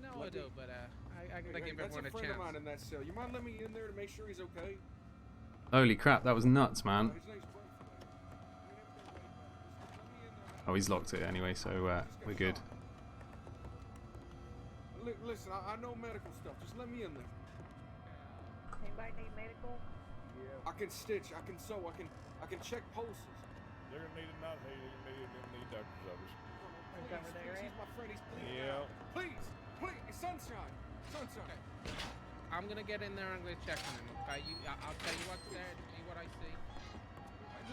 No, I do, but I gotta give That's everyone a a friend of mine chance. in that cell. You mind letting me in there to make sure he's okay? Holy crap, that was nuts, man. His name's Braithwaite. Oh, he's locked it anyway, so we're good. Listen, I know medical stuff. Just let me in there. Anybody need medical? I can stitch. I can sew. I can check pulses. They're gonna need a knife. They're gonna need doctor's office. Please, he's my friend. He's bleeding Yeah. out. Please, sunshine. I'm gonna get in there and I'm gonna check on him. Okay, I'll tell you what's there, tell you what I see.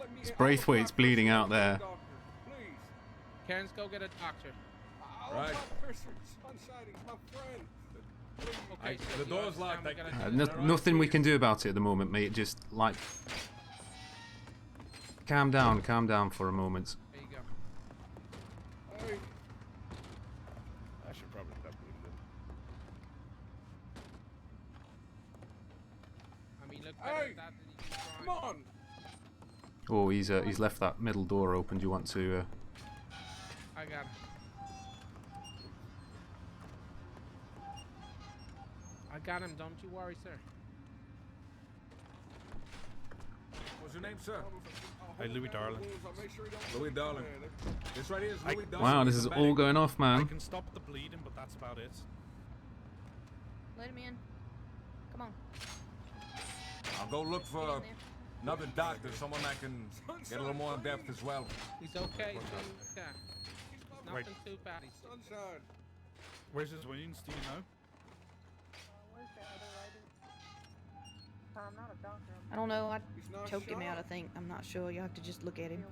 Let me It's in. Braithwaite's bleeding out there. Doctor, please. Karen's go get a doctor. Right. Sunshine, he's my friend. Okay, so The you door's understand locked. we're gonna do this, Nothing we can do about it at the moment, mate. Just like calm down for a moment. There you go. Hey, I should probably stop bleeding. I mean, look better Hey, at that than you can try. come on. Oh, he's left that middle door open. Do you want to? I got it. got him. Don't you worry, sir. What's your name, sir? Hey, Louis Darling. Louis Darling. This right here is Louis Darling. Wow, this is all going off, I man. can stop the bleeding, but that's about it. Let him in. Come on. I'll go look for another doctor, someone that can get a little more in depth as well. He's okay, dude. Yeah. Right. Nothing too bad. Sunshine. Where's his wounds? Do you know? I don't know. I choked him out, I think. I'm not sure. You have to just look at him.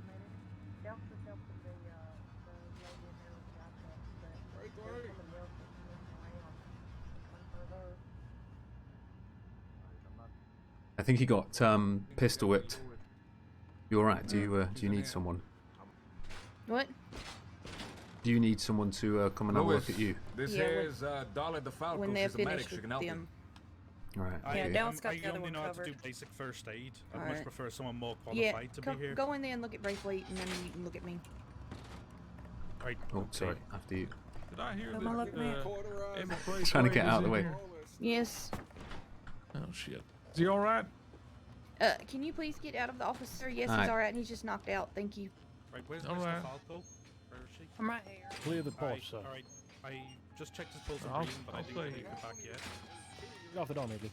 I think he got pistol whipped. You alright? Do you need someone? What? Do you need someone to come and have a look Louis, at you? This Yeah, here is Dolly the Falco. when they're She's a medic. finished She with can help you. them. Right. I, Dallas got I the other only one know how to do covered. basic first aid. I'd much Alright. prefer someone more Yeah, qualified to be here. go in there and look at Braithwaite, and then you can look at me. Right. Oh, sorry. After you. Did I hear Am I looking at? Trying to get out of the way. Yes. Oh shit. Is he alright? Can you please get out of the office, sir? Yes, Alright. he's alright, and he's just knocked out. Thank you. Right, where's Alright. Mr. Falco? Where is she? I'm right here. Clear the porch, sir. Alright, I just checked his pulse and I'll- breathing, but I I'll didn't play get here. it back yet. Get off the door, maybe.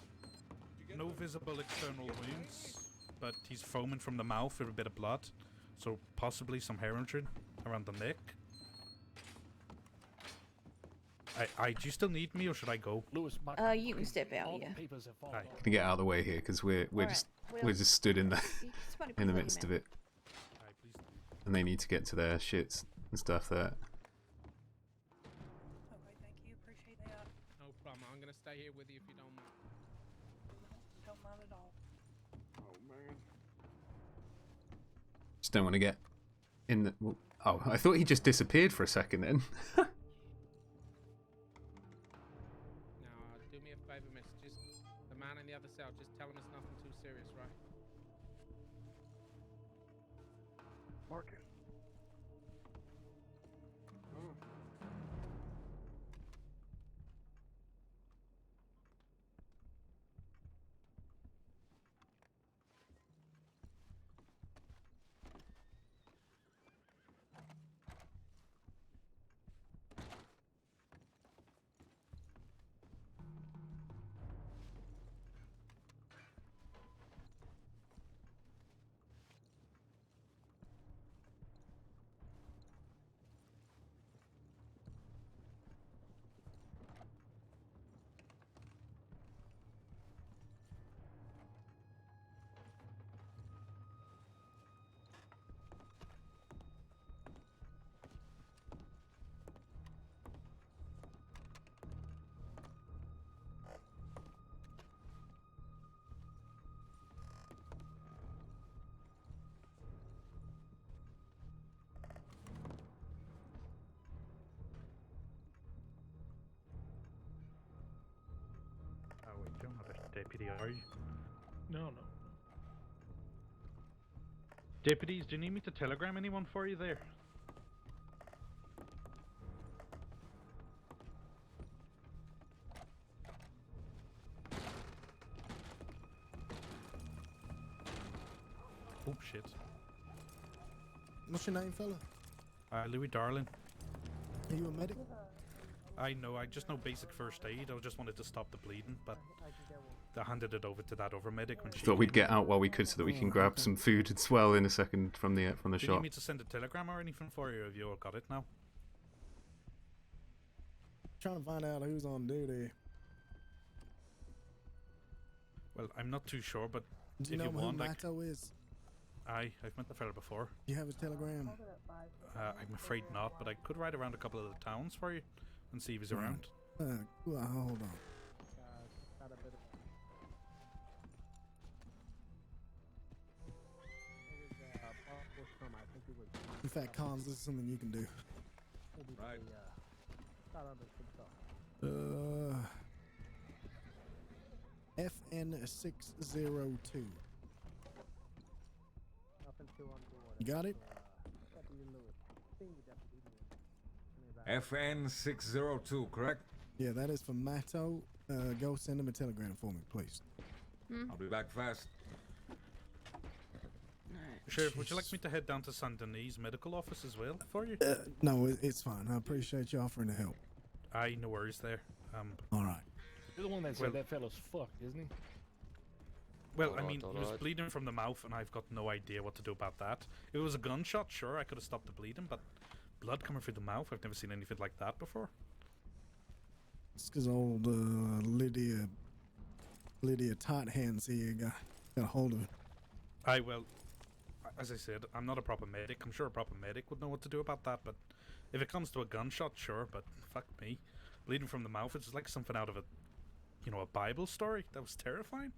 No visible external wounds, but he's foaming from the mouth with a bit of blood, so possibly some hemorrhaging around the neck. Do you still need me, or should I go? Lewis, You can step out, all yeah. the papers have fallen. Aye. Can you get out of the way here? Because we're Alright, just well, we're just stood in the Somebody in the please let midst him of it, Aye, please. and they need to get to their shits and stuff there. Okay, thank you. Appreciate that. No problem. I'm gonna stay here with you if you don't mind. Don't mind at all. Oh man. Just don't want to get in the. Well, oh, I thought he just disappeared for a second then. Now, do me a favor, miss. Just the man in the other cell. Just tell him it's nothing too serious, right? Marcus. Oh wait, you're not a deputy, are you? No. Deputies, do you need me to telegram anyone for you there? Oh shit. What's your name, fella? Louis Darling. Are you a medic? I know, I just know basic first aid. I just wanted to stop the bleeding, but I handed it over to that other medic when she Thought we'd came get out while we could so that we can grab some food as well in a second from the in. Do you need shop. me to send a telegram or anything for you? Have you all got it now? Trying to find out who's on duty. Well, I'm not too sure, but Do you if know you who want, like, Mato is? I've met the fella before. Do you have his telegram? I'm afraid not, but I could ride around a couple of the towns for you and see if he's around. Well, hold on. In fact, Cons, this is something you can do. Right. FN602. You got it? FN602, correct? Yeah, that is for Mato. go send him a telegram for me, please. I'll be back fast. Sheriff, would you like me to head down to Saint Denis medical office as well for you? No, it's fine. I appreciate you offering to help. Aye, no worries there. All right. You're the one that said that fellow's fucked, isn't he? Well, I mean, he was bleeding from the mouth, and I've got no idea what to do about that. If it was a gunshot, sure, I could have stopped the bleeding, but blood coming through the mouth, I've never seen anything like that before. It's because old Lydia Tight Hands here got a hold of it. Aye, well, as I said, I'm not a proper medic. I'm sure a proper medic would know what to do about that, but if it comes to a gunshot, sure, but fuck me. Bleeding from the mouth, it's like something out of a, you know, a Bible story. That was terrifying.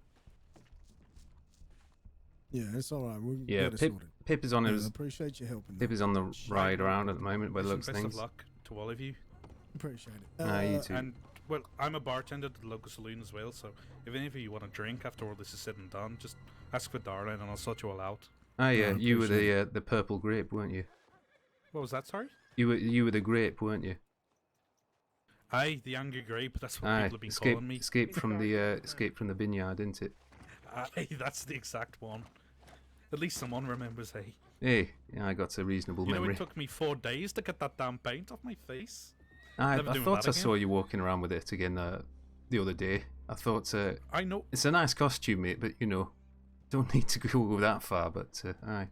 Yeah, it's all right. We'll Yeah, get it sorted. Pip is on his. Appreciate your help. Pip is on the ride around at the moment by the looks of Best things. of luck to all of you. Appreciate it. You too. And, well, I'm a bartender at the local saloon as well, so if any of you want a drink after all this is said and done, just ask for Darlene and I'll sort you all out. Ah, yeah, you were the purple grape, weren't you? What was that, sorry? You were the grape, weren't you? Aye, the angry grape, that's what Aye, people have been calling me. escape from the vineyard, isn't it? Aye, that's the exact one. At least someone remembers, hey. Hey, yeah, I got a reasonable You know, memory. it took me 4 days to get that damn paint off my face. I Never doing thought that I saw again. you walking around with it again the other day. I thought I know it's a nice costume, mate, but you know, don't need to go that far. But aye.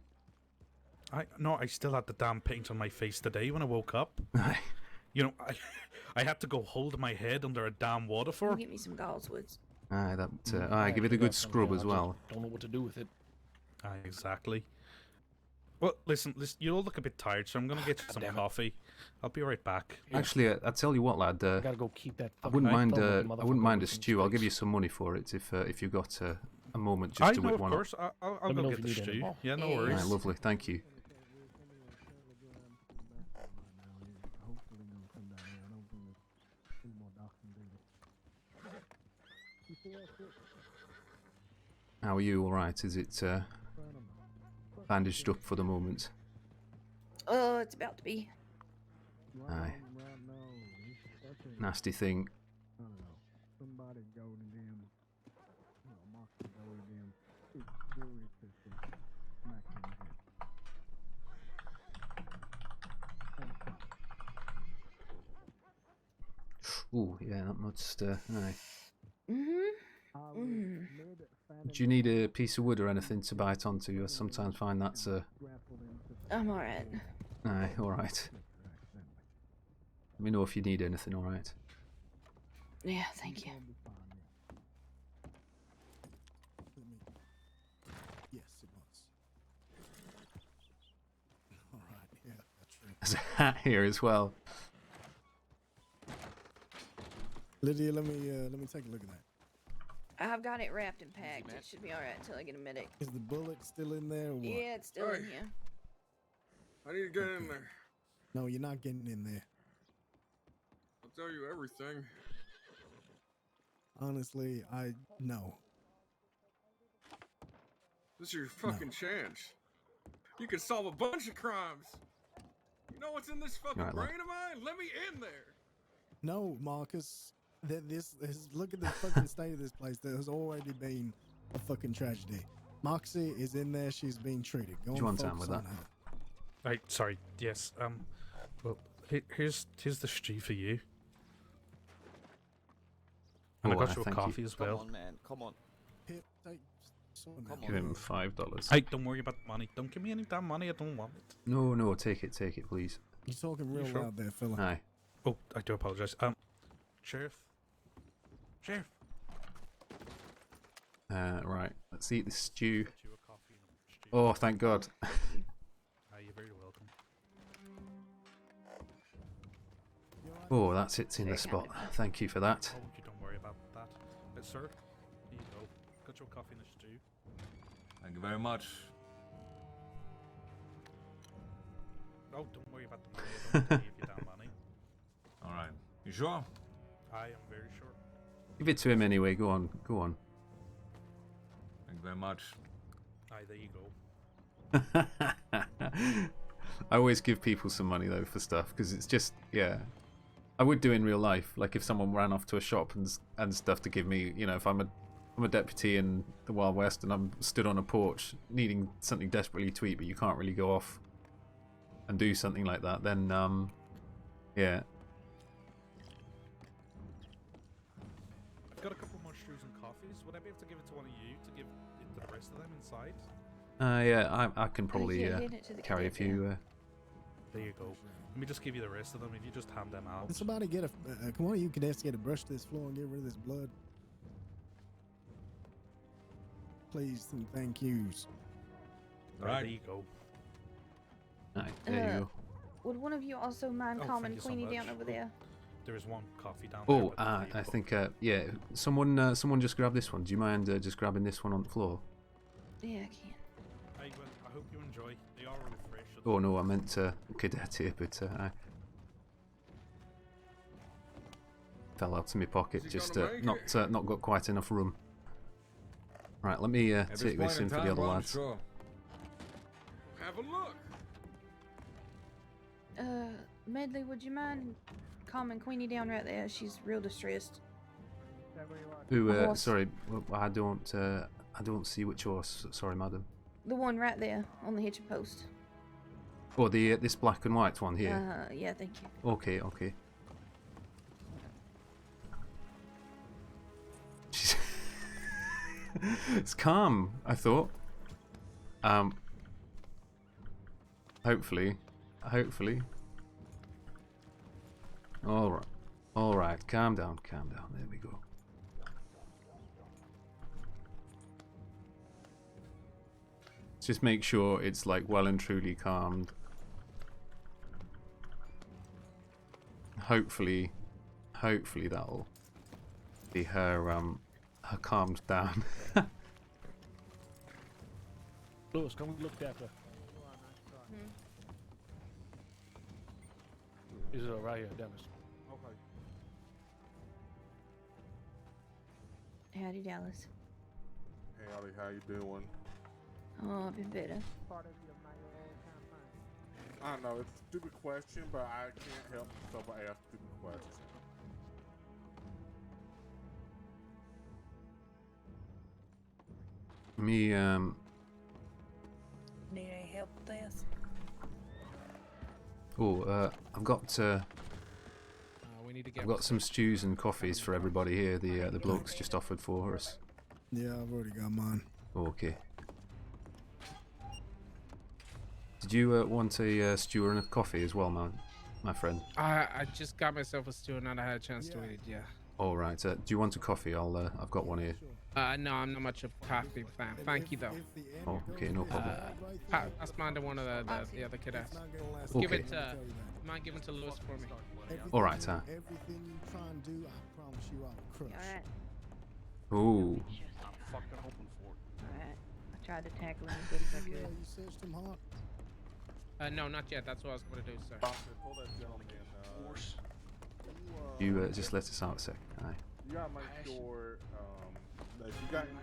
I still had the damn paint on my face today when I woke up. Aye. You know, I had to go hold my head under a damn waterfall. Get me some Galswoods. Aye, aye, give it a good scrub as well. Don't know what to do with it. Aye, exactly. Well, listen, you all look a bit tired, so I'm gonna get you some coffee. I'll be right back. Actually, I tell you what, lad. Gotta go keep that. I wouldn't mind. thumb I with the wouldn't mind a motherfucker in stew. I'll his give you face. some money for it if you've got a moment just to know, whip of one course. up. I'll Let me go know get if the you need any stew. more. Yeah, no Aye, worries. lovely, thank you. How are you? All right? Is it bandaged up for the moment? It's about to be. Aye. Nasty thing. Somebody go to them. Mark go to them. It's really efficient. Smack him Ooh, yeah, that must. Aye. Mm-hmm. Do you need a piece of wood or anything to bite onto? I sometimes find that's I'm alright. Aye, all right. Let me know if you need anything. All right. Yeah, thank you. Yes, it was. All right. Yeah, that's right. There's a hat here as well. Lydia, let me take a look at that. I've got it wrapped and packed. It should be alright until I get a medic. Is the bullet still in there or what? Yeah, it's still in here. I need to get in there. No, you're not getting in there. I'll tell you everything. Honestly, no. This is your fucking chance. You can solve a bunch of crimes. You know what's in this fucking Right, lad. brain of mine? Let me in there. No, Marcus. Look at the fucking state of this place. There's already been a fucking tragedy. Moxie is in there. She's being treated. Go Do you on, want time focus with on that? her. Right, sorry. Yes. Well, here's the stew for you. And I Oh, got you a thank coffee you. as well. Come on, man. Come on. Pip, take some of that. Give him $5. Hey, don't worry about the money. Don't give me any damn money. I don't want it. No, take it, please. You're talking real sure? loud there, fella. Aye. Oh, I do apologize. Sheriff. Right. Let's eat the stew. Got you a coffee and a stew. Oh, thank God. You're very welcome. Oh, that sits in the spot. Thank you for that. Oh, you don't worry about that. But sir, here you go. Got your coffee and a stew. Thank you very much. Oh, don't worry about the money. I don't want to give you that money. All right. You sure? I am very sure. Give it to him anyway. Go on. Thank you very much. Aye, there you go. I always give people some money though for stuff because it's just, yeah. I would do in real life. Like if someone ran off to a shop and stuff to give me, you know, if I'm a deputy in the Wild West and I'm stood on a porch needing something desperately to eat, but you can't really go off and do something like that, then yeah. I've got a couple more stews and coffees. Would I be able to give it to one of you to give it to the rest of them inside? Yeah, I can probably yeah, hand it to the carry a cadet, few. There you go. Let me just give you the rest of them. If you just hand them out. Can somebody get a come on, you cadets, get a brush to this floor and get rid of this blood. Please and thank yous. Right, there you go. Right, there you go. Would one of you also mind Oh, calming thank you so Queenie much. down over there? There is one coffee down Oh, there. I think yeah. Someone just grab this one. Do you mind just grabbing this one on the floor? Yeah, I can. Hey, well, I hope you enjoy. They are all fresh. Oh no, I meant cadet here, but I fell out of my pocket. Just not got quite enough room. Right, let me take this in for the other lads. Sure. Have a look. Medley, would you mind calming Queenie down right there? She's real distressed. Who? Sorry, I don't see which horse. Sorry, madam. The one right there on the hitching post. Oh, this black and white one here. Yeah, thank you. Okay, okay. It's calm, I thought. Hopefully. All right. Calm down. There we go. Just make sure it's like well and truly calmed. Hopefully that'll be her calmed down. Lewis, come look after. He's right here, Dennis. Okay. Howdy, Dallas. Hey, Ollie, how you doing? Oh, I've been better. I know it's a stupid question, but I can't help myself but ask stupid questions. Me Need any help with this? Oh, I've got we need to get I've got some stews and coffees for everybody here. The bloke's just offered for us. Yeah, I've already got mine. Okay. Did you want a stew and a coffee as well, my friend? I just got myself a stew and not had a chance to eat it. Yeah. All right. Do you want a coffee? I've got one here. No, I'm not much of a coffee fan. Thank you though. Oh, okay, no problem. Pass mine to one of the other cadets. Okay. Give it mind giving to Lewis for me. All right, Everything you try and do, I promise you I'll crush. Alright. Ooh. I'm fucking hoping for it. Alright. I tried to tackle him as good as I could. You searched him hard? No, not yet. That's what I was going to do, sir. Pull that gentleman. You just let us out a second. Aye. You gotta make sure that if you got any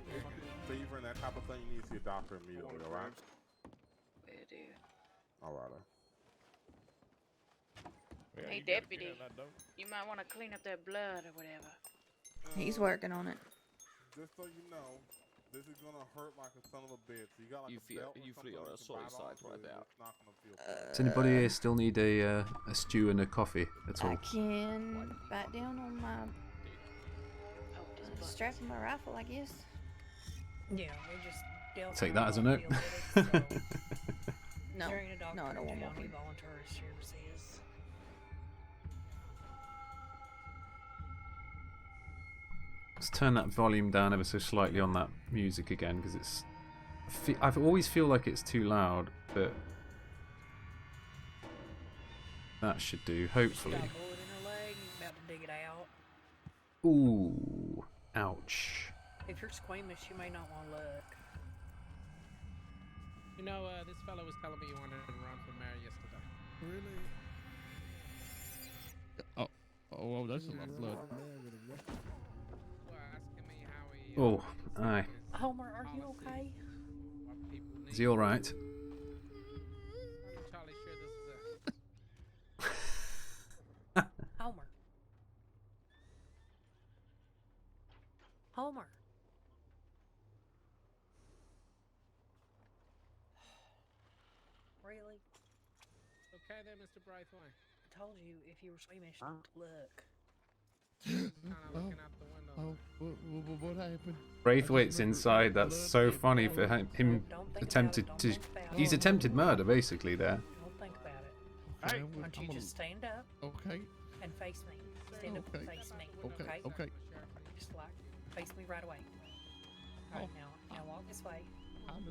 fever and that type of thing, you need to see a doctor immediately. All right? Will do. All right. Hey, deputy, you might want to clean up that blood or whatever. He's working on it. Just so you know, this is gonna hurt like a son of a bitch. You got like You a feel belt or you something feel you a can sorry bite side onto right it. now. It's not gonna feel Does anybody here still need a stew and a coffee at all? I can bite down on my strap of my rifle, I guess. Yeah, we just dealt Take with that as a no. No, There ain't a doctor no, I don't want in town one. who volunteers services. Let's turn that volume down ever so slightly on that music again, because it's. I always feel like it's too loud, but that should do. Hopefully. Got a bullet in her leg, about to dig it out. Ooh, ouch. If you're squeamish, you may not want to look. You know, this fellow was telling me you wanted to run for mayor yesterday. Really? Oh, that's a lot of blood. Oh, aye. Homer, are you okay? Is he all right? Charlie, sure this is Homer, really? Okay then, Mr. Braithwaite. I told you if you were squeamish, don't look. Kind of looking out the window. What happened? Braithwaite's inside. That's so funny for him attempted to. He's attempted murder basically there. Don't think about it. Hey, why don't you just stand up? Okay. And face me. Stand up and face me. Okay. Okay. Just like face me right away. Alright, now walk this way. I'm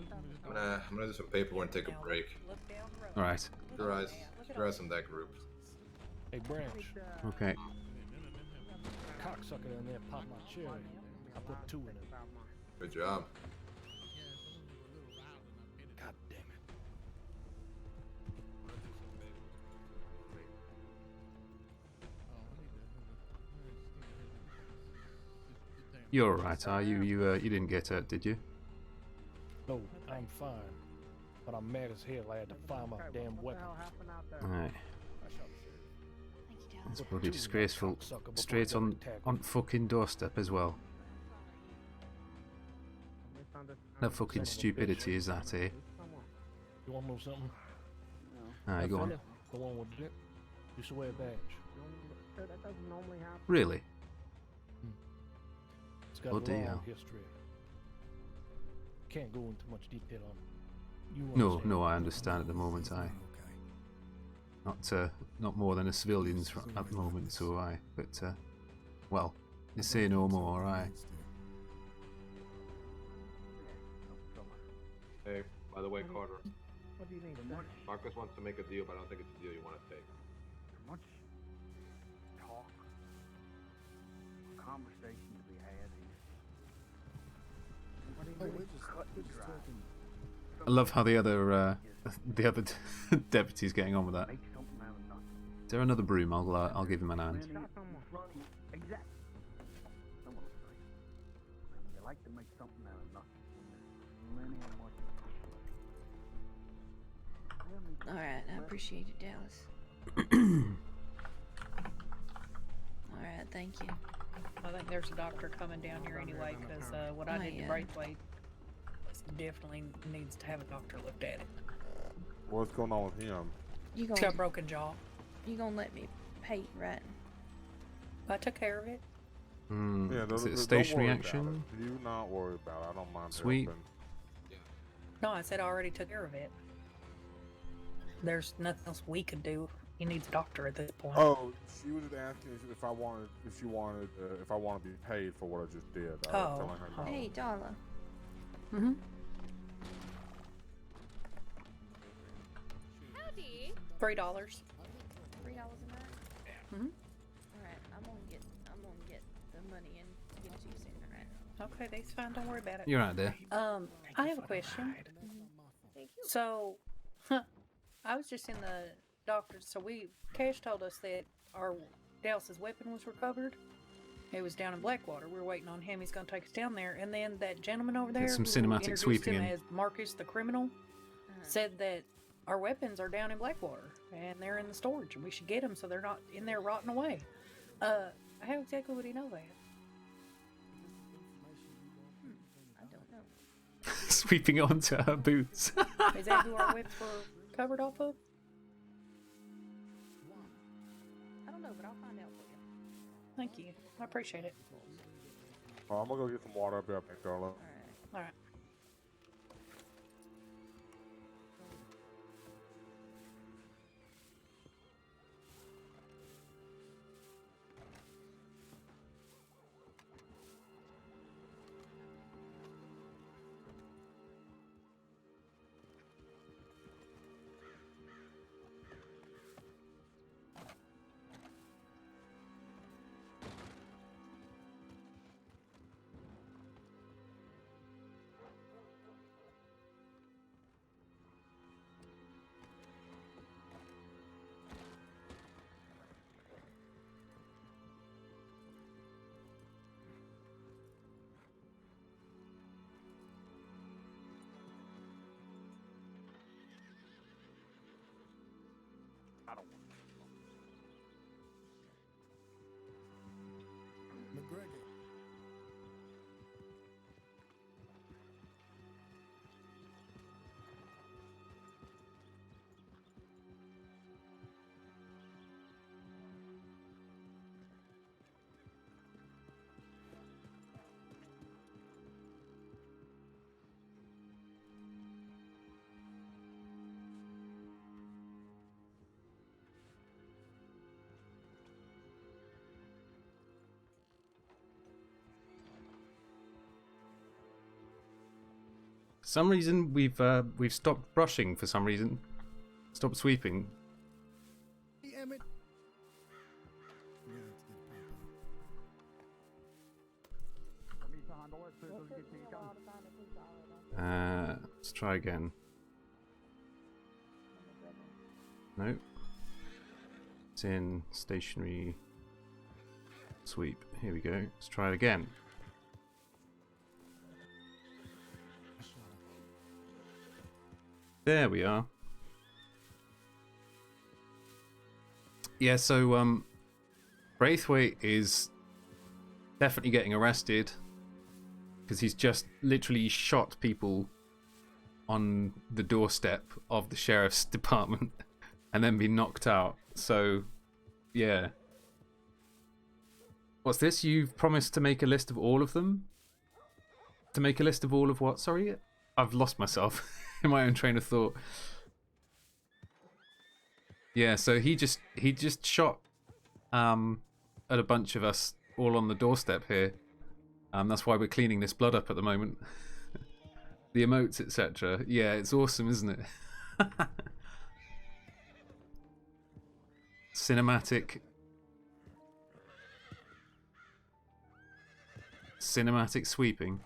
gonna do some paperwork and take a break. Look down the road. All right. Your eyes on that group. Hey, Branch. Okay. Cocksucker down there popped my cherry. I put 2 in it. Good job. God damn it. You're all right, are you? You didn't get hurt, did you? No, I'm fine. But I'm mad as hell I had to fire my damn weapon. Alright. That's bloody disgraceful. Straight on fucking doorstep as well. That fucking stupidity is that, eh? You want to know something? Alright, go on. The one with it used to wear a badge. Really? It's got Bloody a long hell. history. Can't go into much detail on it. You No, understand. no, I understand at the moment. Not more than a civilian's at the moment, so I. But well, you say no more, I. Hey, by the way, Carter. What do you need? Marcus wants to make a deal, but I don't think it's a deal you want to take. Much talk, conversation to be had here. We're just talking. I love how the other deputy's getting on with that. Is there another broom? I'll give him an hand. Exactly. Someone will say. They like to make something out of nothing. Many and much. Alright, I appreciate it, Dallas. Alright, thank you. I think there's a doctor coming down here anyway, because what I did to Braithwaite definitely needs to have a doctor looked at it. What's going on with him? You He's got a broken jaw. You gonna let me pay, right? I took care of it. Is it a stationary don't worry action? about it. You not worry about it. I don't mind. Sweet. helping. No, I said I already took care of it. There's nothing else we could do. He needs a doctor at this point. Oh, she was just asking if I wanted to be paid for what I just did. I was telling her no. Hey, Darla. Mm-hmm. Howdy. $3. $3 a night. Mm-hmm. Alright, I'm gonna get the money and get it to you soon, alright? Okay, that's fine. Don't worry about it. You're right there. I have a question. Thank you. So, I was just in the doctor's. So Cash told us that our Dallas's weapon was recovered. It was down in Blackwater. We were waiting on him. He's going to take us down there. And then that gentleman over there, Get some who cinematic introduced sweeping him in. as Marcus the criminal, said that our weapons are down in Blackwater and they're in the storage, and we should get them so they're not in there rotting away. How exactly would he know that? I don't know. Sweeping onto her boots. Is that who our whips were covered off of? I don't know, but I'll find out for you. Thank you. I appreciate it. Oh, I'm gonna go get some water. I'll be up there, Darla. All right. some reason we've stopped brushing for some reason. Stopped sweeping. Damn it. Let's try again. Nope. It's in stationary sweep. Here we go. Let's try it again. There we are. Yeah, so Braithwaite is definitely getting arrested because he's just literally shot people on the doorstep of the sheriff's department and then been knocked out. So, yeah. What's this? You've promised to make a list of all of them? To make a list of all of what? Sorry? I've lost myself in my own train of thought. Yeah, so he just shot at a bunch of us all on the doorstep here. That's why we're cleaning this blood up at the moment. The emotes, etc. Yeah, it's awesome, isn't it? Cinematic sweeping.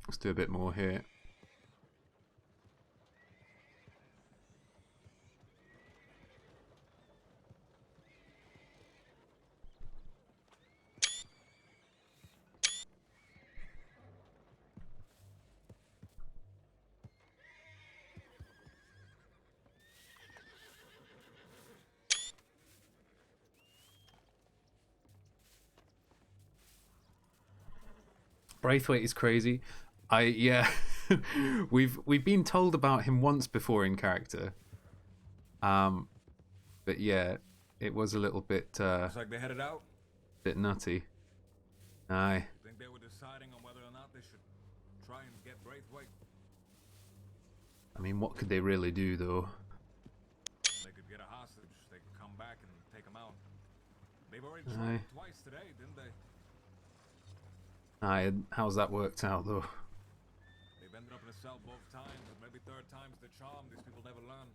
Let's do a bit more here. Braithwaite is crazy. Yeah, we've been told about him once before in character. But yeah, it was a little bit Looks like they headed out. bit nutty. Aye. I think they were deciding on whether or not they should try and get Braithwaite. I mean, what could they really do though? They could get a hostage. They could come back and take him out. They've already Aye. tried it twice today, didn't they? Aye, how's that worked out though? They've ended up in a cell both times, and maybe third time's the charm. These people never learn.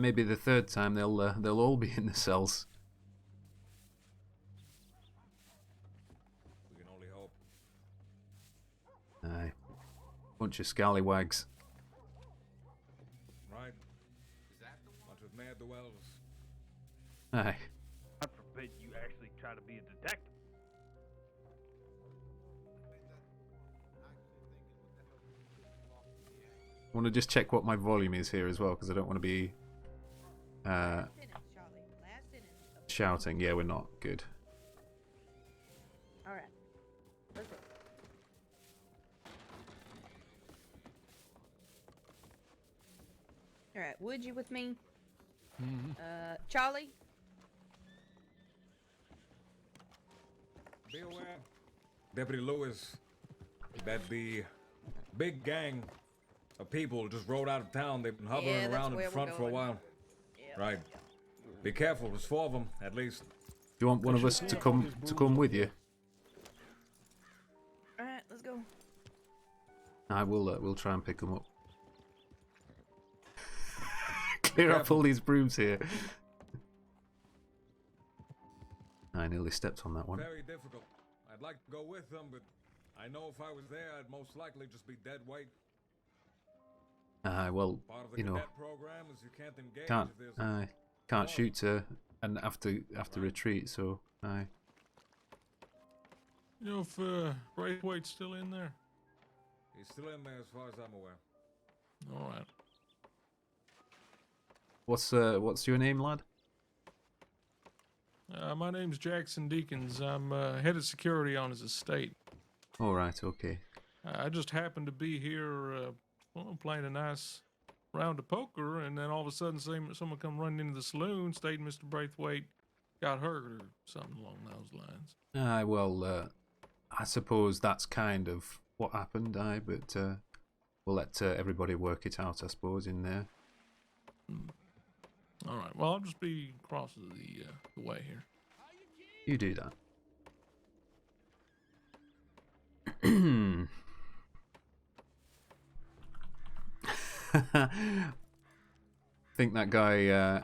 Maybe the third time they'll all be in the cells. We can only hope. Aye. Bunch of scallywags. Right. Bunch of mad duels. Aye. I forbid you actually try to be a detective. I want to just check what my volume is here as well, because I don't want to be shouting. Yeah, we're not. Good. Alright. Let's go. Alright, Wood, you with me? Charlie? Be aware, Deputy Lewis, that the big gang of people just rode out of town. They've been hovering around in front for a while. Right. Be careful. There's 4 of them, at least. Do you want one of us to come with you? Alright, let's go. I will. We'll try and pick them up. Clear up all these brooms here. I nearly stepped on that one. Very difficult. I'd like to go with them, but I know if I was there, I'd most likely just be dead weight. Well, Part of the you know, cadet program is you can't engage if there's can't shoot and have to retreat. So, aye. You know if Braithwaite's still in there? He's still in there as far as I'm aware. All right. What's your name, lad? My name's Jackson Deakins. I'm head of security on his estate. All right. Okay. I just happened to be here, playing a nice round of poker, and then all of a sudden, someone come running into the saloon, stating Mr. Braithwaite got hurt or something along those lines. Well, I suppose that's kind of what happened, but we'll let everybody work it out, I suppose, in there. All right. Well, I'll just be across the way here. You do that. Think that guy.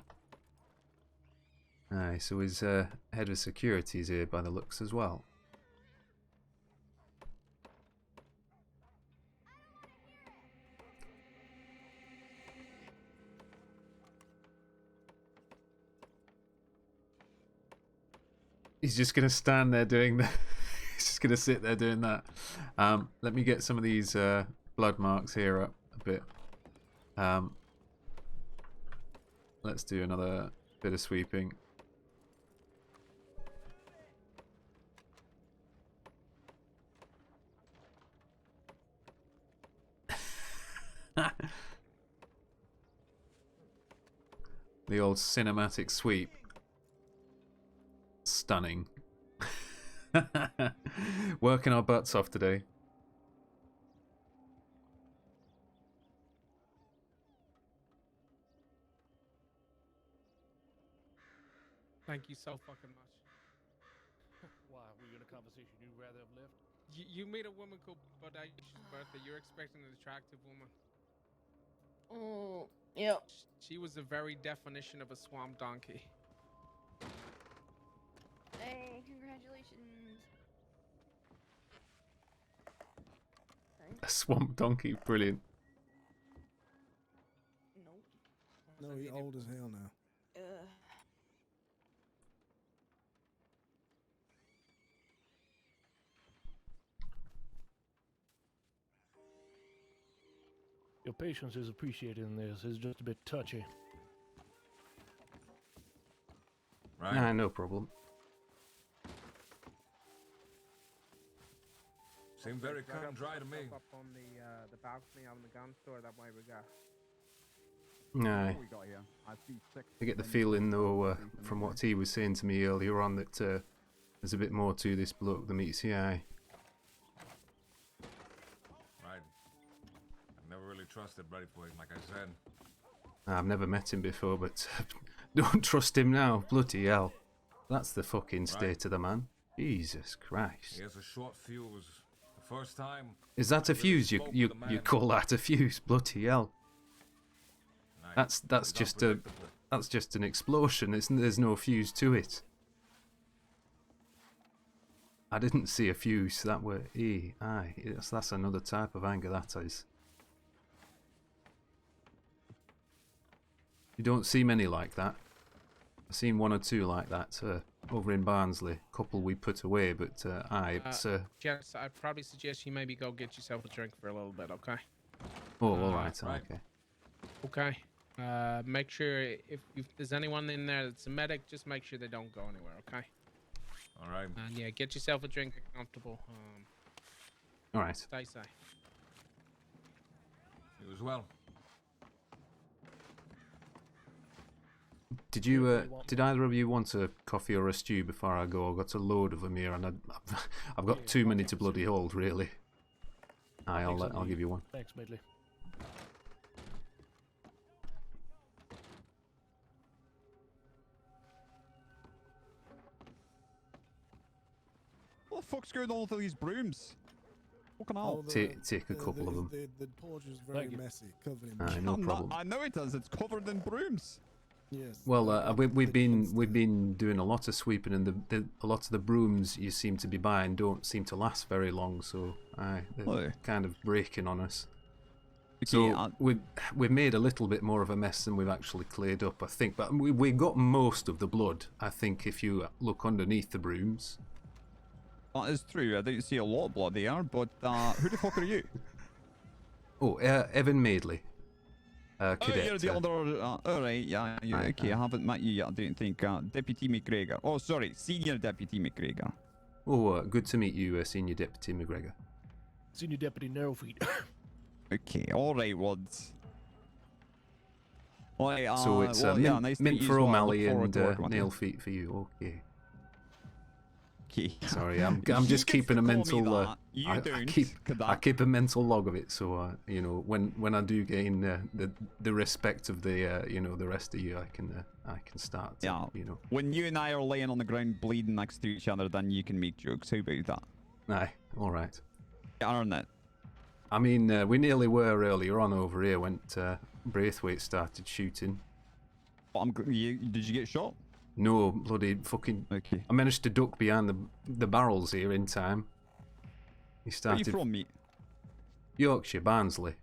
So his head of security is here by the looks as well. He's just gonna stand there doing that. He's just gonna sit there doing that. Let me get some of these blood marks here up a bit. Let's do another bit of sweeping. The old cinematic sweep. Stunning. Working our butts off today. Thank you so fucking much. Why? Were you in a conversation you'd rather have left? You meet a woman called Bodacious Bertha. You're expecting an attractive woman. Oh, yep. She was the very definition of a swamp donkey. Hey, congratulations. A swamp donkey, brilliant. Nope. No, he's old as hell now. Your patience is appreciated in this. It's just a bit touchy. Right. Nah, no problem. Seemed very cut and dry to me. Up on the balcony on the gun store. That way we go. Nah. I get the feeling though, from what he was saying to me earlier on, that there's a bit more to this bloke than meets the eye. Right. I've never really trusted Braithwaite, like I said. I've never met him before, but don't trust him now. Bloody hell. That's the fucking state of the man. Jesus Christ. He has a short fuse. The first time. Is that a fuse? You call that a fuse? Bloody hell. Nice. That's just an explosion. There's no fuse to it. I didn't see a fuse that way. Aye. That's another type of anger, that is. You don't see many like that. I've seen one or two like that over in Barnsley. A couple we put away, but aye, it's... Jess, I'd probably suggest you maybe go get yourself a drink for a little bit, okay? Oh, alright, okay. Okay. Make sure if there's anyone in there that's a medic, just make sure they don't go anywhere, okay? Alright. And yeah, get yourself a drink, get comfortable. Alright. Stay safe. You as well. Did either of you want a coffee or a stew before I go? I've got a load of them here, and I've got too many to bloody hold, really. Aye, I'll give you one. Thanks, Madeley. What the fuck's going on with all these brooms? Fucking hell. Take a couple of them. The porch is very messy, covered in Aye, no problem. I know it does. It's covered in brooms. Yes. Well, we've been doing a lot of sweeping, and a lot of the brooms you seem to be buying don't seem to last very long, so they're kind of breaking on us. Okay, so we've made a little bit more of a mess than we've actually cleared up, I think. But we got most of the blood, I think, if you look underneath the brooms. That is true. I didn't see a lot of blood there, but who the fuck are you? Oh, Evan Madeley. Cadet. You're the other. Alright, yeah. Okay, I haven't met you yet, I don't think. Deputy McGregor. Oh, sorry, Senior Deputy McGregor. Oh, good to meet you, Senior Deputy McGregor. Senior Deputy Narrowfeet. Okay, alright, Wads. So it's well, yeah, nice to meet Mint you for as well. O'Malley Look forward and to working with you. Nail Feet for you. Okay. Okay. Sorry, I'm You just get keeping to a call me mental. that. You I don't, keep a mental log of it, so you know when I do gain the respect of the you know the rest of you, I can start. To, Yeah. You know. When you and I are laying on the ground bleeding next to each other, then you can make jokes. How about that? Aye. All right. Darn it. I mean, we nearly were earlier on over here when Braithwaite started shooting. Did you get shot? No, bloody fucking. Okay. I managed to duck behind the barrels here in time. He started. Where are you from, mate? Yorkshire, Barnsley.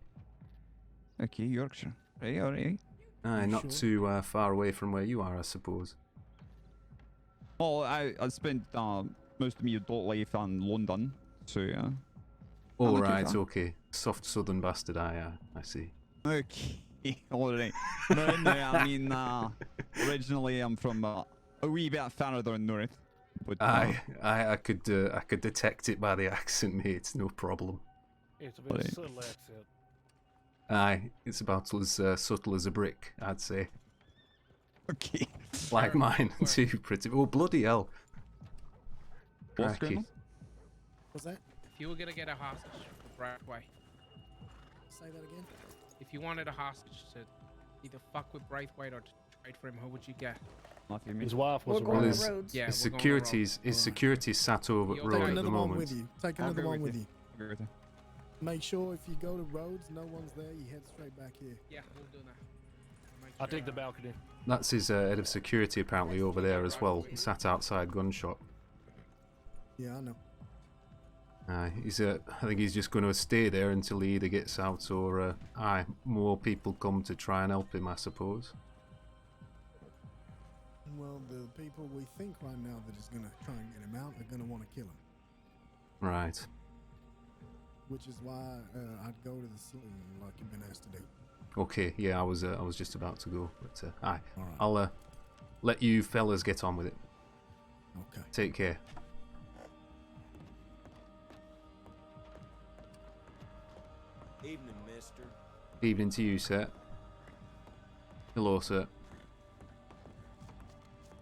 Okay, Yorkshire. Right, alright. Aye, not too far away from where you are, I suppose. Well, I spent most of my adult life in London, so Oh, right, okay. Soft southern bastard, I see. Okay, alright. No, I mean, originally I'm from a wee bit further north. But, I could detect it by the accent, mate. It's no problem. It's a very subtle accent. Aye, it's about as subtle as a brick, I'd say. Okay. Like mine, too, pretty. Oh, bloody hell. What's going on? What's that? If you were gonna get a hostage for Braithwaite, Say that again. if you wanted a hostage to either fuck with Braithwaite or to trade for him, who would you get? His wife was Well, around. Yeah, his we're going security's sat over at Take road at the another one moment. with you. Take I'll another go one with with you. you. I'll go with you. Make sure if you go to Rhodes, no one's there. You head straight back here. Yeah, we'll do that. I'll take the balcony. That's his head of security apparently over there as well, sat outside gunshot. Yeah, I know. He's I think he's just going to stay there until he either gets out or more people come to try and help him, I suppose. Well, the people we think right now that is going to try and get him out are going to want to kill him. Right. Which is why I'd go to the saloon like you've been asked to do. Okay. Yeah, I was just about to go, but All right. I'll let you fellas get on with it. Okay. Take care. Evening, mister. Evening to you, sir. Hello, sir.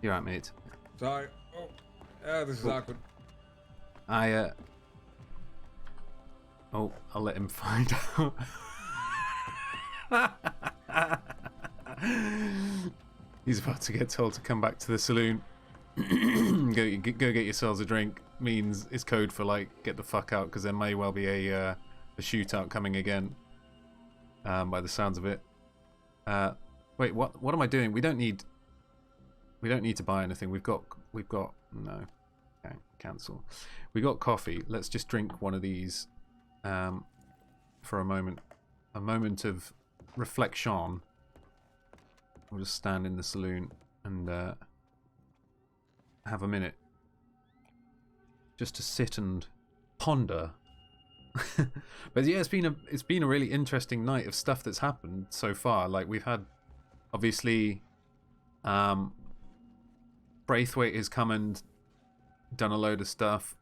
You right, mate? Sorry. Oh, this is awkward. Oh, I'll let him find out. He's about to get told to come back to the saloon. go get yourselves a drink. Means it's code for like get the fuck out, because there may well be a shootout coming again. By the sounds of it. Wait, what am I doing? We don't need to buy anything. We've got no. Okay, cancel. We got coffee. Let's just drink one of these for a moment. A moment of reflection. We'll just stand in the saloon and have a minute just to sit and ponder. But yeah, it's been a really interesting night of stuff that's happened so far. Like we've had obviously Braithwaite has come and done a load of stuff.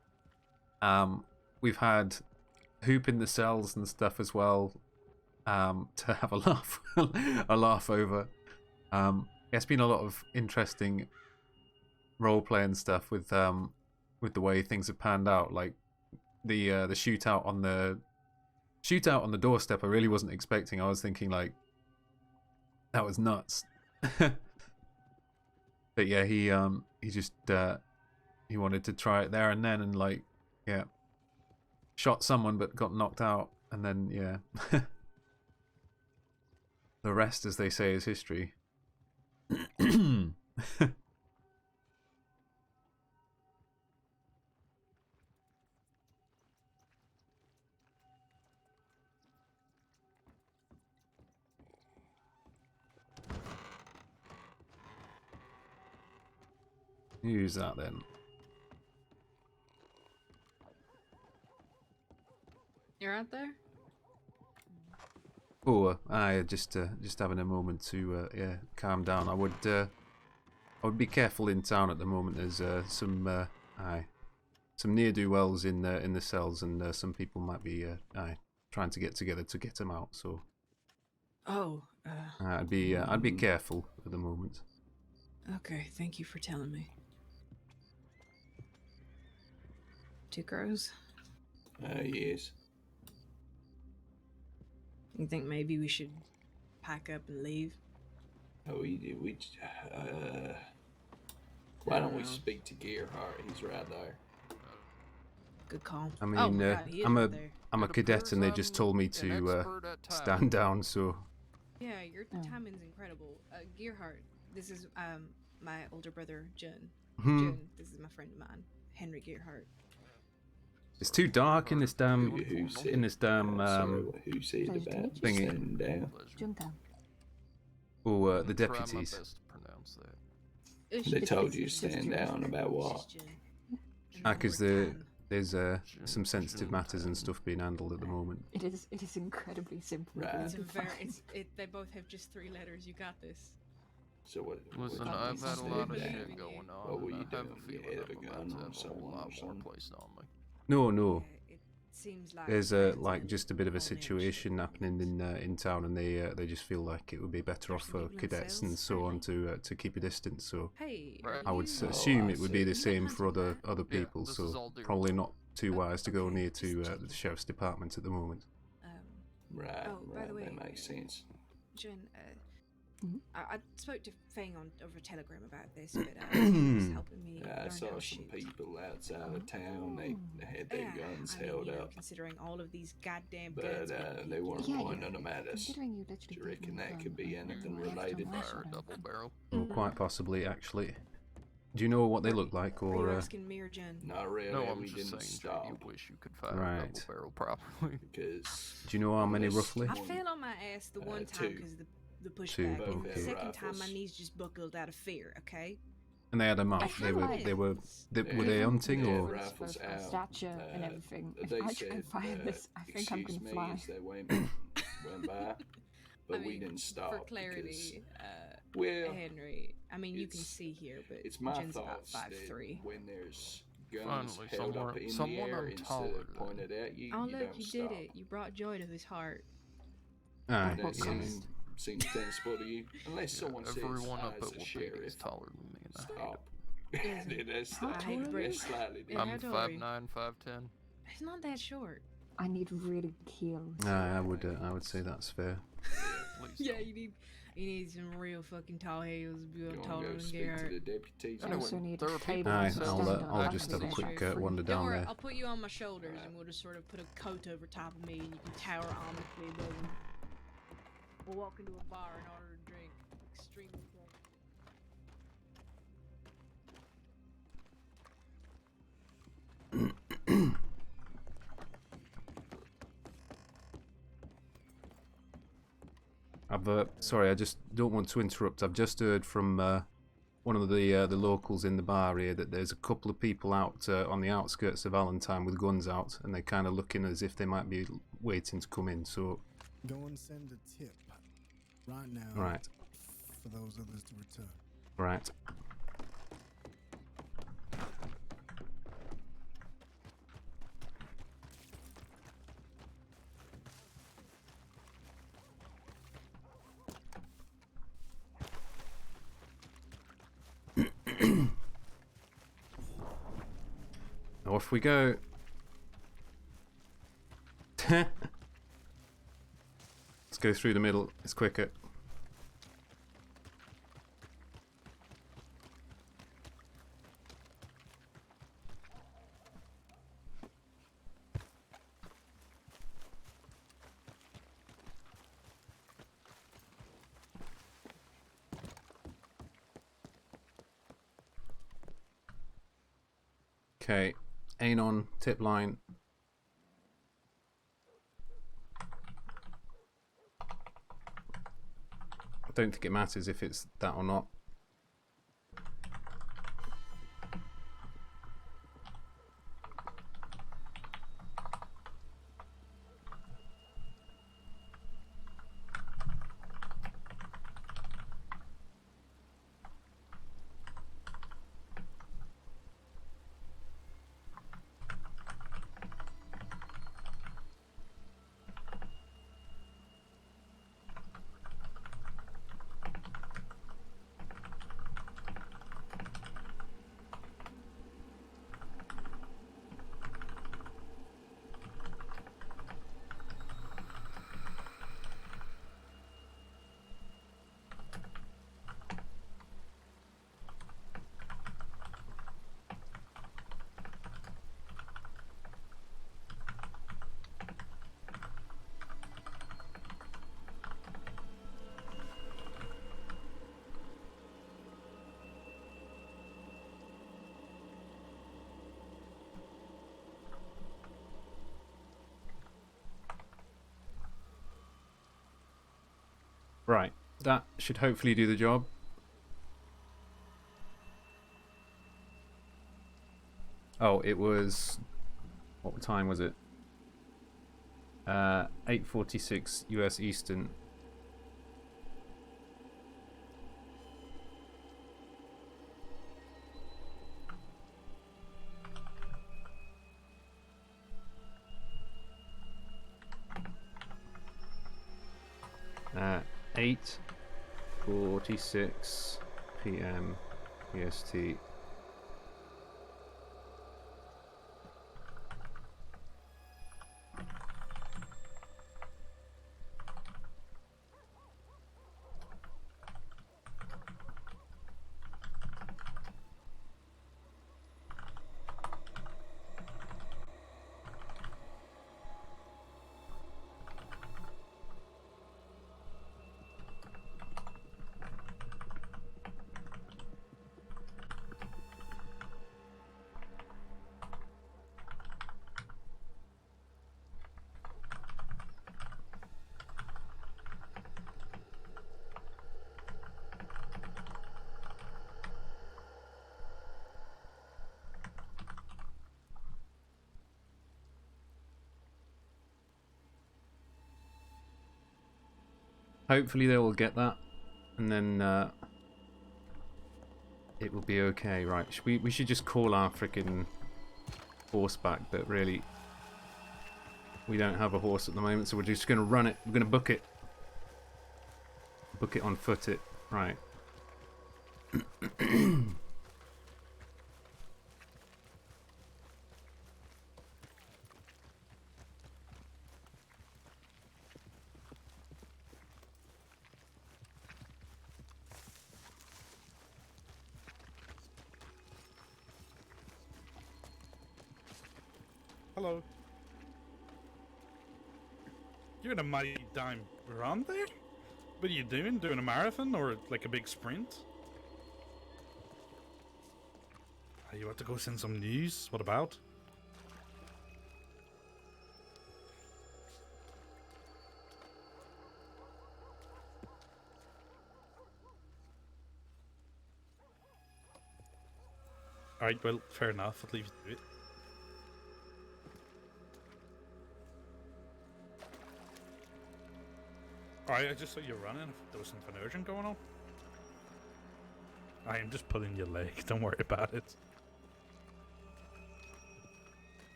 We've had Hoop in the cells and stuff as well, to have a laugh over. It's been a lot of interesting roleplay and stuff with the way things have panned out. Like the shootout on the doorstep, I really wasn't expecting. I was thinking like that was nuts. But yeah, he just he wanted to try it there and then, and like shot someone but got knocked out, and then the rest, as they say, is history. Use that then. You're out there? Oh, I just having a moment to calm down. I would be careful in town at the moment. There's some ne'er-do-wells in the cells, and some people might be trying to get together to get them out. So Oh. I'd be careful at the moment. Okay. Thank you for telling me. 2 crows. Yes. You think maybe we should pack up and leave? Oh, why don't we speak to Gerhardt? He's right there. Good call. I mean, oh my God, he is right there. I'm a cadet, and they just told me to stand down. So. Yeah, your timing's incredible. Gerhardt, this is my older brother, Jun. Jun, this is my friend of mine, Henry Gerhardt. It's too dark in this damn who said about thingy. standing down? Oh, the deputies. They told you to stand down about what? Because there's some sensitive matters and stuff being handled at the moment. It is incredibly simple. Right. They both have just 3 letters. You got this. So what? Listen, I've had a lot of shit going on. What were you I have doing? a feeling You had a I'm gun about on to have a someone lot or more something? placed on me. No. Seems like There's like just a bit of a situation happening in town, and they just feel like it would be better off for cadets and so on to keep a distance. So I would assume it would be the same for other people. So probably not too wise to go near to the sheriff's department at the moment. Right. By the way, that makes sense. Jen, I spoke to Fang over Telegram about this, but he was helping me. I learn saw how to some shoot. people outside of town. They had their guns held up, considering all of these goddamn but guns. they weren't pointing them at us. Considering you Do literally you reckon that could be anything related? Or a double barrel. Well, quite possibly, actually. Do you know what they look like, Are you or? asking me or Jen? Not really. No, I'm we just didn't saying stop. you wish you could fire a Right. double barrel properly. Because Do you know how many roughly? I fell on my ass the one time 2. because the 2, pushback. And the okay. second time, my knees just buckled out of fear. Okay. And they had a mouth. Were they hunting yeah, or? rifles for out. stature and everything. If They I try said, and fire this, I think I'm excuse gonna me, fly. as they went by, but we didn't stop. For clarity, well, Henry, I mean you can it's- see here, but it's my Jen's about thoughts that 5'3". when there's guns Finally, held up in the someone air I'm instead taller of pointed at you, Oh you look, don't you stop. did it! You brought joy to his heart. Aye, That yeah. seems sensible to you, unless someone says Everyone up as at a Wallaby sheriff. is taller than me, and I hate Stop. that's I hate to break that's slightly it. different. How I'm tall are you? 5'9", 5'10". It's not that short. I need really heels. Aye, I would say that's fair. Yeah, you need some real fucking tall heels. Be You wanna taller go than speak to Garrett. the deputies? I also need a table Aye, to stand I'll on. just have a quick wander Don't down worry, there. I'll put you on my shoulders and we'll just sort of put a coat over top of me and you can tower ominously above me. We'll walk into a bar and order a drink. Extremely cold. Sorry, I just don't want to interrupt. I've just heard from one of the locals in the bar here that there's a couple of people out on the outskirts of Valentine with guns out, and they're kind of looking as if they might be waiting to come in. So go and send a tip right now. Right. For those others to return. Right. Off we go. Let's go through the middle. It's quicker. Okay, Anon, tip line. I don't think it matters if it's that or not. Right, that should hopefully do the job. Oh, it was... What time was it? 8:46 US Eastern. Uh, 8:46 PM EST. Hopefully they will get that, and then it will be okay. Right? We should just call our freaking horse back, but really we don't have a horse at the moment, so we're just gonna run it. We're gonna book it. Book it on foot it. Right. Hello. You're in a mighty dime run there? What are you doing? Doing a marathon or like a big sprint? Are you about to go send some news? What about? Alright, well, fair enough. I'll leave you to it. Alright, I just saw you running. There was something urgent going on. I am just pulling your leg. Don't worry about it.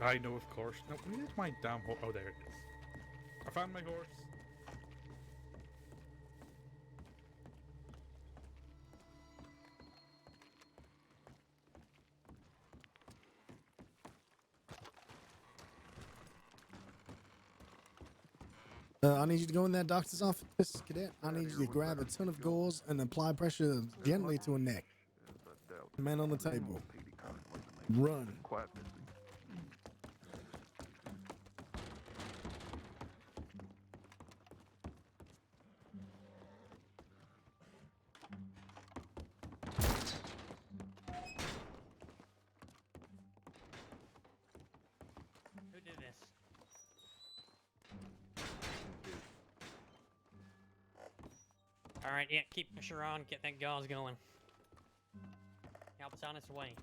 I know, of course. No, where's my damn horse? Oh, there it is. I found my horse. I need you to go in that doctor's office, cadet. I need you to grab a ton of gauze and apply pressure gently to a neck. Man on the table. Run. Who did this? Alright, yeah, keep pressure on, get that gauze going. Help us on its way.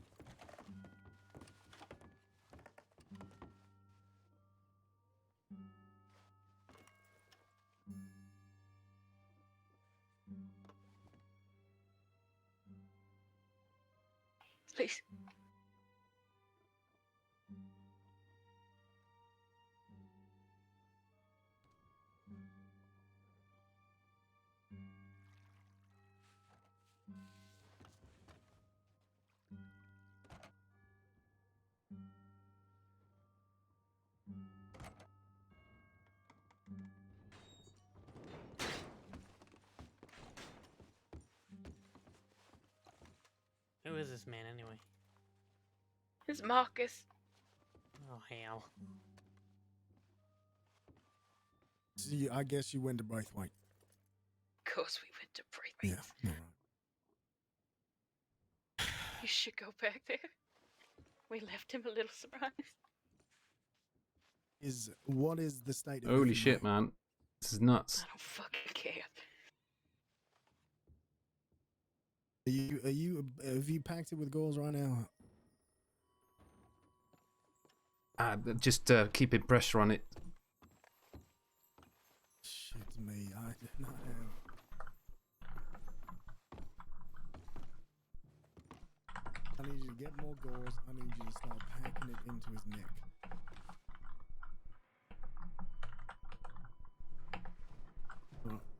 Please. Who is this man anyway? It's Marcus. Oh hell. See, I guess you went to Braithwaite. Of course we went to Braithwaite. Yeah. You should go back there. We left him a little surprise. What is the state of Holy shit, man. This is nuts. I don't fucking care. Have you packed it with gauze right now? Just keeping pressure on it. Shit me, I did not have. I need you to get more gauze. I need you to start packing it into his neck.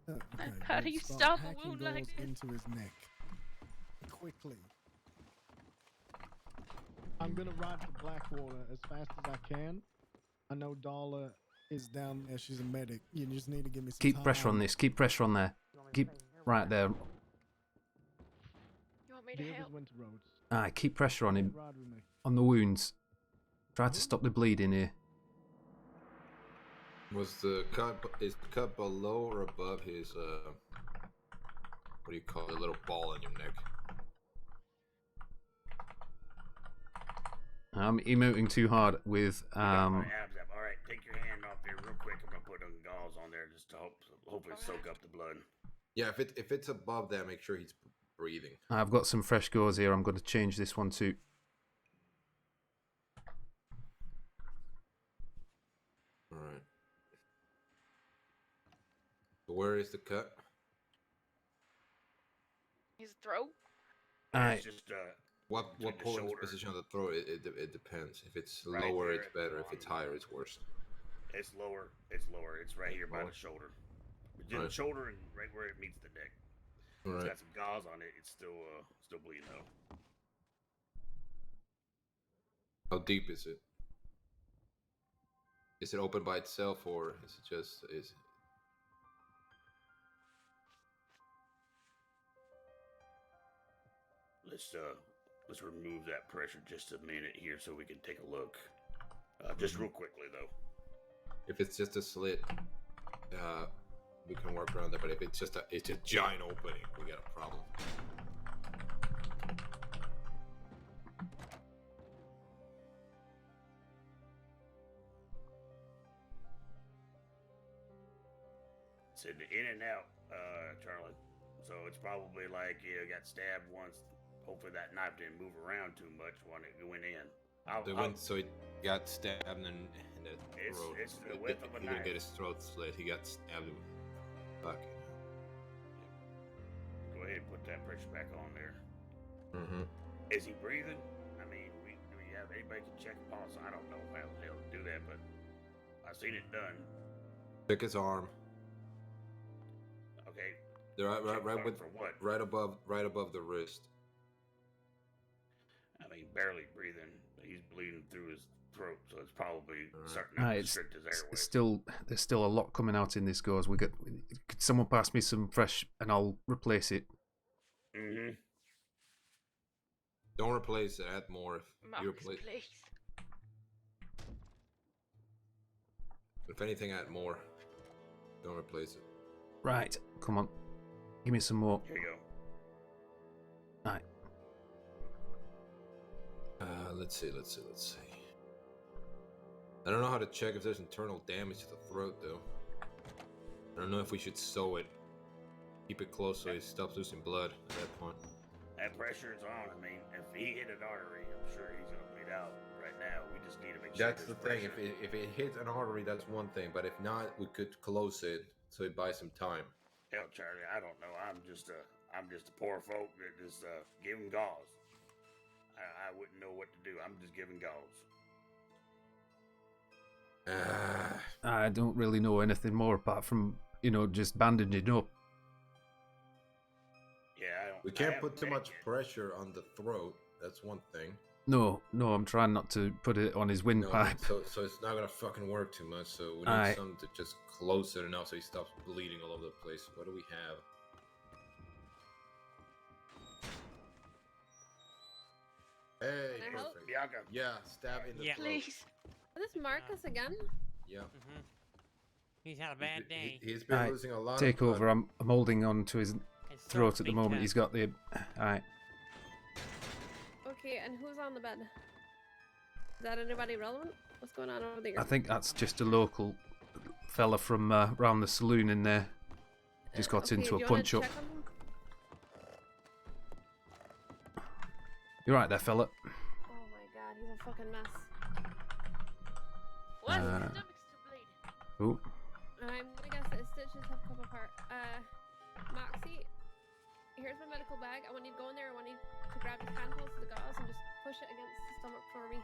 Okay, How do you start stop a packing wound like gauze this? into his neck quickly. I'm gonna ride to Blackwater as fast as I can. I know Darla is down there. She's a medic. You just need to give me some Keep time. pressure on this. Keep pressure on there. Keep right there. You want me to help? Keep pressure on him. Ride with me. On the wounds. Try to stop the bleeding here. Is the cut below or above his what do you call it, little ball in your neck? I'm emoting too hard with All right, take your hand off there real quick. I'm gonna put some gauze on there just to hopefully soak up the blood. Yeah, if it's above that, make sure he's breathing. I've got some fresh gauze here. I'm going to change this one too. All right. So where is the cut? His throat? Alright. It's just What point position of the throat? It depends. If it's lower, it's better. If it's higher, it's worse. It's lower. It's lower. It's right here by the shoulder. Between the shoulder and right where it meets the neck. Right. It's got some gauze on it. It's still bleeding though. How deep is it? Is it open by itself, or is it just Let's remove that pressure just a minute here so we can take a look. Just real quickly though. If it's just a slit, we can work around that. But if it's just a giant opening, we got a problem. It's in and out, Charlie. So it's probably like you got stabbed once. Hopefully that knife didn't move around too much when it went in. So he got stabbed in the throat. It's the width of a He knife. didn't get his throat slit. He got stabbed. Fuck. Go ahead and put that pressure back on there. Mm-hmm. Is he breathing? I mean, do we have anybody can check pulse? I don't know how the hell to do that, but I've seen it done. Check his arm. Okay. They're right above the wrist. I mean, barely breathing. He's bleeding through his throat, so it's probably starting to It's restrict his airway. there's still a lot coming out in this gauze. Could someone pass me some fresh and I'll replace it. Mm-hmm. Don't replace it. Add more. You replace. If anything, add more. Don't replace it. Right, come on. Give me some more. Here you go. Right. Let's see. I don't know how to check if there's internal damage to the throat, though. I don't know if we should sew it. Keep it close so he stops losing blood at that point. That pressure is on. I mean, if he hit an artery, I'm sure he's gonna bleed out right now. We just need to make sure. That's the thing. If it hits an artery, that's one thing. But if not, we could close it so it buys some time. Hell, Charlie, I don't know. I'm just a poor folk that just give him gauze. I wouldn't know what to do. I'm just giving gauze. I don't really know anything more apart from, just bandaging up. Yeah, I don't. We can't put too much pressure on the throat. That's one thing. No, I'm trying not to put it on his windpipe. So it's not gonna fucking work too much. So we need something to just close it enough so he stops bleeding all over the place. What do we have? Hey, Can I help? perfect. Bianca. Yeah, stab in the throat. Please. Is this Marcus again? Yeah. He's had a bad day. He's been losing a lot. Take of over. I'm holding on to his throat at the big moment. cut. He's got the. Alright. Okay, and who's on the bed? Is that anybody relevant? What's going on over there? I think that's just a local fella from round the saloon in there. Just got Okay, into do a you wanna punch up. check on him? You're right there, fella. Oh my god, he's a fucking mess. What? His Uh, stomach's still bleeding. Oh, I'm gonna guess that his stitches have come apart. Moxie, here's my medical bag. I want you to go in there. I want you to grab his handfuls of the gauze and just push it against the stomach for me.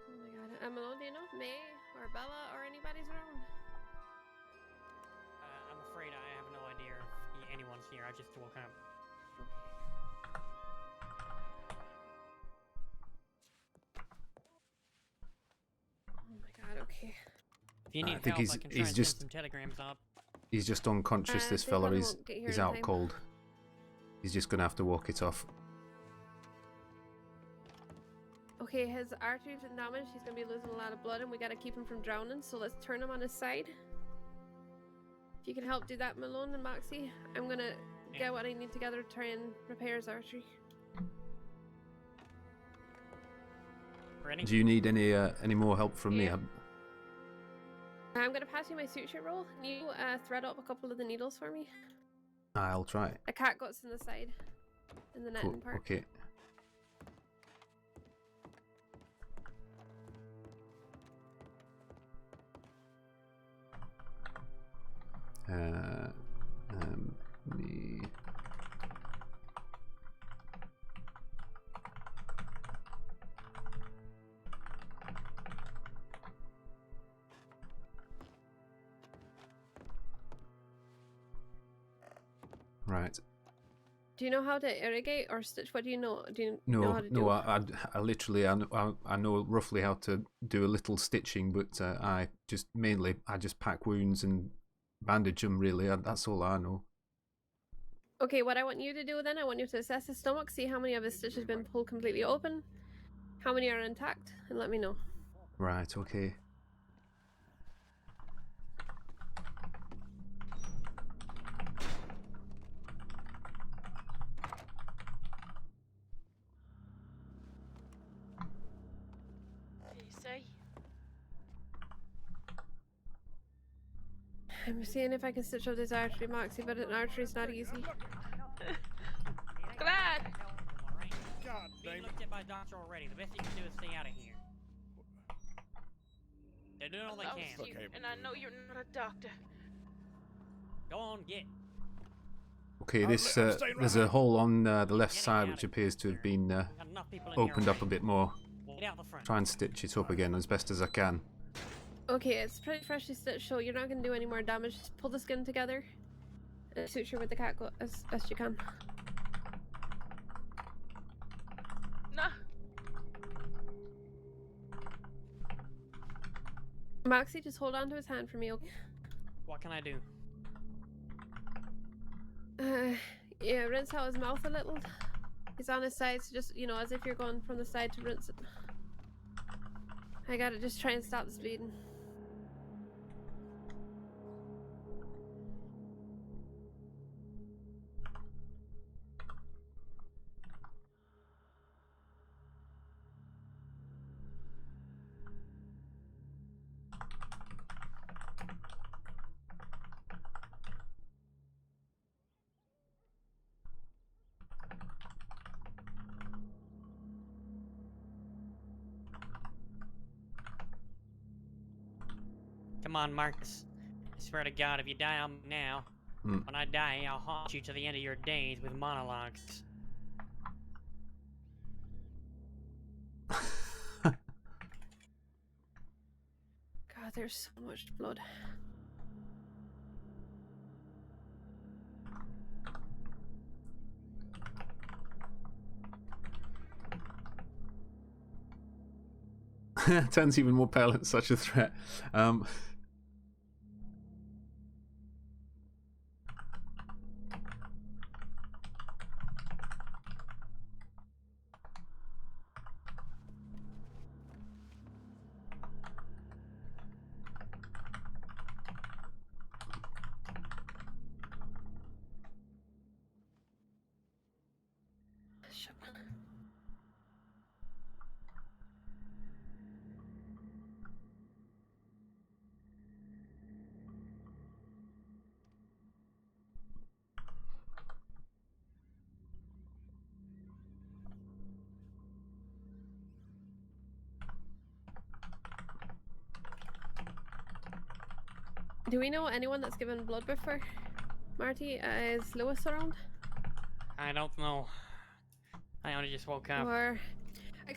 Oh my god. Malone, do you know if May or Bella or anybody's around? I'm afraid I have no idea if anyone's here. I just woke up. Oh my god, okay. If you need I think help, I can try and just send some telegrams up. he's just unconscious. This they fella, probably he's won't get here he's in out time. cold. He's just gonna have to walk it off. Okay, his arteries are damaged. He's gonna be losing a lot of blood, and we gotta keep him from drowning. So let's turn him on his side. If you can help do that, Malone and Moxie, I'm gonna get what I need together to try and repair his artery. Ready? Do you need any more help from me? Yeah. I'm gonna pass you my suture roll. Can you thread up a couple of the needles for me? I'll try. A cat guts in the side, in the netting Cool. part. Okay. Me. Right. Do you know how to irrigate or stitch? What do you know? Do you know how to do? No. I literally I know roughly how to do a little stitching, but I just pack wounds and bandage them. Really, that's all I know. Okay, what I want you to do then, I want you to assess his stomach, see how many of his stitches have been pulled completely open, how many are intact, and let me know. Right. Okay. You say? I'm seeing if I can stitch up this artery, Moxie, but an artery's not easy. Glad. God, being looked at by a doctor already. The best you can do is stay out of here. They're doing all they can. You, and I know you're not a doctor. Go on, get. Okay, this there's a hole on the left side which appears to have been opened up a bit more. Try and stitch it up again as best as I can. Okay, it's pretty freshly stitched, so you're not going to do any more damage. Just pull the skin together and suture with the cat gut as best you can. No. Moxie, just hold on to his hand for me, okay? What can I do? Yeah, rinse out his mouth a little. He's on his side, so just, as if you're going from the side to rinse it. I gotta just try and stop this bleeding. Come on, Marcus. I swear to God, if you die on me now, when I die, I'll haunt you to the end of your days with monologues. God, there's so much blood. Turns even more pale at such a threat. Do we know anyone that's given blood before? Marty, is Lewis around? I don't know. I only just woke up. Or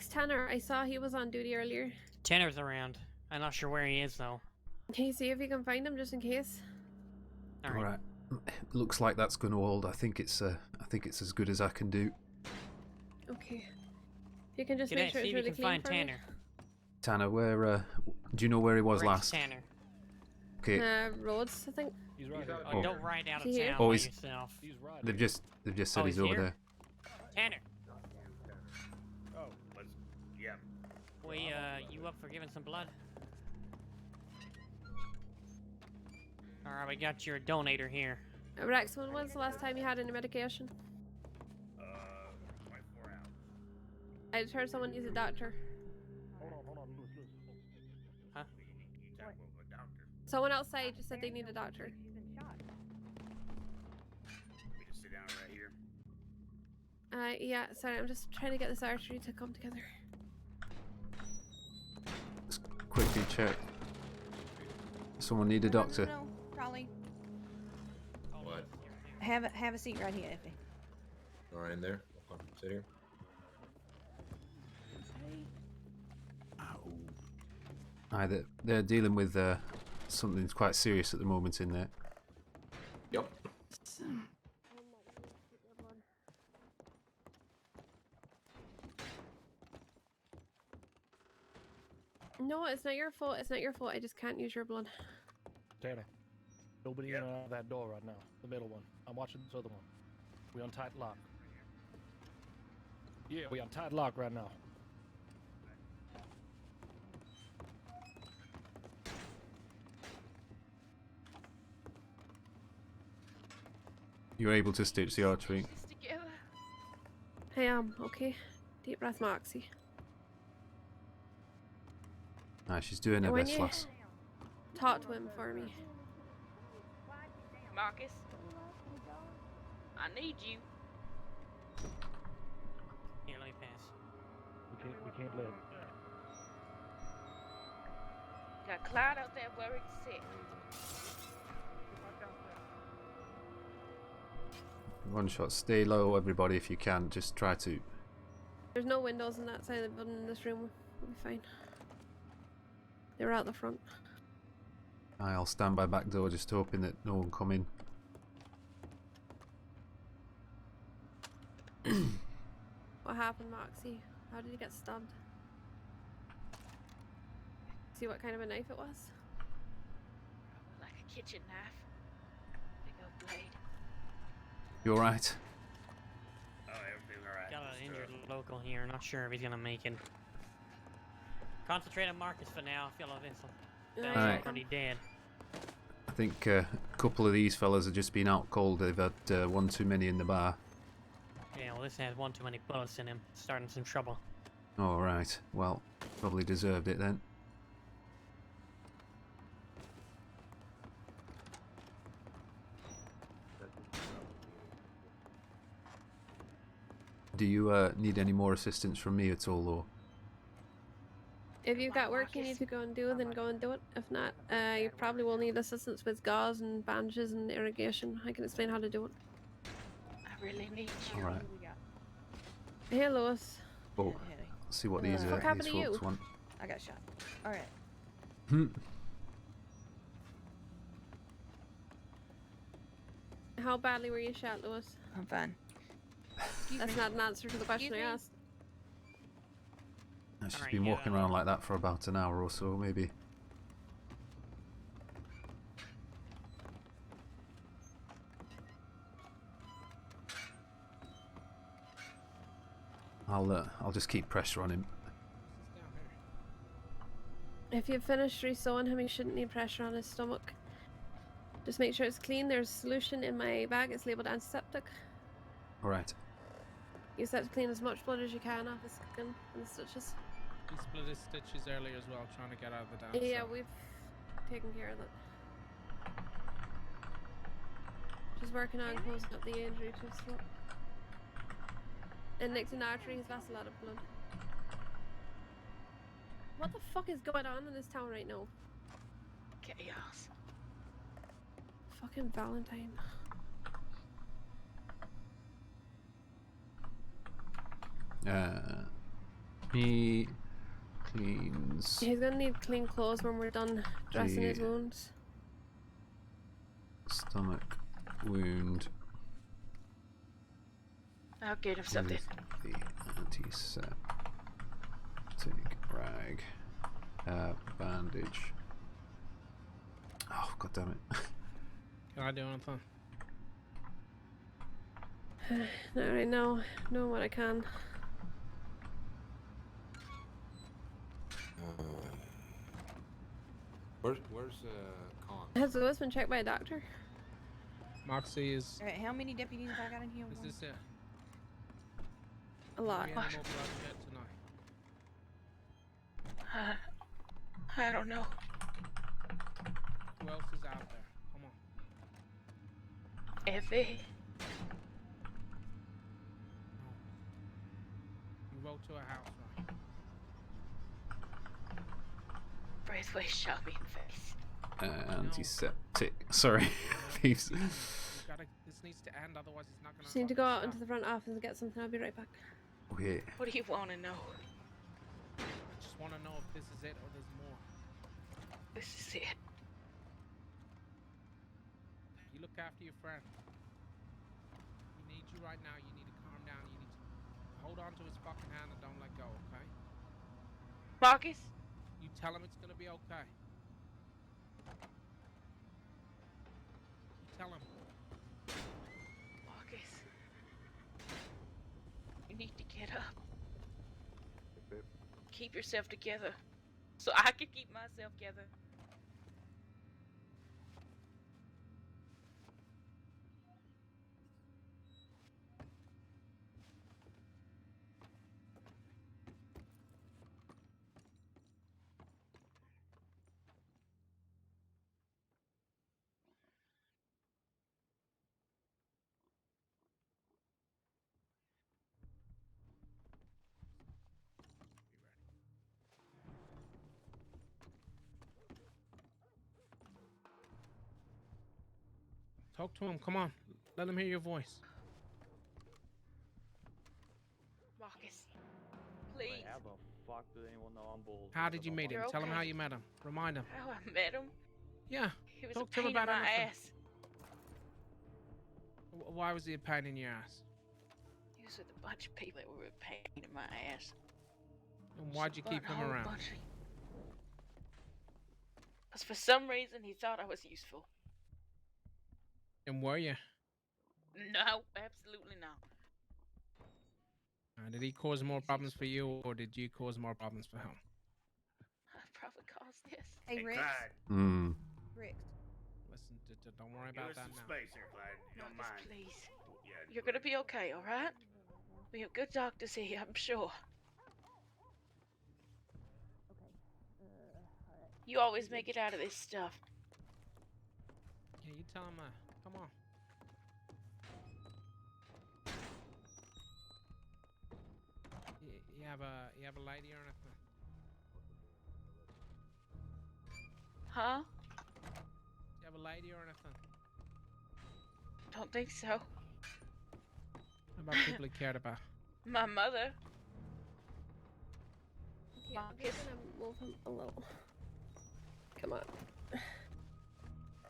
Tanner, I saw he was on duty earlier. Tanner's around. I'm not sure where he is though. Can you see if you can find him just in case? Alright. Looks like that's going to hold. I think it's as good as I can do. Okay. You can just G'day, make sure see it's if you really can clean find for Tanner. me. Tanner, where do you know where he was Where's last? Tanner? Okay. Roads, I think. He's right Oh, Oh. don't ride out of Is he here? town Oh, by he's- yourself. They've just said Oh, he's he's over here? there. Tanner, Oh, let's. Yeah. you up for giving some blood? Alright, we got your donator here. Rex, when was the last time you had any medication? 24 hours. I just heard someone use a doctor. Hold on, Lewis. Huh? You talk about a doctor. Someone outside just said they need a doctor. We just sit down right here. Yeah, sorry, I'm just trying to get this artery to come together. Let's quickly check. Someone need a doctor. No, probably. What? Have a seat right here, Effie. All right, in there. Okay, sit here. Aye, they're dealing with something quite serious at the moment in there. Yep. No, it's not your fault. It's not your fault. I just can't use your blood. Tanner, nobody in and out of that door right now. The middle one. I'm watching this other one. We on tight lock. Yeah, we on tight lock right now. You're able to stitch the artery. I am, okay. Deep breath, Moxie. Aye, she's doing her When best, you lass. talk to him for me. Marcus, I need you. Here, let me pass. We can't live. Got Clyde out there worried sick. One shot. Stay low, everybody, if you can. Just try to. There's no windows on that side of the building in this room. We'll be fine. They were out the front. Aye, I'll stand by back door, just hoping that no one come in. What happened, Moxie? How did you get stabbed? See what kind of a knife it was? Like a kitchen knife. Big old blade. You alright? Oh, everything's alright. Got an injured local here. Not sure if he's gonna make it. Concentrate on Marcus for now. I feel like this Alright. Dan's already dead. I think a couple of these fellas have just been out cold. They've had one too many in the bar. Yeah, well, this has one too many bullets in him. Starting some trouble. Alright, well, probably deserved it then. Do you need any more assistance from me at all, or? If you've got work you need to go and do, then go and do it. If not, you probably will need assistance with gauze and bandages and irrigation. I can explain how to do it. I really need you. Alright. Hey, Lois. Oh, let's see what these What happened these to you? folks want. I got shot. All right. Hmm. How badly were you shot, Lois? I'm fine. That's not an answer to the question I asked. She's been walking around like that for about an hour or so, maybe. I'll just keep pressure on him. If you've finished re-sewing him, you shouldn't need pressure on his stomach. Just make sure it's clean. There's solution in my bag. It's labeled antiseptic. Alright. Use that to clean as much blood as you can off his skin and the stitches. He split his stitches earlier as well, trying to get out of the dance. Yeah, we've taken care of that. Just working on closing up the injury to his throat. And next in artery, he's lost a lot of blood. What the fuck is going on in this town right now? Chaos. fucking Valentine. He cleans. He's gonna need clean clothes when we're done dressing his The wounds. stomach wound. I'll get him something. With the antiseptic rag. Bandage. Oh, god damn it. Can I do anything? Not right now. Know what I can. Where's Con? Has Lewis been checked by a doctor? Moxie is. Alright, how many deputies have I got in here? Is this it? A lot. Any more bloodshed tonight? I don't know. Who else is out there? Come on. Effie. You rode to a house, right? Braithwaite shot me in the face. Antiseptic. Sorry. Thieves. This needs to end, otherwise it's not gonna. Just need to go out into the front office and get something. I'll be right back. Okay. What do you want to know? I just want to know if this is it or there's more. This is it. You look after your friend. He needs you right now. You need to calm down. You need to hold on to his fucking hand and don't let go, okay? Marcus? You tell him it's gonna be okay. You tell him. Marcus. You need to get up. Keep yourself together. So I can keep myself together. Talk to him. Come on. Let him hear your voice. Marcus, please. How the fuck did anyone know I'm bald? How did you meet him? You're Tell him okay. how you met him. Remind him. How I met him? Yeah. He was Talk a to him pain about in my anything. ass. Why was he a pain in your ass? He was with a bunch of people that were a pain in my ass. And why'd you keep him around? Because for some reason he thought I was useful. And were you? No, absolutely not. Did he cause more problems for you, or did you cause more problems for him? I probably caused this. Hey, Rex. Rex. Listen, don't worry Give about us that some now. space here, Clyde. You don't Marcus, mind. please. Yeah, You're gonna be okay, alright? Be a good doctor here, I'm sure. You always make it out of this stuff. Yeah, you tell him. Come on. You have a lady or anything? Huh? You have a lady or anything? Don't think so. How about people he cared about? My mother. Yeah, I'm just gonna move him a little. Come on.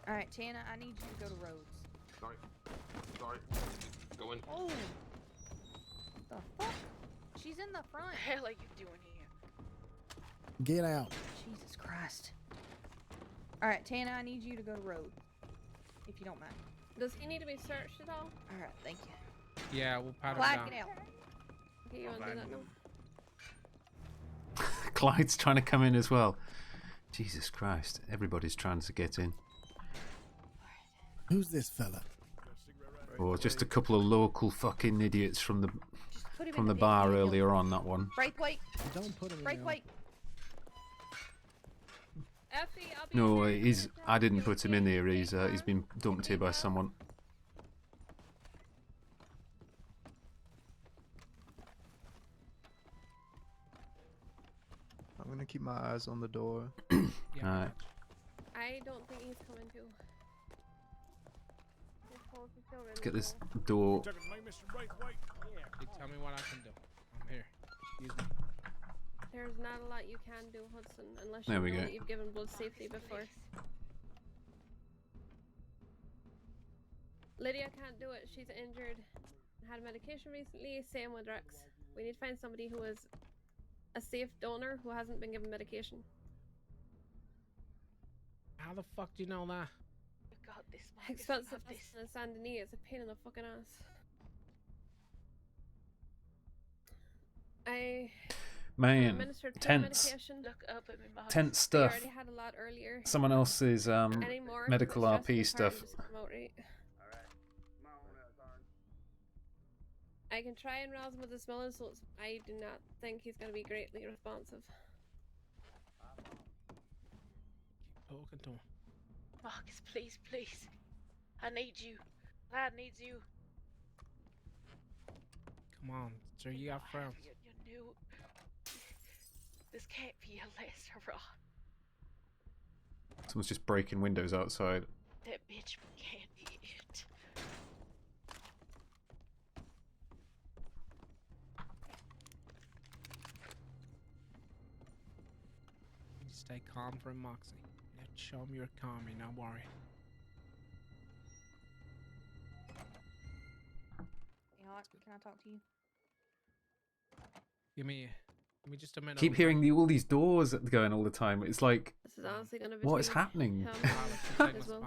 Alright, Tana, I need you to go to Rhodes. Sorry. Go in. Oh! The fuck? She's in the front. What the hell are you doing here? Get out. Jesus Christ. Alright, Tana, I need you to go to Rhodes. If you don't mind. Does he need to be searched at all? Alright, thank you. Yeah, we'll pat him Clyde, down. get out. Okay, you want to do that now? Clyde's trying to come in as well. Jesus Christ. Everybody's trying to get in. Who's this fella? Or just a couple of local fucking idiots from the bar earlier on, that one. Braithwaite. Don't put him in Braithwaite. Effie, I'll be No, here. I didn't put him in here. He's been dumped here by someone. I'm gonna keep my eyes on the door. Alright. I don't think he's coming to. Let's get this door. Hey, tell me what I can do. I'm here. Excuse me. There's not a lot you can do, Hudson, unless There you we know go. that you've given blood safety before. Lydia can't do it. She's injured. Had medication recently. Same with Rex. We need to find somebody who is a safe donor who hasn't been given medication. How the fuck do you know that? Got this. Expensive in Saint Denis. It's a pain in the fucking ass. I Man, administered pain tense. medication. Look up at me, Marcus. Tense We stuff. already had a lot earlier. Someone else's Any more medical of the RP stressful part, stuff. just come out right. I can try and rouse him with the smell insults. I do not think he's going to be greatly responsive. Talking to him. Marcus, please, please. I need you. Lad needs you. Come on, sir, you got friends. You knew. This can't be your last hurrah. Someone's just breaking windows outside. That bitch can't be it. You stay calm for him, Moxie. Let's show him you're calm, you're not worried. Hey, Hawk, can I talk to you? Give me just a minute. Keep hearing all these doors going all the time. It's like, This is honestly going to be what is happening? as well.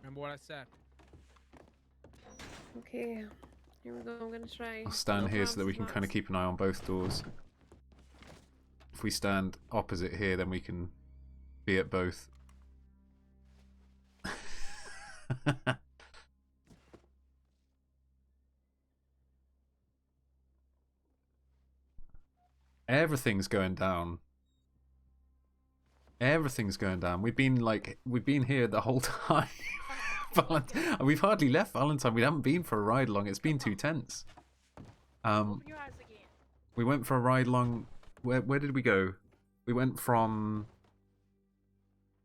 Remember what I said. Okay, here we go. I'm going to try. I'll stand No here so that we can promises, kind of keep an eye on both doors. If we stand opposite here, then we can be at both. Everything's going down. Everything's going down. We've been here the whole time. We've hardly left Valentine. We haven't been for a ride along. It's been too tense. Open your eyes again. We went for a ride along. Where did we go? We went from.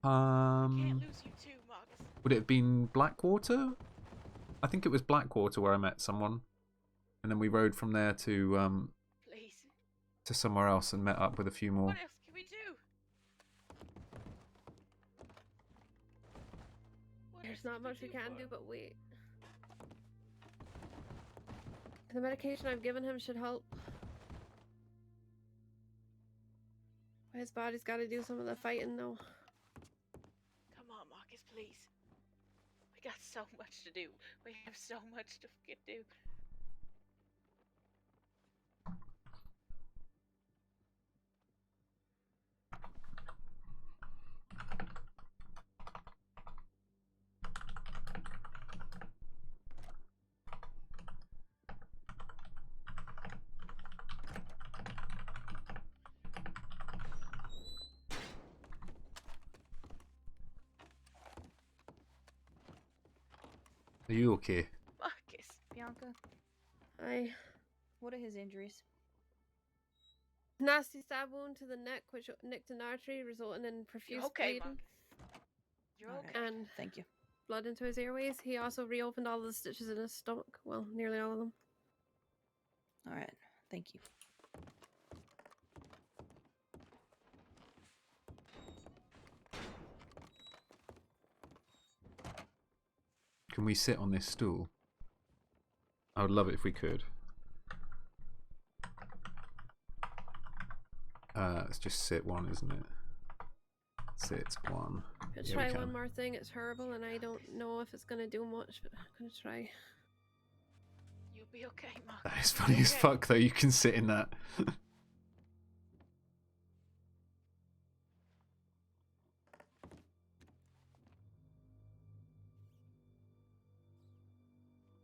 Can't lose you too, Marcus. Would it have been Blackwater? I think it was Blackwater where I met someone, and then we rode from there to Please. to somewhere else and met up with a few more. What else can we do? There's not much we can do but wait. The medication I've given him should help. His body's got to do some of the fighting though. Come on, Marcus, please. We got so much to do. We have so much to fucking do. Are you okay? Marcus. Bianca, What are his injuries? Nasty stab wound to the neck, which nicked an artery, resulting in profuse You're okay, bleeding. You're Alright, okay. And thank you. blood into his airways. He also reopened all the stitches in his stomach. Well, nearly all of them. All right, thank you. Can we sit on this stool? I would love it if we could. It's just sit one, isn't it? Sit one. Let's Yeah, we try can. one more thing. It's horrible, and I don't know if it's gonna do much, but I'm gonna try. You'll be okay, Marcus. That is funny as fuck, though. You can sit in that.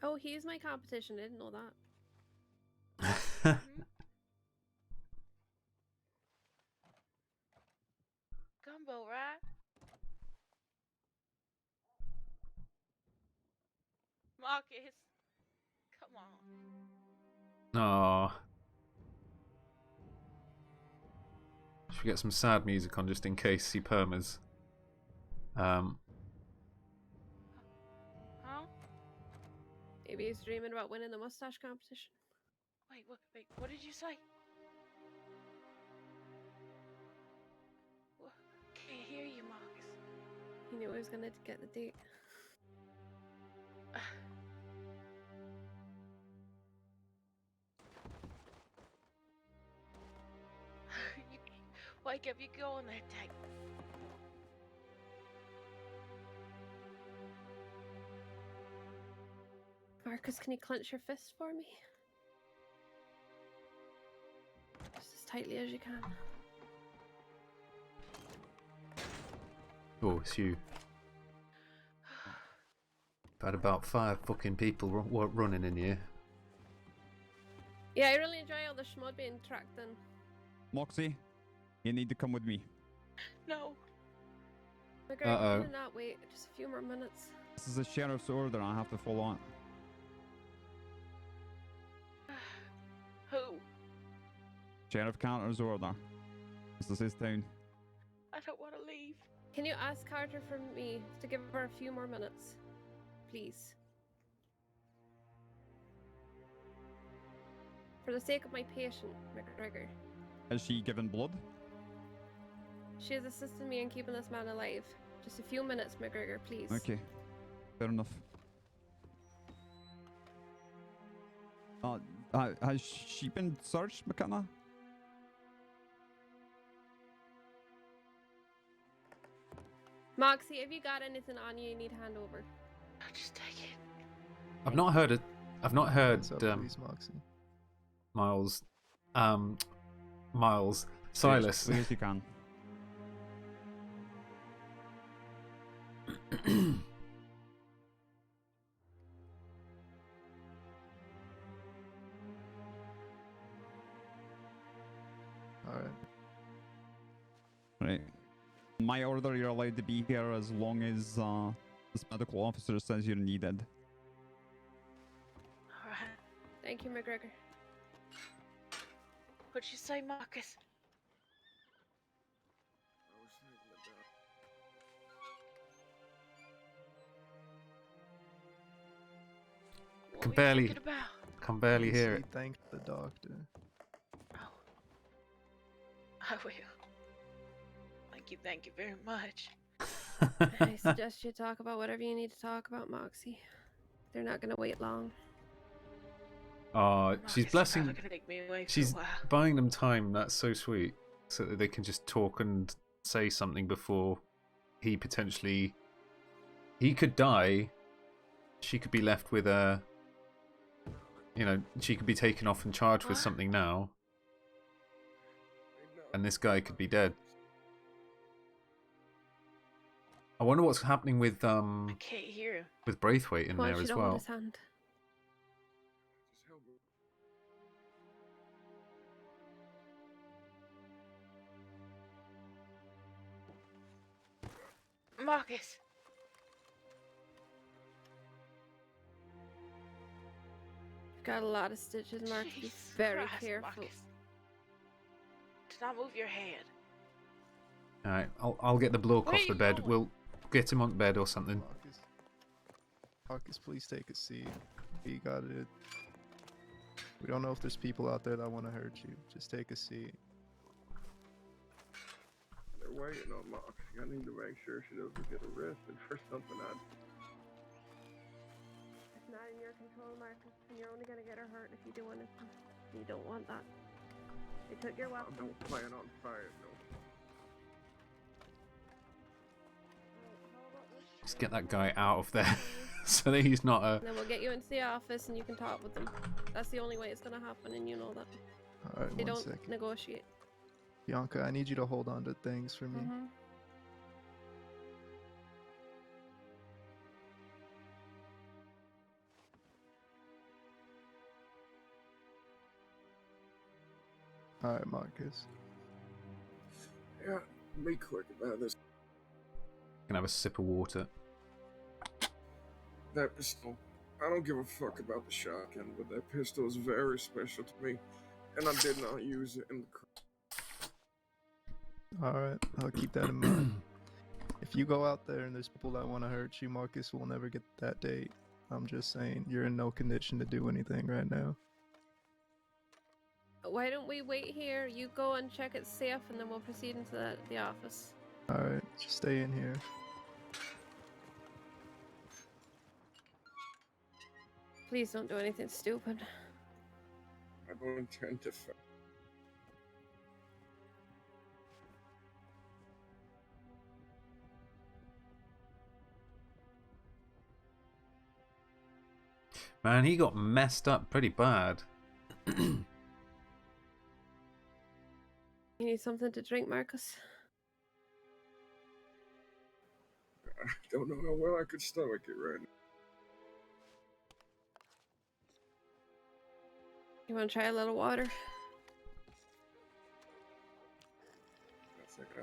Oh, he's my competition. I didn't know that. Gumbo, right? Marcus. Come on. Aww. Should we get some sad music on just in case he permas? Maybe he's dreaming about winning the mustache competition. Wait, what did you say? What? Can't hear you, Marcus. He knew he was gonna get the date. Why kept you going that tight? Marcus, can you clench your fist for me? Just as tightly as you can. Oh, it's you. I've had about 5 fucking people running in here. Yeah, I really enjoy all the schmud being tracked in. Moxie, you need to come with me. No. McGregor, can you not wait just a few more minutes? This is a sheriff's order. I have to follow it. Who? Sheriff Cantor's order. This is his town. I don't want to leave. Can you ask Carter for me to give her a few more minutes? Please. For the sake of my patient, McGregor. Has she given blood? She has assisted me in keeping this man alive. Just a few minutes, McGregor, please. Okay. Fair enough. Has she been searched, McKenna? Moxie, have you got anything on you need to hand over? I'll just take it. I've not heard please, Moxie. Miles. Silas. Please, you can. Alright. Right. My order, you're allowed to be here as long as this medical officer says you're needed. Alright. Thank you, McGregor. What'd you say, Marcus? Can barely hear it. Thank the doctor. Oh. I will. Thank you very much. I suggest you talk about whatever you need to talk about, Moxie. They're not gonna wait long. She's blessing. Gonna take me away for She's a while. buying them time. That's so sweet, so that they can just talk and say something before he potentially. He could die. She could be left with a. You know, she could be taken off and charged with something now, and this guy could be dead. I wonder what's happening with I can't hear him. with Braithwaite in there She as don't hold well. his hand. Marcus. You've got a lot of stitches, Marcus. Be Jesus very Christ, careful. Marcus. Do not move your head. All right, I'll get the bloke Where off are the you bed. going? We'll get him on bed or something. Marcus, please take a seat. We got it. We don't know if there's people out there that want to hurt you. Just take a seat. They're waiting on Moxie. I need to make sure she doesn't get arrested for something It's not in your control, Marcus, and you're only gonna get her hurt if you do anything. You don't want that. They took your weapon. I don't plan on firing no. Just get that guy out of there, so that he's not a. And then we'll get you into the office and you can talk with them. That's the only way it's gonna happen, and you know that. Alright, They one don't second. negotiate. Bianca, I need you to hold on to things for me. Alright, Marcus. Yeah, be quick about this. Can have a sip of water. That pistol. I don't give a fuck about the shotgun, but that pistol is very special to me, and I did not use it in the. Alright, I'll keep that in mind. If you go out there and there's people that want to hurt you, Marcus will never get that date. I'm just saying you're in no condition to do anything right now. Why don't we wait here? You go and check it's safe, and then we'll proceed into the office. Alright, just stay in here. Please don't do anything stupid. I don't intend to. Man, he got messed up pretty bad. You need something to drink, Marcus? I don't know how well I could stomach it right now. You want to try a little water? I think I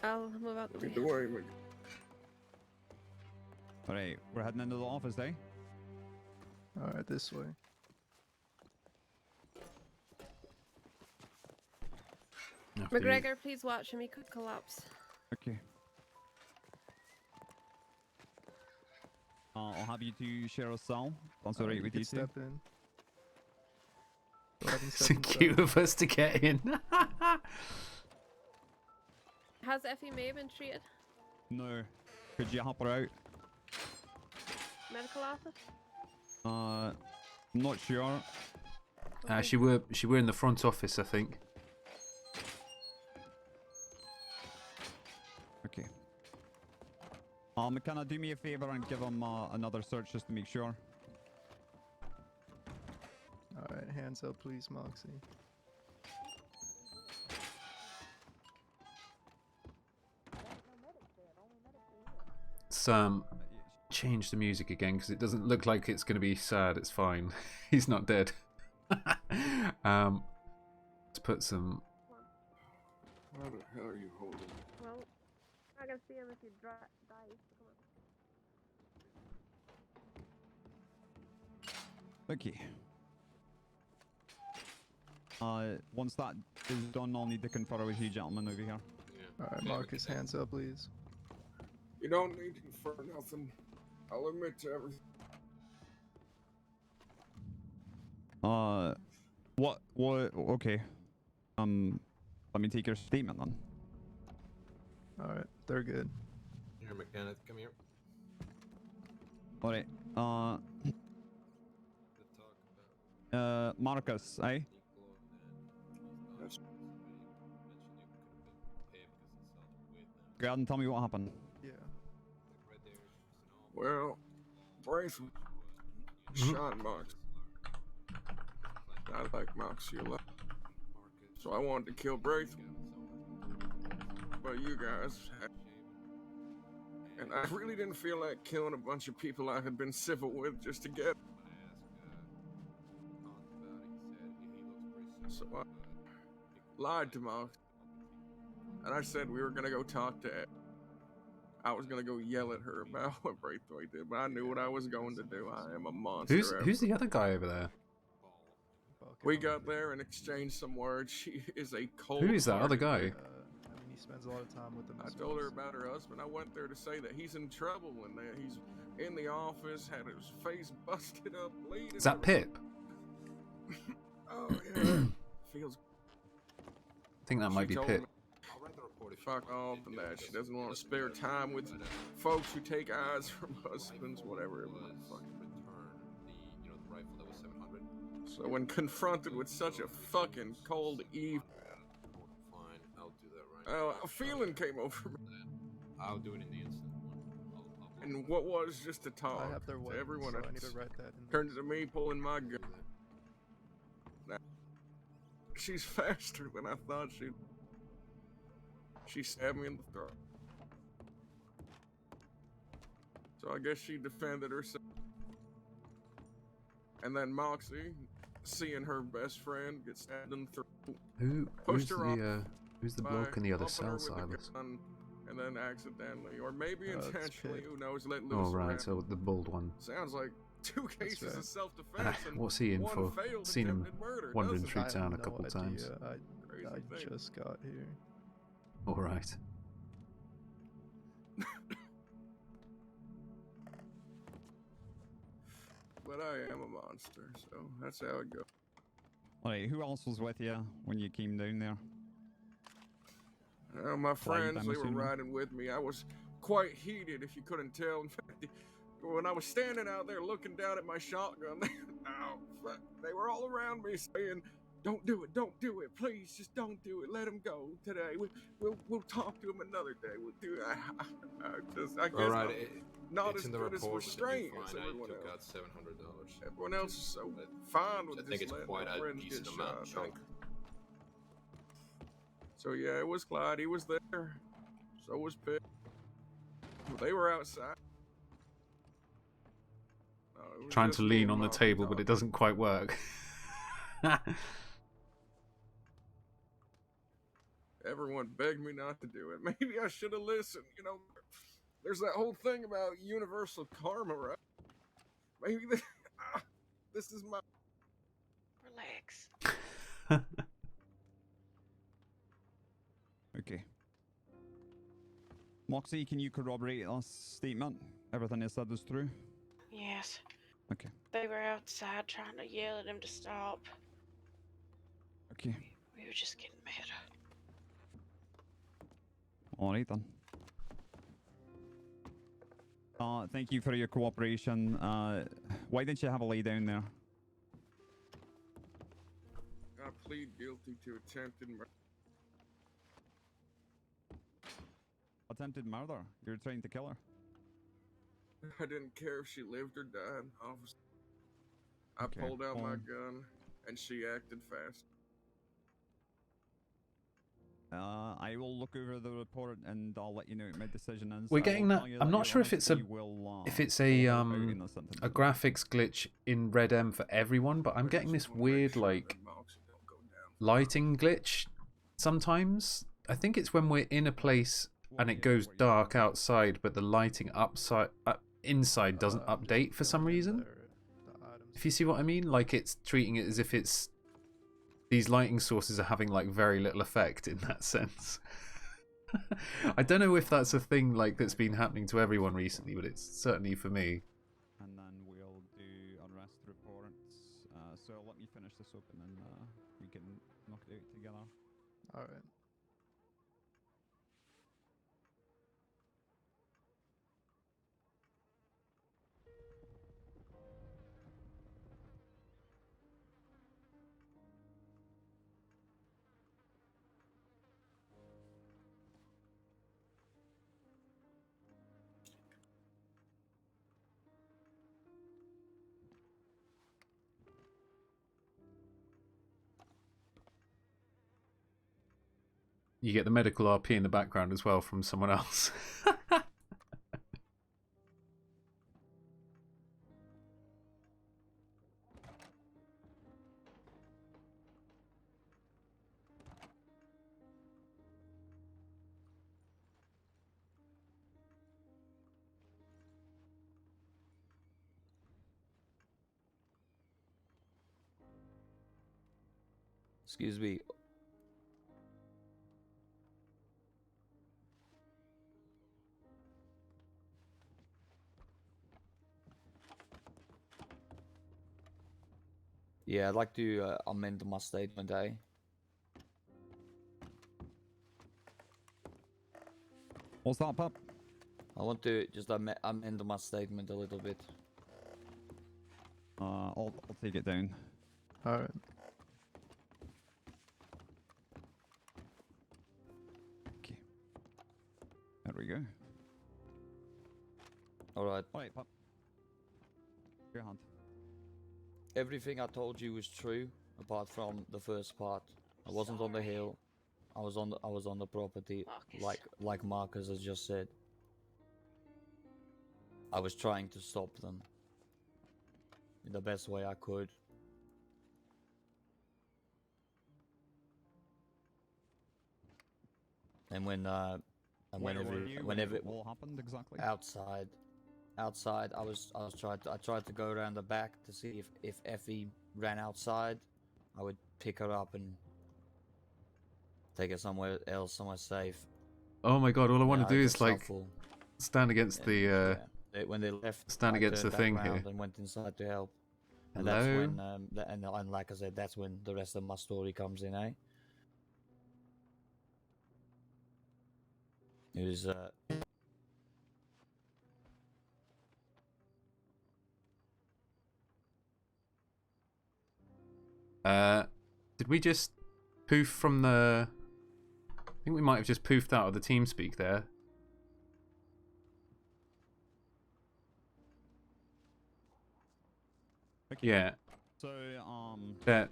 I'll move out the way. Get away, man. Alright, we're heading into the office, eh? Alright, this way. McGregor, please watch him. He could collapse. Okay. I'll have you two share a cell. That's alright with you two. Step in. It's cute of us to get in. Has Effie May been treated? No. Could you help her out? Medical office? I'm not sure. She were in the front office, I think. Okay. Can I do me a favor and give him another search just to make sure? Alright, hands up please, Moxie. Change the music again because it doesn't look like it's going to be sad. It's fine. He's not dead. Let's put some. How the hell are you holding? Well, I can see him if you die. Okay. Once that is done, I'll need to confer with you gentlemen over here. Alright, Marcus, hands up please. You don't need to confer nothing. I'll admit to everything. What, okay. Let me take your statement then. Alright, they're good. Here, mechanic, come here. Alright, Marcus, eh? Go ahead and tell me what happened. Yeah. Well, Braith shot Mox. I like Moxie a lot. So I wanted to kill Braith. But you guys had... And I really didn't feel like killing a bunch of people I had been civil with just to get... So I lied to Mox. And I said we were gonna go talk to Ed. I was gonna go yell at her about what Braithwaite did, but I knew what I was going to do. I am a monster. Who's the other guy over there? We got there and exchanged some words. She is a cold. Who is that other guy? I mean, he spends a lot of time with them. I told her about her husband. I went there to say that he's in trouble and that he's in the office, had his face busted up, bleeding. Is that Pip? Oh yeah. Feels. I think that might be Pip. Fuck off and that. She doesn't want to spare time with folks who take eyes from husbands, whatever it was. So when confronted with such a fucking cold eve, a feeling came over me. I'll do it in the instant. And what was just a talk I have their to weapons, everyone so else I need to write that in. turned to me pulling my gun. Now, she's faster than I thought she'd. She stabbed me in the throat. So I guess she defended herself. And then Moxie, seeing her best friend get stabbed in the throat, Who's the bloke in the other cell, Silas? And then accidentally, or maybe intentionally, who knows, let loose. Oh right, so the bald one. Sounds like 2 cases of self-defense and What's he in one for? failed Seen him attempted murder, wandering doesn't through it? town a no couple idea. times. I just got here. All right. But I am a monster, so that's how it goes. Alright, who else was with you when you came down there? My Flight, friends, I'm they were assuming? riding with me. I was quite heated, if you couldn't tell. In fact, when I was standing out there looking down at my shotgun, they were all around me saying, "Don't do it, don't do it, please, just don't do it. Let him go today. We'll talk to him another day. We'll do it." I guess All right, I'm not it's as in the good as report. restrained Fine, as I everyone took else. out $700. Everyone else is so fine with I think just it's letting quite their a friends decent get amount shot. chunk. So yeah, it was Clyde. He was there. So was Pitt. Well, they were outside. No, it was Trying just to me lean and on the Mom table, but talking. it doesn't quite work. Everyone begged me not to do it. Maybe I should have listened. You know, there's that whole thing about universal karma, right? Maybe this is my. Relax. Okay. Moxie, can you corroborate this statement? Everything they said was true? Yes. Okay. They were outside trying to yell at him to stop. Okay. We were just getting mad. Alright then. Thank you for your cooperation. Why didn't you have a lay down there? I plead guilty to attempted murder. Attempted murder? You're trying to kill her? I didn't care if she lived or died, officer. I Okay, pulled out my well- gun, and she acted fast. I will look over the report and I'll let you know what my decision is. We're I getting will that. tell you I'm that not your sure if it's a honesty will, a graphics glitch in RedM for everyone, but I'm getting this weird like lighting glitch sometimes. I think it's when we're in a place and it goes dark outside, but the lighting inside doesn't update for some reason. If you see what I mean, like it's treating it as if it's these lighting sources are having like very little effect in that sense. I don't know if that's a thing like that's been happening to everyone recently, but it's certainly for me. And then we'll do arrest reports. So let me finish this up and then we can knock it out together. Alright. You get the medical RP in the background as well from someone else. Excuse me. Yeah, I'd like to amend my statement, eh? What's that, pup? I want to just amend my statement a little bit. I'll take it down. Alright. Okay. There we go. Alright. Alright, pup. Your hand. Everything I told you was true, apart from the first part. I wasn't on the hill. I was on the property, like Marcus has just said. I was trying to stop them in the best way I could. And when Where were you when it all happened exactly? outside, outside. I tried to go around the back to see if Effie ran outside, I would pick her up and take her somewhere else, somewhere safe. Oh my god! All I want to do is that's like helpful. stand against the When they left, stand I against the turned back thing around here. and went inside to help. And Hello? that's when, and like I said, that's when the rest of my story comes in, eh? It was, Did we just poof from the... I think we might have just poofed out of the TeamSpeak there. Okay. Yeah. So, That,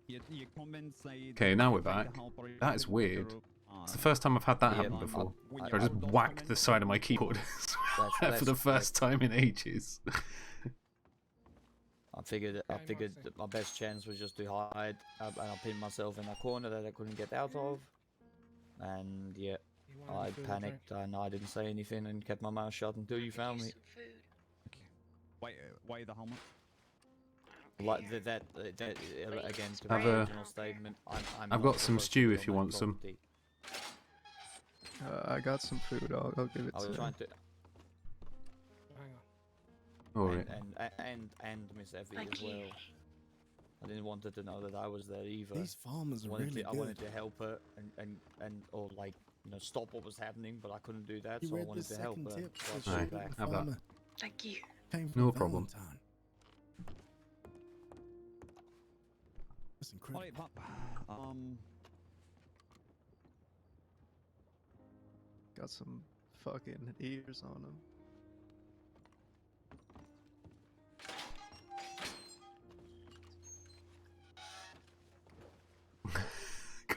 your comments say Okay, now we're back. That is weird. It's the first time I've had that Yeah, happen before. I- I just whacked the side of my keyboard for the first time in ages. I figured that my best chance was just to hide, and I pinned myself in a corner that I couldn't get out of. And yeah, I panicked and I didn't say anything and kept my mouth shut until you found me. Why the helmet? Like that again, to Have my a- original statement. I'm I've not got some supposed to stew be if on you my want some. property. I got some food. I'll give it I to was you. trying to. Alright. And Miss Effie as well. I didn't want her to know that I was there either. These farmers are wanted really to, I wanted good. to help her and or like stop what was happening, but I couldn't do that, You so I read wanted the to help second her. tip, So I so took shoot it back. the Have that. farmer. Thank you. Came from No problem. Valentine. That's incredible. Alright, Pop. Got some fucking ears on them.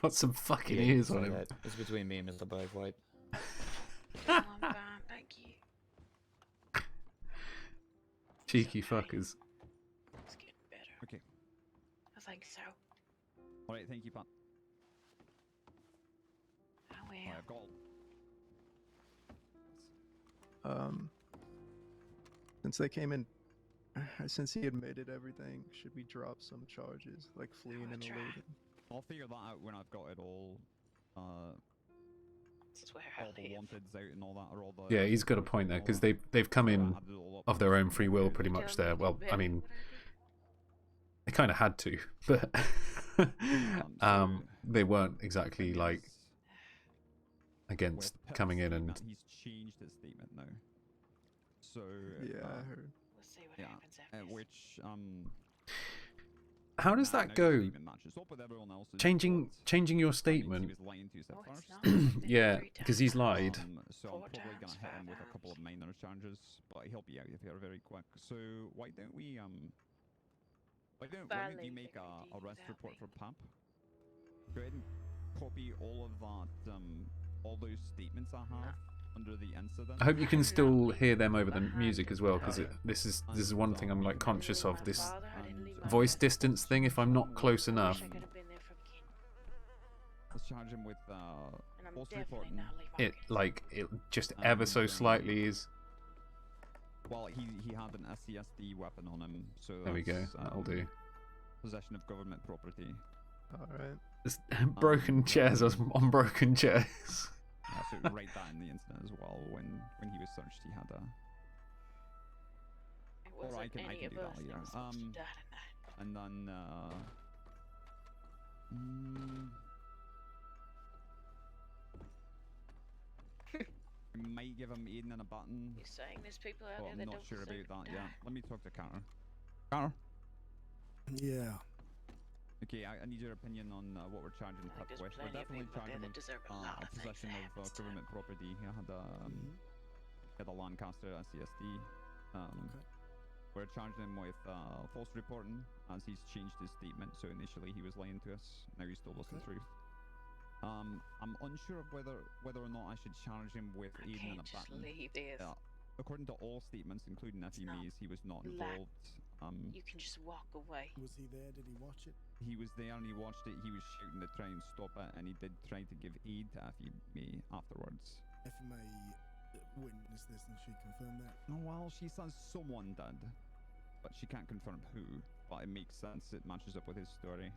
Got some fucking Yeah, ears so on him. that- It's between me and Mr. Braithwaite. I'm fine, thank you. Cheeky fuckers. It's getting better. Okay. I think so. Alright, thank you, Pop. Oh well. Alright, I've got. Since they came in, since he admitted everything, should we drop some charges, like fleeing and eluding? I'll figure that out when I've got it all. Swear all the wanteds out and all that, or all the. Yeah, he's got a point there because they've come in of their own free will pretty much there. Well, I mean, they kind of had to, but they weren't exactly like against coming in and. He's changed his statement now. So. Yeah, I heard. We'll see what Yeah, happens after this. which How does that go? Changing your statement. Yeah, because he's lied. So I'm probably gonna hit him with a couple of minor charges, but he'll be out of here very quick. So why don't you make a arrest report for Pap? Go ahead and copy all of that, all those statements I have under the incident. I hope you can still hear them over the music as well, because this is one thing I'm like conscious of, this voice distance thing. If I'm not close enough, Let's charge him with false reporting. it just ever so slightly is. Well, he had an SCSD weapon on him, so There we go. that's, That'll do. Possession of government property. Alright. There's broken chairs on broken chairs. Yeah, so write that in the incident as well. When he was searched, he had a. Or I can do that later. And then we might give him Aiden and a button. You're saying there's people out But there I'm that not don't sure deserve about to that die. yet. Let me talk to Carter. Carter. Yeah. Okay, I need your opinion on what we're charging I think Pip there's with. We're plenty of definitely people out there charging that with deserve a lot of things possession that of happens to government property. He had a Lancaster SCSD. We're charging him with false reporting, as he's changed his statement. So initially he was lying to us. Now he's told us the truth. I'm unsure of whether or not I should charge him with aiding and Just abetting. leave this. According to all statements, including Effie Mays, he was not involved. You can just walk away. Was he there? Did he watch it? He was there and he watched it. He was shouting to try and stop it, and he did try to give aid to Effie May afterwards. FMA witnessed this and she confirmed that? Well, she says someone did, but she can't confirm who. But it makes sense. It matches up with his story.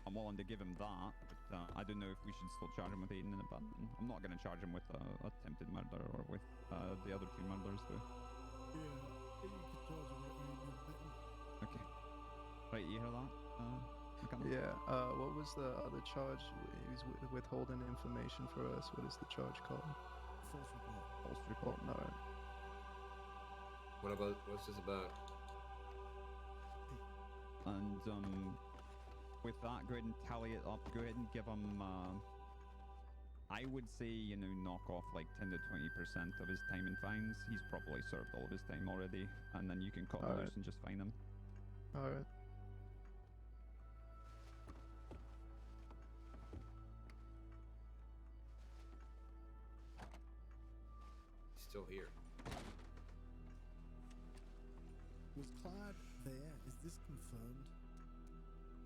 I'm willing to give him that, but I don't know if we should still charge him with aiding and abetting. I'm not going to charge him with attempted murder or with the other 2 murders, though. Yeah, you could charge him with aiding and abetting. Okay. Right, you hear that? Yeah. What was the other charge? He was withholding information for us. What is the charge called? False report. False report. No. What's this about? And with that, go ahead and tally it up. Go ahead and give him. I would say, you know, knock off like 10 to 20% of his time in fines. He's probably served all of his time already, and then you can cut him loose and just fine him. All right. Still here. Was Clyde there? Is this confirmed?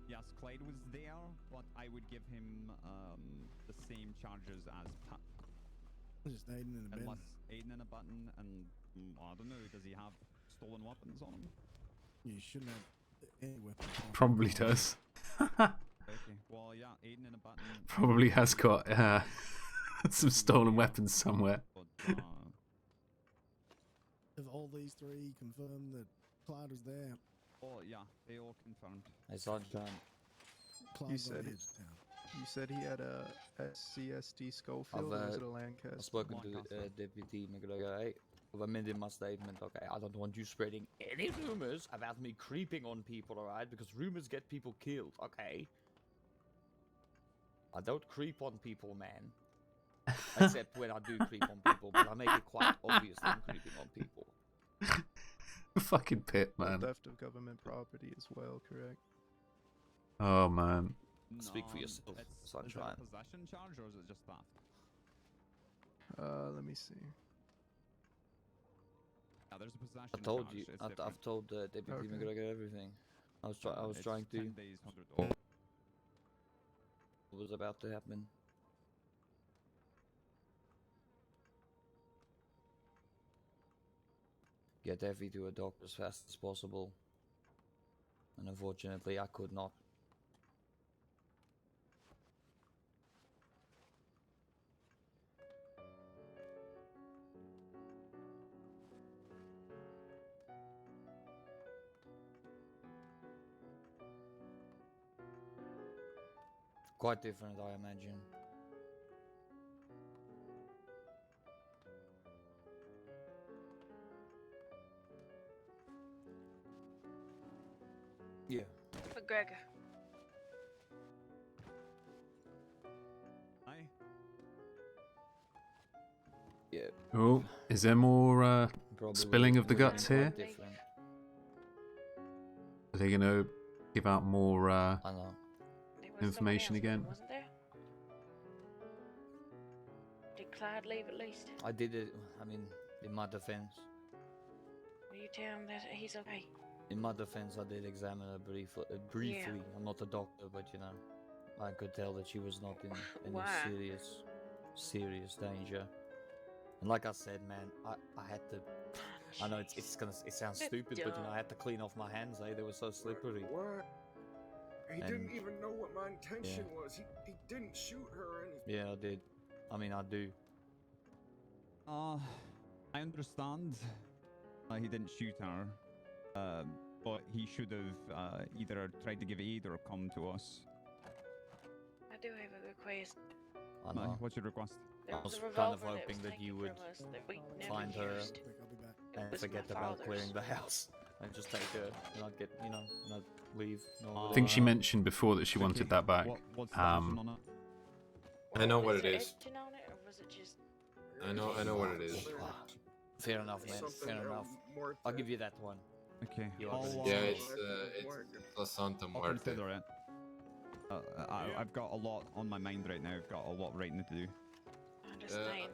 Yes, Clyde was there, but I would give him the same charges as Pat. Just aiding and abetting. Unless aiding and abetting, and I don't know, does he have stolen weapons on him? You shouldn't have any weapons on him. Probably does. Okay, well, yeah, aiding and abetting. Probably has got some stolen weapons somewhere. Have all these 3 confirmed that Clyde was there? Oh, yeah, they all confirmed. Hey, Sunshine. Clyde's on said his town. You said he had a SCSD Schofield, or was it a Lancaster? I've spoken to Deputy McGregor. I've amended my statement. Okay, I don't want you spreading any rumors about me creeping on people, alright? Because rumors get people killed, okay? I don't creep on people, man. Except when I do creep on people, but I make it quite obvious that I'm creeping on people. Fucking pit, man. Theft of government property as well, correct? Oh, man. Speak for yourself, Sunshine. Is it a possession charge or is it just theft? Let me see. Yeah, there's a possession I told charge. you. It's I've different. told Deputy McGregor everything. I was It's trying to. 10 days, $100. What was about to happen? Get Effie to a doctor as fast as possible. And unfortunately, I could not. Quite different, I imagine. Yeah. McGregor. Aye. Yeah. Oh, is there more spilling of the guts here? Different. Are they going to give out more I know. information again? Wasn't there? Did Clyde leave at least? I did it. I mean, in my defense. Will you tell him that he's okay? In my defense, I did examine her briefly. Yeah. I'm not a doctor, but you know, I could tell that she was not in any Why? serious danger. And like I said, man, I had to. I know it sounds stupid, but you know, I had to clean off my hands. They were so slippery. What? He And- didn't even know what my intention Yeah. was. He didn't shoot her or anything. Yeah, I did. I mean, I do. I understand. He didn't shoot her. But he should have either tried to give aid or come to us. I do have a request. I know. What's your request? There I was was a kind of revolver that hoping was that taken you would from us that we never find her used. It and was forget my about father's. clearing the house and just take her and I'd get, you know, and I'd leave. I think she mentioned before that she wanted that back. What's the action on it? I know what Was it there is. etching on it, or was it just? I know what it is. Fair enough, man. Something Fair enough. more I'll give you that one. Okay. You I'll, understand. Yeah, it's La Santa I'll Muerte. consider it. I've got a lot on my mind right now. I've got a lot writing to do. I understand.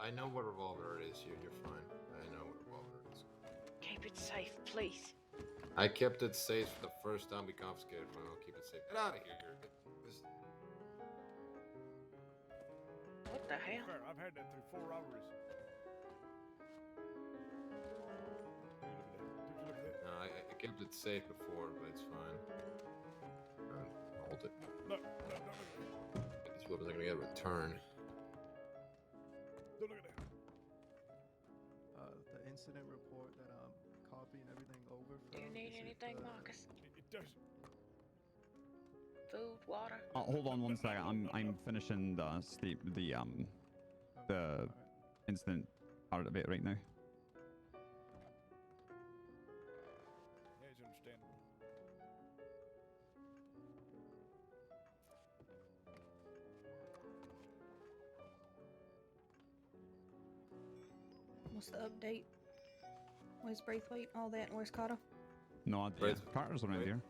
I know what revolver it is. You're fine. I know what revolver it is. Keep it safe, please. I kept it safe the first time we confiscated from it. I'll keep it safe. Get out of here. What the hell? I've had that through 4 robberies. No, I kept it safe before, but it's fine. Hold it. No. This weapons are gonna get returned. Don't look at that. The incident report that I'm copying everything over from. Do you need anything, Marcus? It does. Food, water? Hold on one second. I'm finishing the incident part of it right now. Yeah, it's understandable. What's the update? Where's Braithwaite? All that, and where's Carter? No idea. Carter's around here.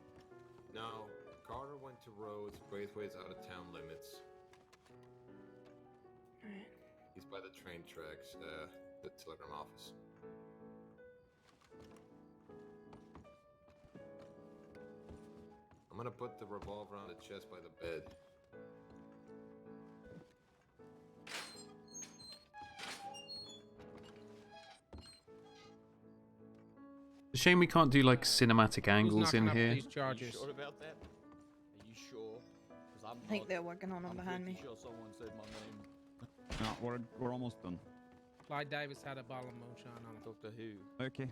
No, Carter went to Rhodes. Braithwaite's out of town limits. He's by the train tracks, the telegram office. I'm gonna put the revolver on the chest by the bed. It's a shame we can't do like cinematic angles in here. These charges. Are you sure about that? Are you sure? I think they're working on them behind me. Sure someone said my name. No, we're almost done. Clyde Davis had a bottle of moonshine on him. Doctor Who. Okay.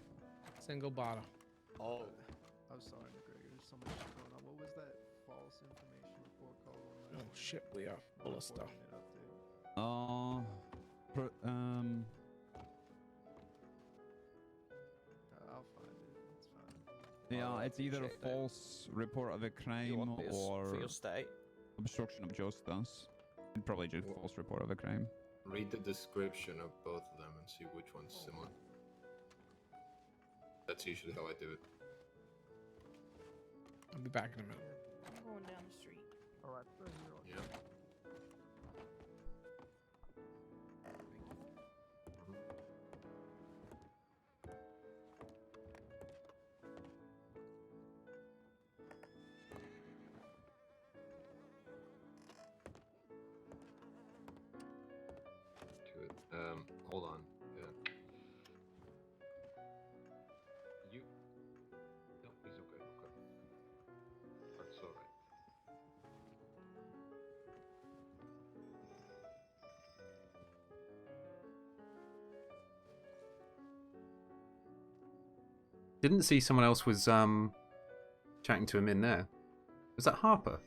Single bottle. Oh. I'm sorry, McGregor. There's so much shit going on. What was that false information report called? Oh shit, we are full of stuff. I'll find it. It's fine. Yeah, it's either a false report of a crime or your state? obstruction of justice. It'd probably just false report of a crime. Read the description of both of them and see which one's similar. That's usually how I do it. I'll be back in a minute. I'm going down the street. Alright, Yeah. Hold on. Yeah. You. No, he's okay. Okay. That's all right. Didn't see someone else was chatting to him in there. Was that Harper?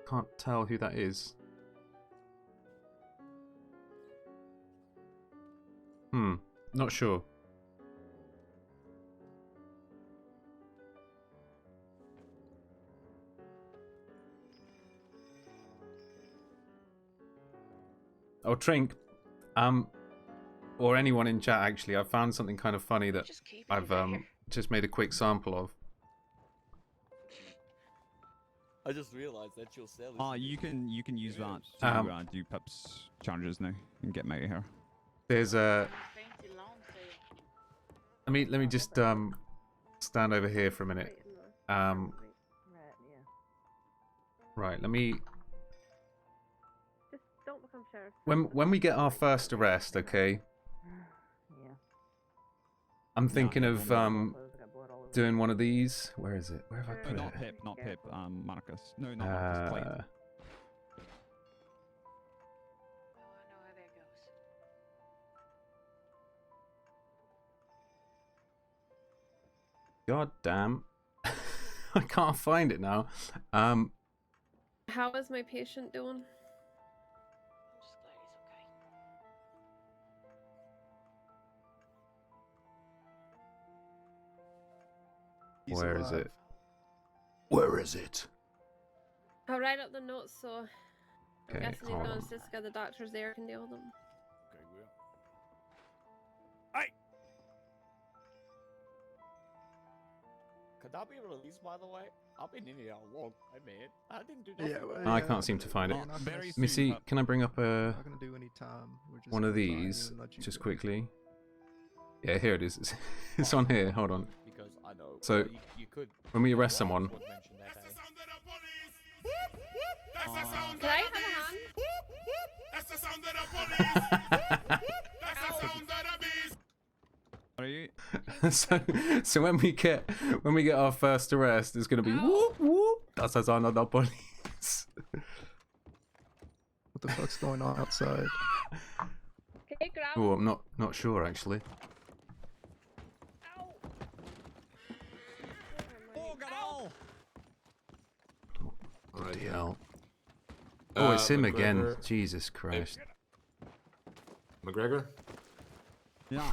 Can't tell who that is. Not sure. Oh, Trink. Or anyone in chat, actually, I found something kind of funny that I've just made a quick sample of. I just realised that you'll sell. You can use that to do Pip's challenges now and get him out of here. There's a. Let me just stand over here for a minute. Right, let me. Just don't become sheriff. When we get our first arrest, okay. Yeah. I'm thinking of doing one of these. Where is it? Where have I put Not it? Pip, not Pip. Marcus. No, not Marcus. Clyde. God damn. I can't find it now. How is my patient doing? Where is it? Where is it? I'll write up the notes so I'm Okay, guessing he's hold going on. to Siska, the doctor's there, can deal with them. Okay, Will. Could that be released, by the way? I've been in here a long time, man. I didn't do Yeah, nothing. well, I can't seem to find it. You're not gonna Let me see. Can I bring up a not gonna do any time. We're just one of gonna find you these and let you just go. quickly? Yeah, here it is. It's on here. Hold on. Because I know. So you could. when we arrest someone, Can I have a hand? That's the sound of the police. That's the sound of the beast. Are you? so when we get our first arrest, it's gonna be whoop whoop. That's the sound of the police. What the fuck's going on outside? Okay, grab. Oh, I'm not sure actually. Bloody hell. Oh, it's him again. McGregor. Jesus Christ. McGregor? Yeah.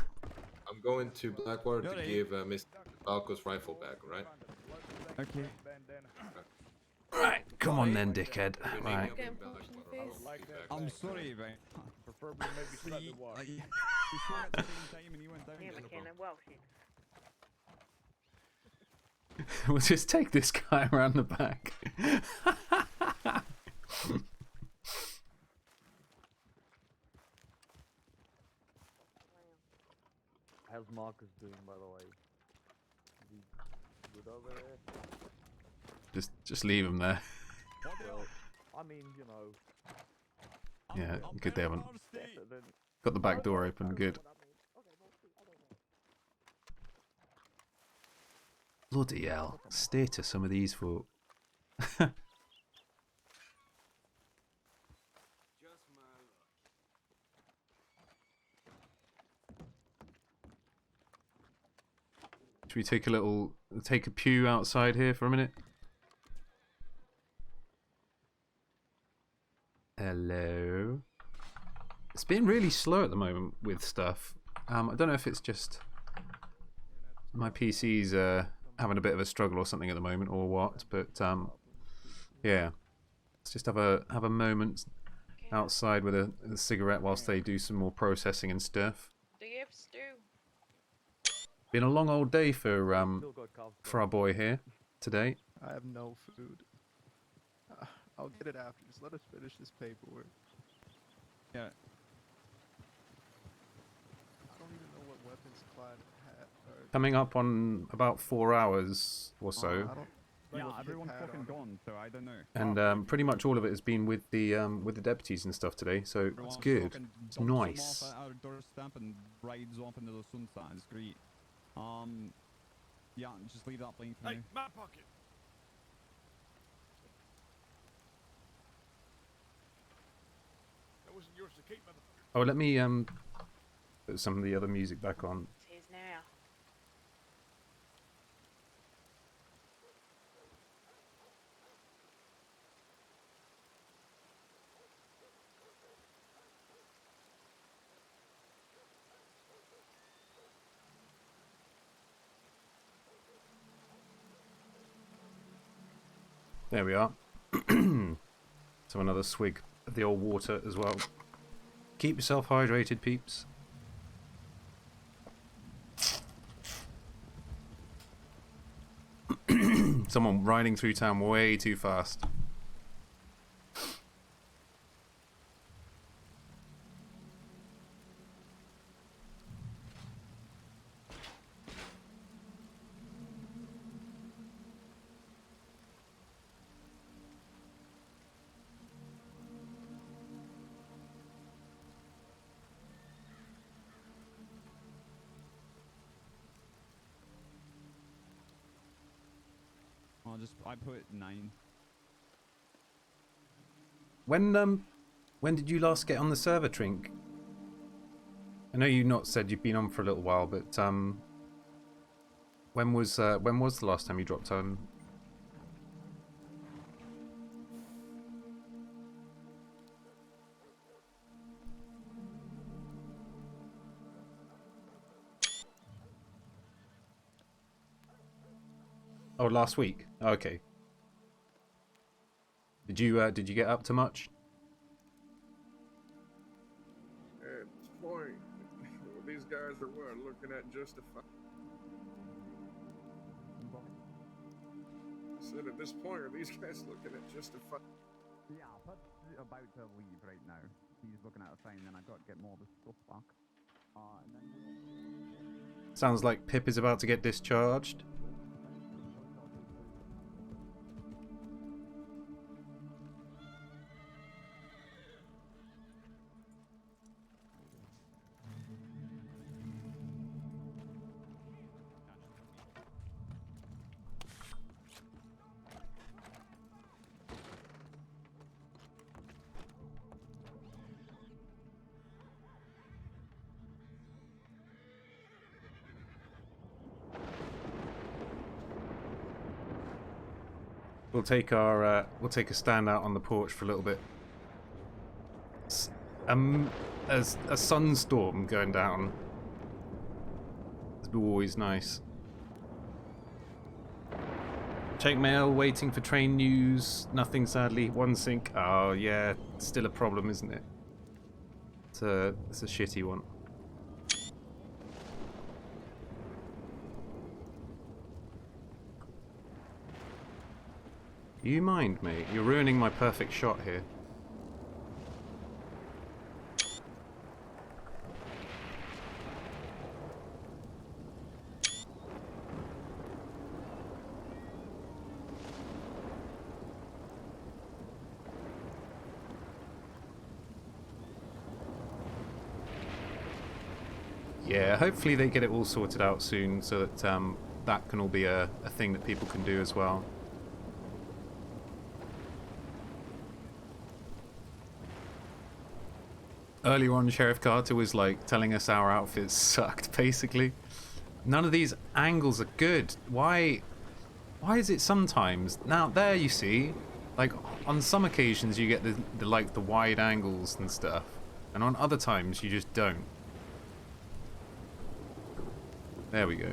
I'm going to Blackwater to give Mr. Falco's rifle back, right? Okay. Right, come on then, dickhead. Right. I'm sorry, mate. Preferably maybe slightly See, washed. like, we swung at the same time and you went down. Yeah, McKenna, well, shit. We'll just take this guy around the back. How's Marcus doing, by the way? Is he good over there? Just leave him there. Well, I mean, you know. Yeah, good they haven't. Better than... Got the back door open, good. Bloody hell. Stay to some of these folk. Should we take a pew outside here for a minute? Hello. It's been really slow at the moment with stuff. I don't know if it's just my PC's having a bit of a struggle or something at the moment, or what. But yeah, let's just have a moment outside with a cigarette whilst they do some more processing and stuff. Do you have stew? Been a long old day for our boy here today. I have no food. I'll get it after. Just let us finish this paperwork. Yeah. I don't even know what weapons Clyde had. Coming up on about 4 hours or so. Yeah, everyone's fucking gone, so I don't know. And pretty much all of it has been with the deputies and stuff today, so it's good. It's nice. Off at our doorstep and rides off into the sunset. It's great. Yeah, just leave that blank for Hey, now. my pocket. That wasn't yours to keep, motherfucker. Oh, let me put some of the other music back on. It's his now. There we are. So another swig of the old water as well. Keep yourself hydrated, peeps. Someone riding through town way too fast. I put 9. When did you last get on the server, Trink? I know you not said you've been on for a little while, but when was the last time you dropped on? Oh, last week. Okay. Did you get up to much? At this point, these guys are what, looking at justify. I said at this point, are these guys looking at justify? Yeah, but about to leave right now. He's looking at a thing, and I got to get more of the stuff back. And then... Sounds like Pip is about to get discharged. We'll take a stand out on the porch for a little bit. As a sunstorm going down. It's always nice. Check mail, waiting for train news. Nothing, sadly. One sink. Oh yeah, still a problem, isn't it? It's a shitty one. You mind, mate? You're ruining my perfect shot here. Yeah, hopefully they get it all sorted out soon so that that can all be a thing that people can do as well. Earlier on, Sheriff Carter was like telling us our outfits sucked, basically. None of these angles are good. Why is it sometimes? Now there you see, like on some occasions you get the wide angles and stuff, and on other times you just don't. There we go.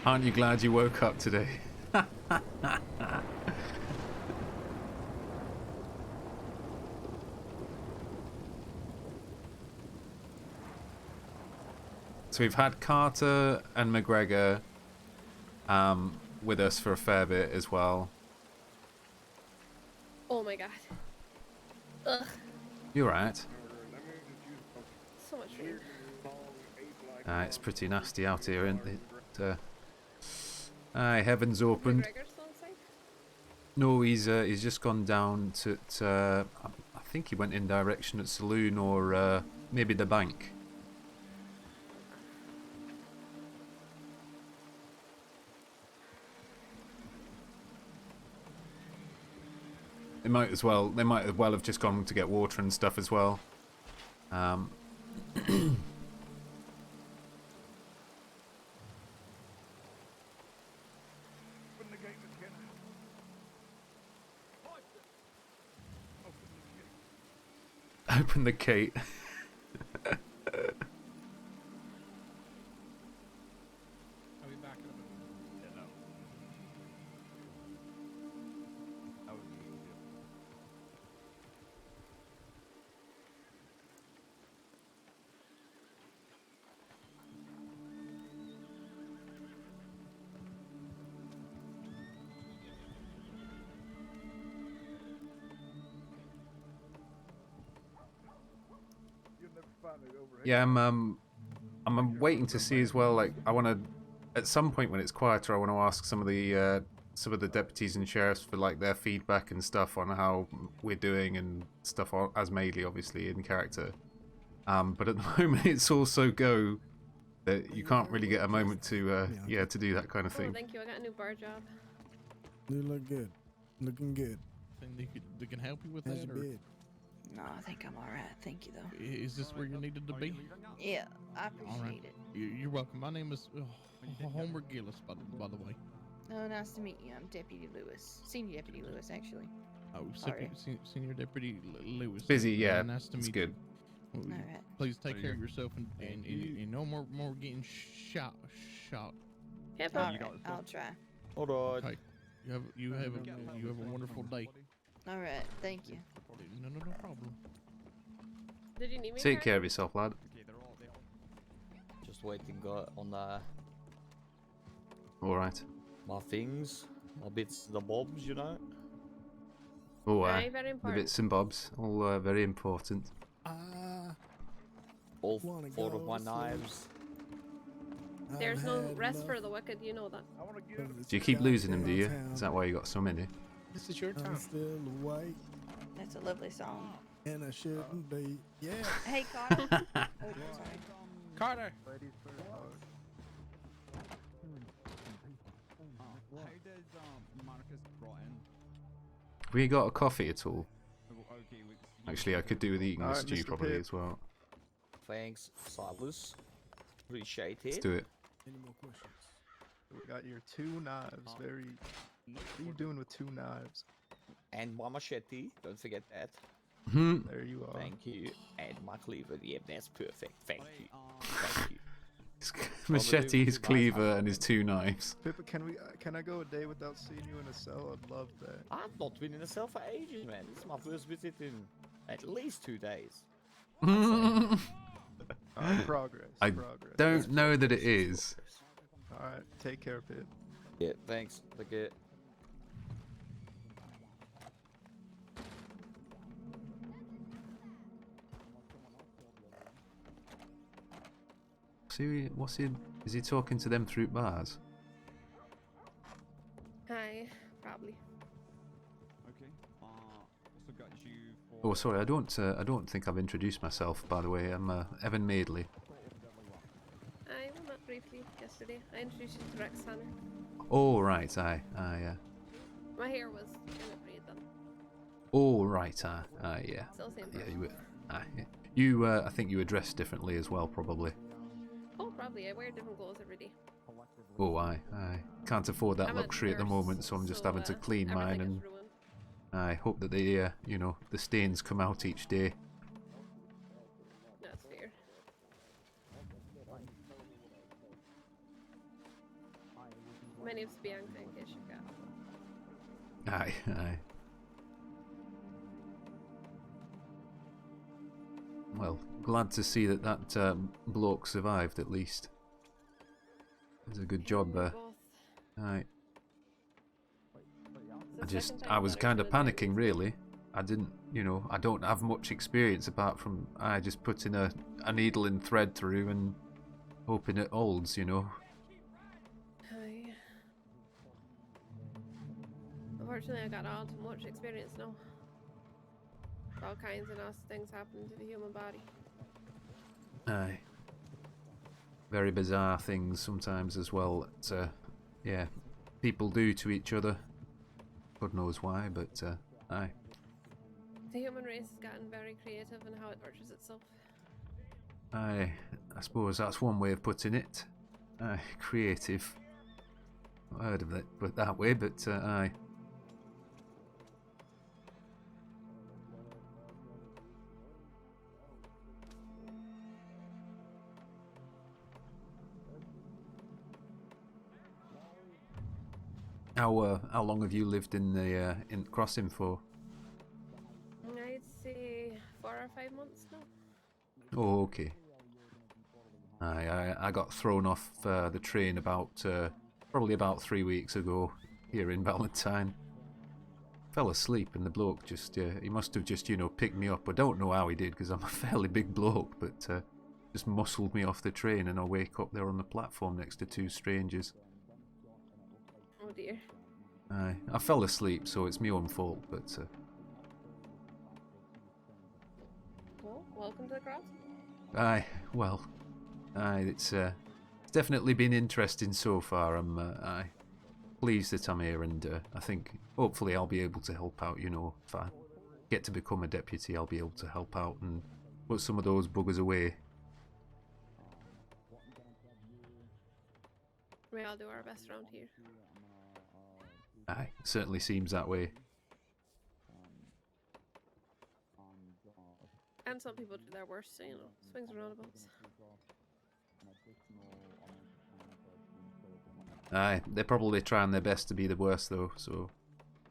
Aren't you glad you woke up today? Aren't you glad you woke up today? So we've had Carter and McGregor with us for a fair bit as well. Oh my god. Ugh. You're right. So much rain. It's pretty nasty out here, isn't it? Heaven's opened. McGregor's still inside? No, he's just gone down to I think he went in direction at Saloon or maybe the bank. They might as well have just gone to get water and stuff as well. Open the gate. Yeah, I'm waiting to see as well. Like, I want to, at some point when it's quieter, I want to ask some of the deputies and sheriffs for like their feedback and stuff on how we're doing and stuff as Madeley, obviously in character. But at the moment, it's also go that you can't really get a moment to to do that kind of thing. Oh, thank you. I got a new bar job. You look good. Looking good. Think they can help you with How's that? your Or bid? No, I think I'm alright. Thank you, though. is this where you needed to be? Yeah, I All right. appreciate it. You're welcome. My name is Homer Gillis, by the way. Oh, nice to meet you. I'm Deputy Lewis. Senior Deputy Lewis, actually. Oh, Sorry. Senior Deputy Lewis. Busy, yeah. Nice to It's meet good. you. Well, Alright. Please take care of yourself and no more getting shot. Hip Alright, I'll try. Alright. Okay. You have a wonderful day. Alright, thank you. No problem. Did you need me? Take care of yourself, lad. Just waiting on All right. my things, my bits, the bobs, you know. Oh, Very, very the important. bits and bobs, all very important. All Wanna 4 of go my sleep. knives. There's I've no had rest enough. for the wicked, you know that. Do you keep losing them, do you? Is that why you got so many? This is your I'm still awake, That's a lovely song. and I shouldn't be. Yeah. Hey, Carter. Oh, sorry. Carter. Have we got a coffee at all? Actually, I could do with eating the stew Mr. probably Pip. as well. Thanks, Silas. Appreciate it. Let's do it. Any more questions? We got your 2 knives. Very. What are you doing with 2 knives? And my machete. Don't forget that. There you are. Thank you. And my cleaver. Yeah, that's perfect. Thank you. Thank you. Machete, his cleaver, and his 2 knives. Pippa, can I go a day without seeing you in a cell? I'd love that. I've not been in a cell for ages, man. This is my first visit in at least 2 days. Progress. I progress. don't know that it is. Alright, take care, Pip. Yeah, thanks. Take care. See, what's he? Is he talking to them through bars? Hi, probably. Okay. Also got you for. Oh, sorry, I don't think I've introduced myself. By the way, I'm Evan Madeley. I met briefly yesterday. I introduced you to Rex Hunter. Oh right, aye, yeah. My hair was in a braid then. Oh right, yeah. Still same Yeah, person. you were. Yeah. You, I think you were dressed differently as well, probably. Oh, probably. I wear different clothes every day. Oh, aye. Can't afford that I'm a luxury at the nurse, moment, so I'm just having to clean mine, everything and is ruined. I hope that the, you know, the stains come out each day. That's fair. My name's Bianca, in case you got. Aye. Well, glad to see that bloke survived at least. It was a good job there. Aye. I was kind of panicking really. I didn't, you know, I don't have much experience apart from I just putting a needle and thread through and hoping it holds, you know. Aye. Unfortunately, I got all too much experience now. All kinds of nasty things happen to the human body. Aye. Very bizarre things sometimes as well that, yeah, people do to each other. God knows why, but, aye. The human race has gotten very creative in how it tortures itself. Aye, I suppose that's one way of putting it. Aye, creative. Not heard of it but that way, but, aye. How long have you lived in the in Crossing for? I'd say 4 or 5 months now. Oh, okay. I got thrown off the train about probably about 3 weeks ago here in Valentine. Fell asleep and the bloke just he must have just, you know, picked me up. I don't know how he did because I'm a fairly big bloke, but just muscled me off the train and I wake up there on the platform next to 2 strangers. Oh dear. I fell asleep, so it's my own fault, but... Well, welcome to the crowd. Aye, well... Aye, it's definitely been interesting so far. I'm pleased that I'm here, and I think hopefully I'll be able to help out, you know. If I get to become a deputy, I'll be able to help out and put some of those buggers away. We all do our best around here. Aye, certainly seems that way. And some people do their worst, so, you know, swings and roundabouts. Aye, they're probably trying their best to be the worst though, so...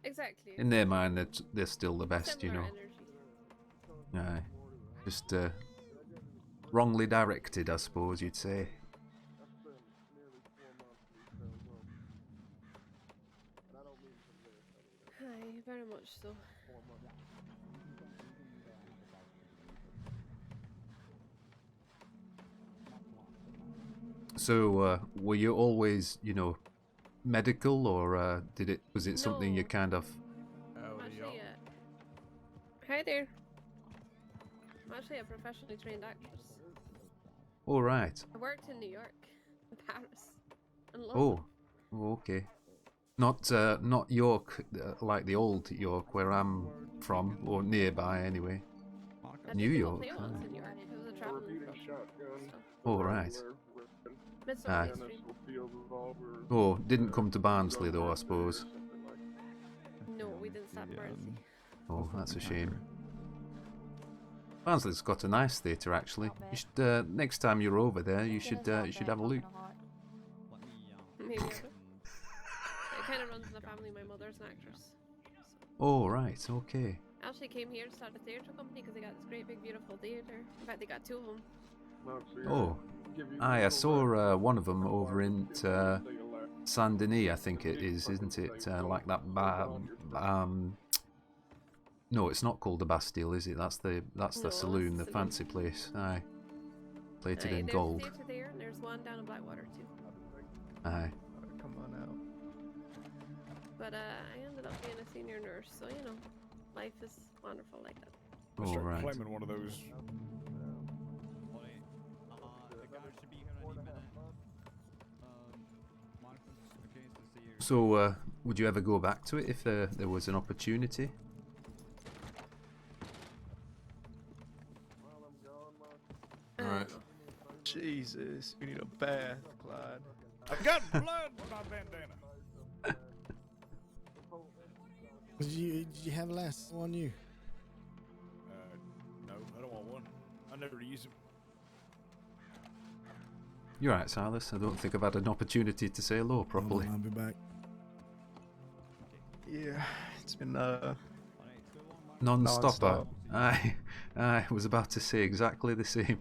Exactly. In their mind, they're still the best, you Similar know. energy. Aye. Just wrongly directed, I suppose you'd say. Aye, very much so. So, were you always, you know, medical, or was it something you kind of... Actually, hi there. I'm actually a professionally trained actress. Oh, right. I worked in New York, and Paris, and London. Oh, okay. Not York, like the old York where I'm from, or nearby anyway. New York. Play once in York. It was a traveling club. Oh right. Midsummer Aye. Night's Dream. Oh, didn't come to Barnsley though, I suppose. No, we didn't stop Barnsley. Oh, that's a shame. Barnsley's got a nice theatre actually. You should should time you're over there, you should have a look. Maybe I will. It kind of runs in the family. My mother's an actress. Oh right, okay. Actually came here to start a theatre company because they got this great big beautiful theatre. In fact, they got 2 of them. Oh, aye, I saw one of them over in Saint Denis, I think it is, isn't it? Like that no, it's not called the Bastille, is it? That's the saloon, the fancy place. Aye, plated in gold. There's a theatre there, and there's one down in Blackwater too. Aye. Come on out. But I ended up being a senior nurse, so you know, life is wonderful like that. Oh right. Claiming one of those. So, would you ever go back to it if there was an opportunity? Alright. Jesus, we need a bath, Clyde. I've got blood in my bandana. Did you have last on you? No, I don't want one. I never use them. You're right, Silas. I don't think I've had an opportunity to say hello properly. I'll be back. Yeah, it's been Non-stopper. I was about to say exactly the same.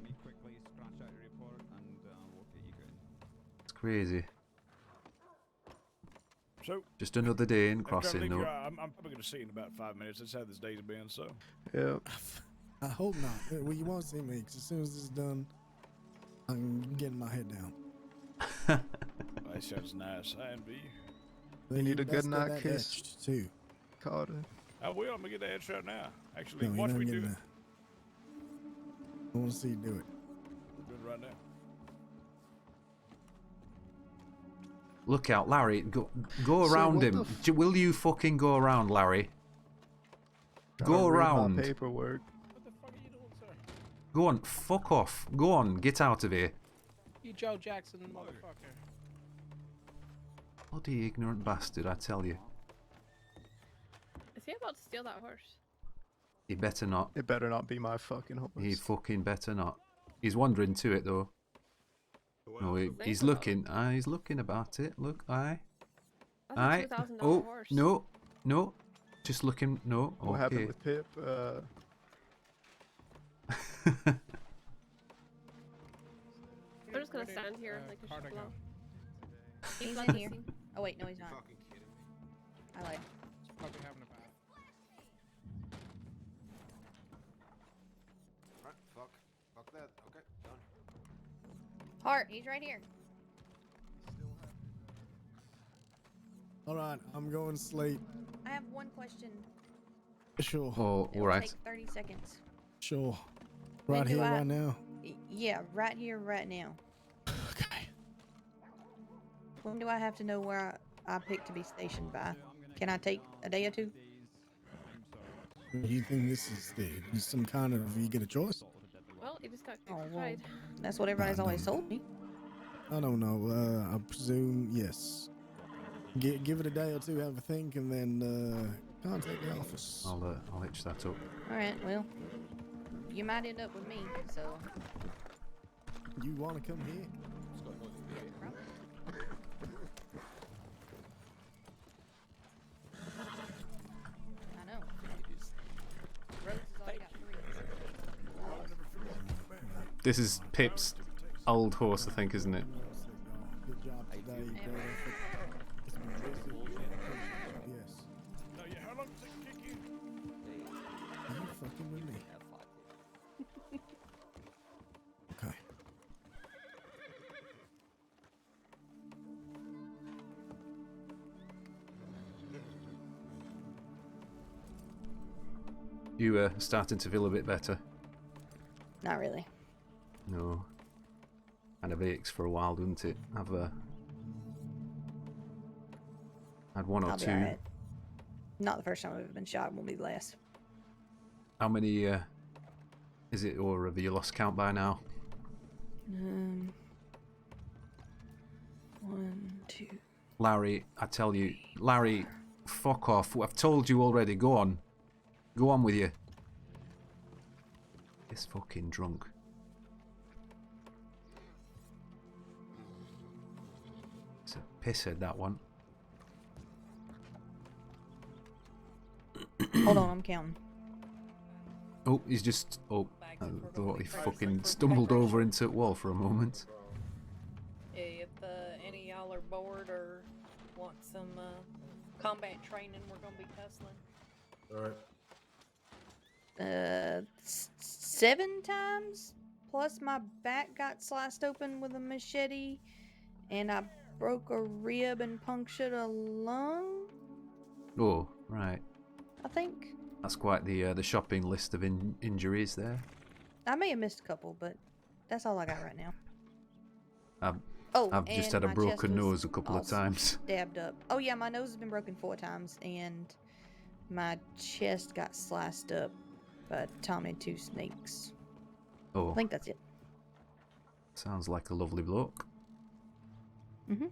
It's crazy. So, just another day in I'm trying to crossing. think, No. I'm probably going to see you in about 5 minutes. That's how this day's been, so. Yeah. I hope not. Well, you won't see me, 'cause as soon as this is done, I'm getting my head down. That sounds nice. I envy you. You need a good Best night that kiss, etched, too. Carter. I will. I'm going to get the edge right now. Actually, No, watch you're me not do getting it. that. I want to see you do it. Do it right now. Look out, Larry. Go So around what him. the Will you fucking go around, Larry? Trying Go to read my around. paperwork. Go on. Fuck off. Go on. Get out of here. You Joe Jackson, motherfucker. Bloody ignorant bastard, I tell you. Is he about to steal that horse? He better not. It better not be my fucking horse. He fucking better not. He's wandering to it though. No, he's looking. He's looking about it. Look, aye. That's a $2,000 Oh, horse. no. Just looking. No. What Okay. happened with Pip? We're just gonna stand here like a shit below. He's left in the here. scene. Oh wait, no, he's not. I lied. He's probably having a bath. Alright, fuck that. Okay, done. Hart, he's right here. All right, I'm going to sleep. I have one question. Sure. Oh, It'll all right. take 30 seconds. Sure. When Right do here, I- right now. Yeah, right here, right now. Okay. When do I have to know where I pick to be stationed by? Can I take a day or two? You think this is some kind of you get a choice? Well, he just got Oh, kicked well, aside. that's what everybody's always told me. I don't know. I presume yes. Give it a day or two, have a think, and then contact the office. I'll hitch that up. Alright, well, you might end up with me, so. You want to come here? I know. Rose has already got 3. This is Pip's old horse, I think, isn't it? Good job today, brother. It's been busy. Yes. No, yeah, how long does it kick you? Are you fucking with me? Okay. You starting to feel a bit better? Not really. No. Kind of aches for a while, doesn't it? Had one or I'll be two. alright. Not the first time I've ever been shot. Won't be the last. How many is it, or have you lost count by now? 1, 2. Larry, I tell you, Larry, fuck off. I've told you already. Go on. Go on with you. This fucking drunk. It's a pisshead, that one. Hold on, I'm counting. Oh, he's just... Oh, I thought he fucking stumbled over into a wall for a moment. Yeah, if any of y'all are bored or want some combat training, we're gonna be tussling. Alright. 7 times? Plus my back got sliced open with a machete, and I broke a rib and punctured a lung, Oh, right. I think. That's quite the shopping list of injuries there. I may have missed a couple, but that's all I got right now. I've just had a broken nose a couple of times. Stabbed up. Oh yeah, my nose has been broken 4 times, and my chest got sliced up by Tommy 2 snakes. Oh. I think that's it. Sounds like a lovely bloke. Mhm.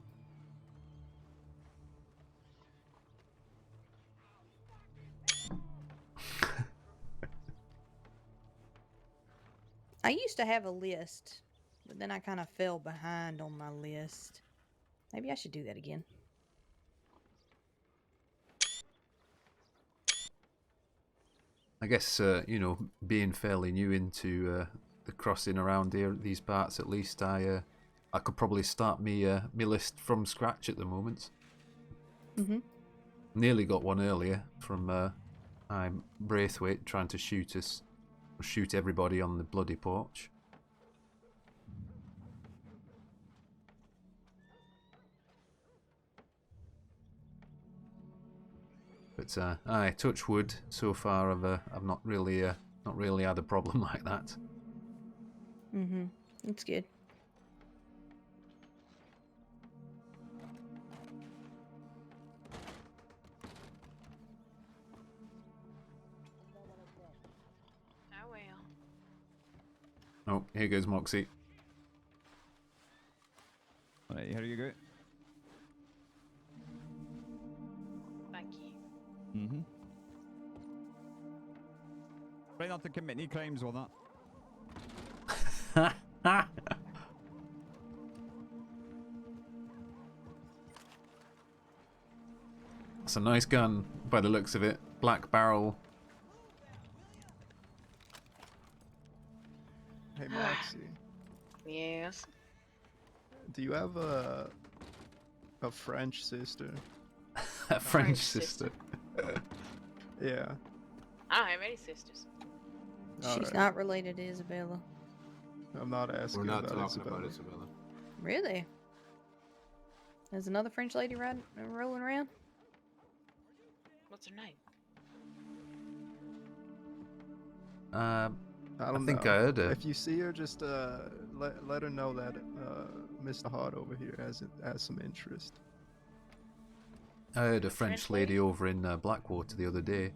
I used to have a list, but then I kind of fell behind on my list. Maybe I should do that again. I guess, you know, being fairly new into the crossing around here, these parts at least, I could probably start me list from scratch at the moment. Mhm. Nearly got one earlier from I'm Braithwaite trying to shoot everybody on the bloody porch. But aye, touch wood. So far, I've not really had a problem like that. Mhm. That's good. Oh well. Oh, here goes Moxie. Alright, here you go. Thank you. Mm-hmm. Try not to commit any crimes with that. It's a nice gun by the looks of it. Black barrel. Hey, Moxie. Yes. Do you have a French sister? A French sister. Yeah. I don't have any sisters. She's not related to Isabella. I'm not asking. We're not about talking Isabella. about Isabella. Really? There's another French lady rolling around? What's her name? I think I heard her. If you see her, just let her know that Mr. Hart over here has some interest. I heard a French lady over in Blackwater the other day.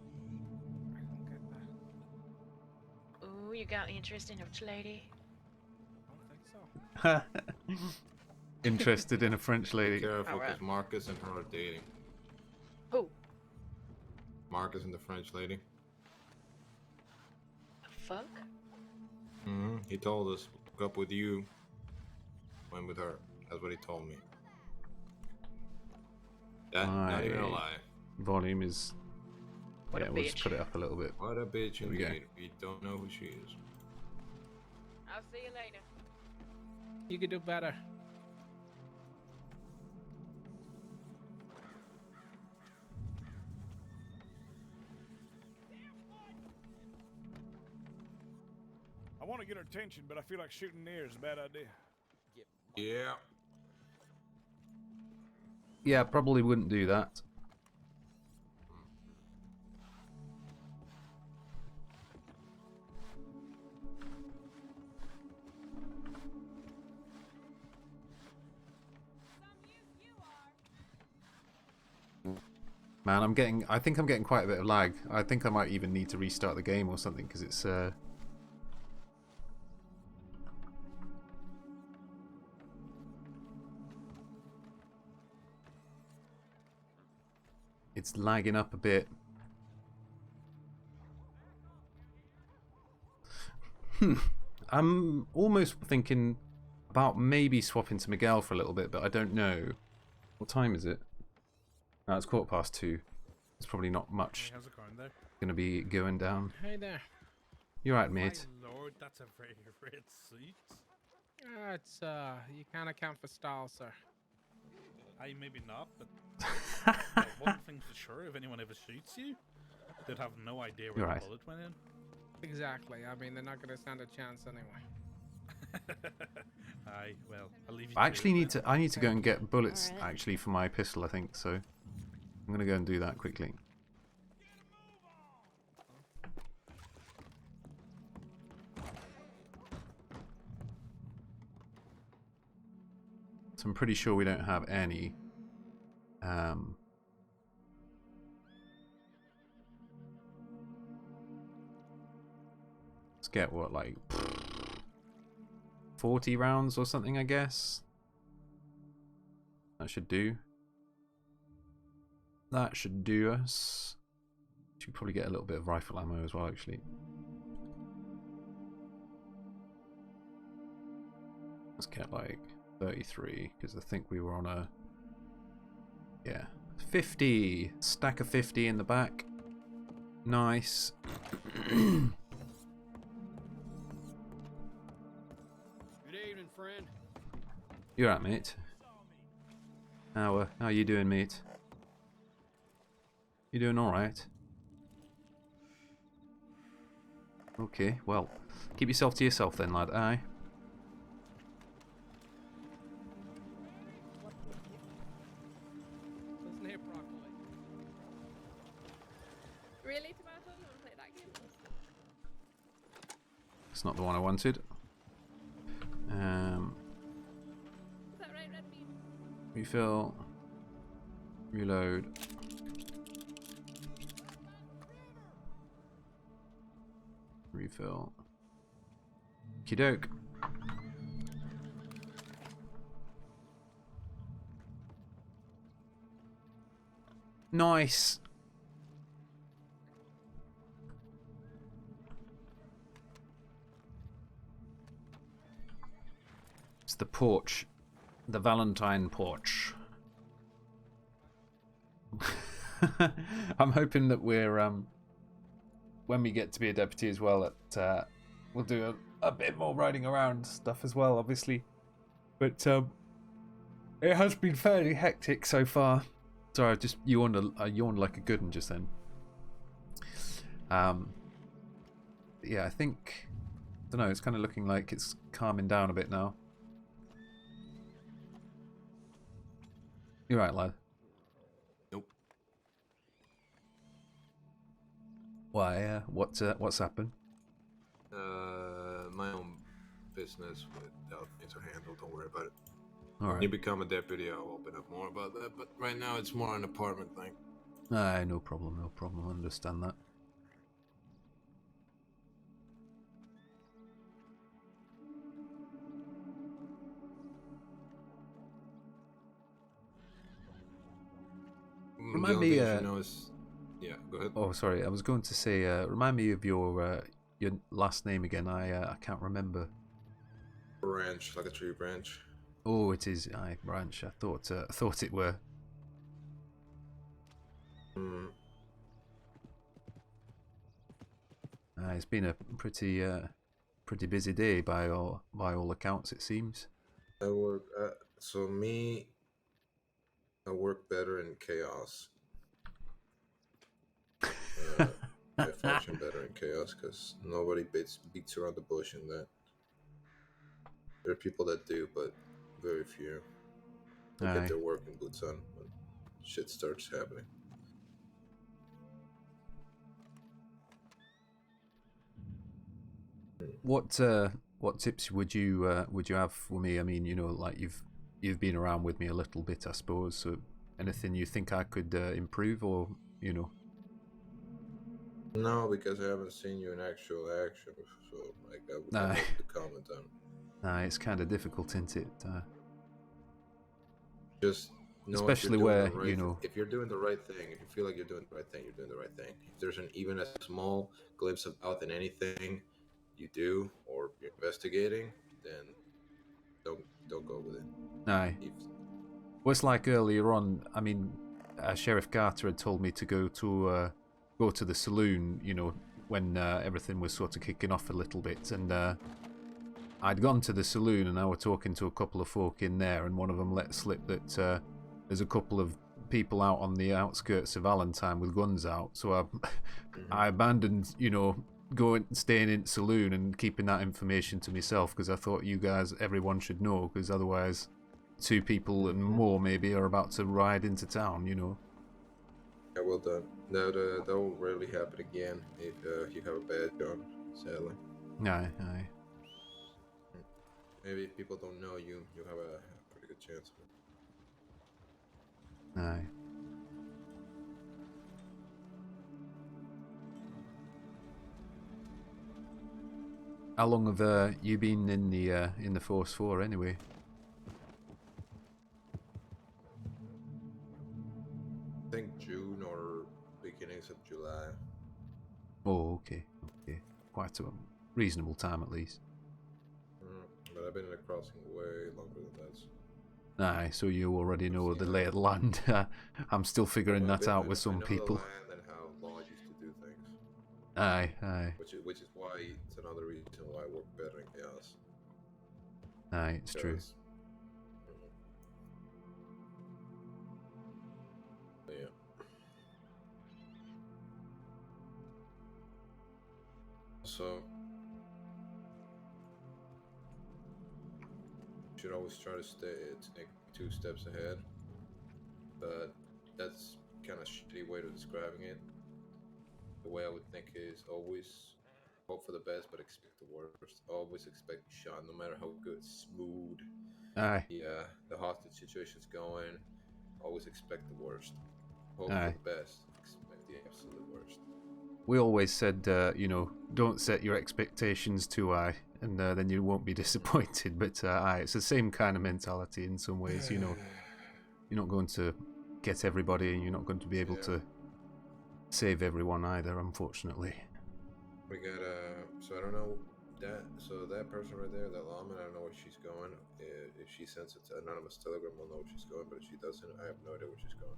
Ooh, you got interest in a lady? Interested in a French lady. Be careful, Alright. because Marcus and her are dating. Who? Marcus and the French lady. The fuck? He told us, hook up with you. Went with her. That's what he told me. That, not even a lie. Volume is... What a we'll just bitch. put it up a little bit. What a bitch There we go. indeed. We don't know who she is. I'll see you later. You could do better. I want to get her attention, but I feel like shooting near is a bad idea. Yeah. Yeah, probably wouldn't do that. man. I think I'm getting quite a bit of lag. I think I might even need to restart the game or something because it's it's lagging up a bit. I'm almost thinking about maybe swapping to Miguel for a little bit, but I don't know. What time is it? Oh, it's 2:15. It's probably not much Hey, how's it going there? gonna be going down. Hey there. You're right, mate. My lord, that's a very red suit. It's you can't account for style, sir. I maybe not, but one thing's for sure: if anyone ever shoots you, they'd have no idea where You're the right. bullet went in. Exactly. I mean, they're not gonna stand a chance anyway. Aye, well, I'll leave you. I actually need it to. I need to go and get bullets Alright. actually for my pistol. I think so. I'm gonna go and do that quickly. So I'm pretty sure we don't have any. Let's get what, like 40 rounds or something, I guess. That should do. That should do us. Should probably get a little bit of rifle ammo as well, actually. Let's get like 33, because I think we were on a... Yeah. 50! Stack of 50 in the back. Nice. Good evening, friend. You're right, mate. How you doing, mate? You doing alright? Okay, well, keep yourself to yourself then, lad, aye? Listen here, broccoli. Really, Tomato? You want to play that game? It's not the one I wanted. Is that right, Red Bean? Refill. Reload. Refill. Okey-doke. Nice. It's the porch. The Valentine porch. I'm hoping that we're when we get to be a deputy as well, that we'll do a bit more riding around stuff as well, obviously. But it has been fairly hectic so far. Sorry, I just yawned like a good one just then. Yeah, I think, I don't know, it's kind of looking like it's calming down a bit now. You're right, lad. Nope. Why? What's happened? My own business with how things are handled. Don't worry about it. All When right. you become a deputy, I'll open up more about that. But right now, it's more an apartment thing. Aye, no problem, no problem. I understand that. The Remind only me. thing you should know is, yeah, go ahead. Oh, sorry. I was going to say. Remind me of your last name again. I can't remember. Branch, like a tree branch. Oh, it is. Aye, branch. I thought it were. It's been a pretty busy day by all accounts, it seems. I work. I work better in chaos. I function better in chaos because nobody beats around the bush in that. There are people that do, but very few. They Aye. get their working boots on when shit starts happening. What tips would you have for me? I mean, you know, like you've been around with me a little bit, I suppose. So anything you think I could improve, or you know? No, because I haven't seen you in actual action, so like I would Nah. have to comment on. Nah, it's kind of difficult, isn't it? Just know especially if you're doing where the right you know. if you're doing the right thing, if you feel like you're doing the right thing, you're doing the right thing. If there's even a small glimpse of doubt in anything you do or you're investigating, then don't go with it. Aye. Well, it's like earlier on. I mean, Sheriff Carter had told me to go to the saloon. You know, when everything was sort of kicking off a little bit, and I'd gone to the saloon and I were talking to a couple of folk in there, and one of them let slip that there's a couple of people out on the outskirts of Valentine with guns out. So I abandoned, you know, staying in the saloon and keeping that information to myself, because I thought everyone should know, because otherwise 2 people and more maybe are about to ride into town, you know. Yeah, well done. No, that will rarely happen again if you have a bad gun, sadly. Aye. Maybe if people don't know you, you have a pretty good chance of it. Aye. How long have you been in the force for, anyway? I think June or beginnings of July. Oh, okay. Quite a reasonable time, at least. But I've been in the crossing way longer than that. Aye, so you already know the lay of the land. I'm still figuring that out with some people. I know the land and how law used to do things. Aye. Which is why it's another reason why I work better in chaos. Aye, it's true. Yeah. So you should always try to take 2 steps ahead, but that's kind of shitty way of describing it. The way I would think is always hope for the best, but expect the worst. Always expect shot, no matter how good, smooth. Aye. The hostage situation's going. Always expect the worst. Hope Aye. for the best. Expect the absolute worst. We always said, you know, don't set your expectations too high, and then you won't be disappointed. But aye, it's the same kind of mentality in some ways. You know, you're not going to get everybody, and you're not going to be able to save everyone either, unfortunately. We got so I don't know that person right there, that lawman, I don't know where she's going. If she sends it to anonymous telegram, we'll know where she's going, but if she doesn't, I have no idea where she's going.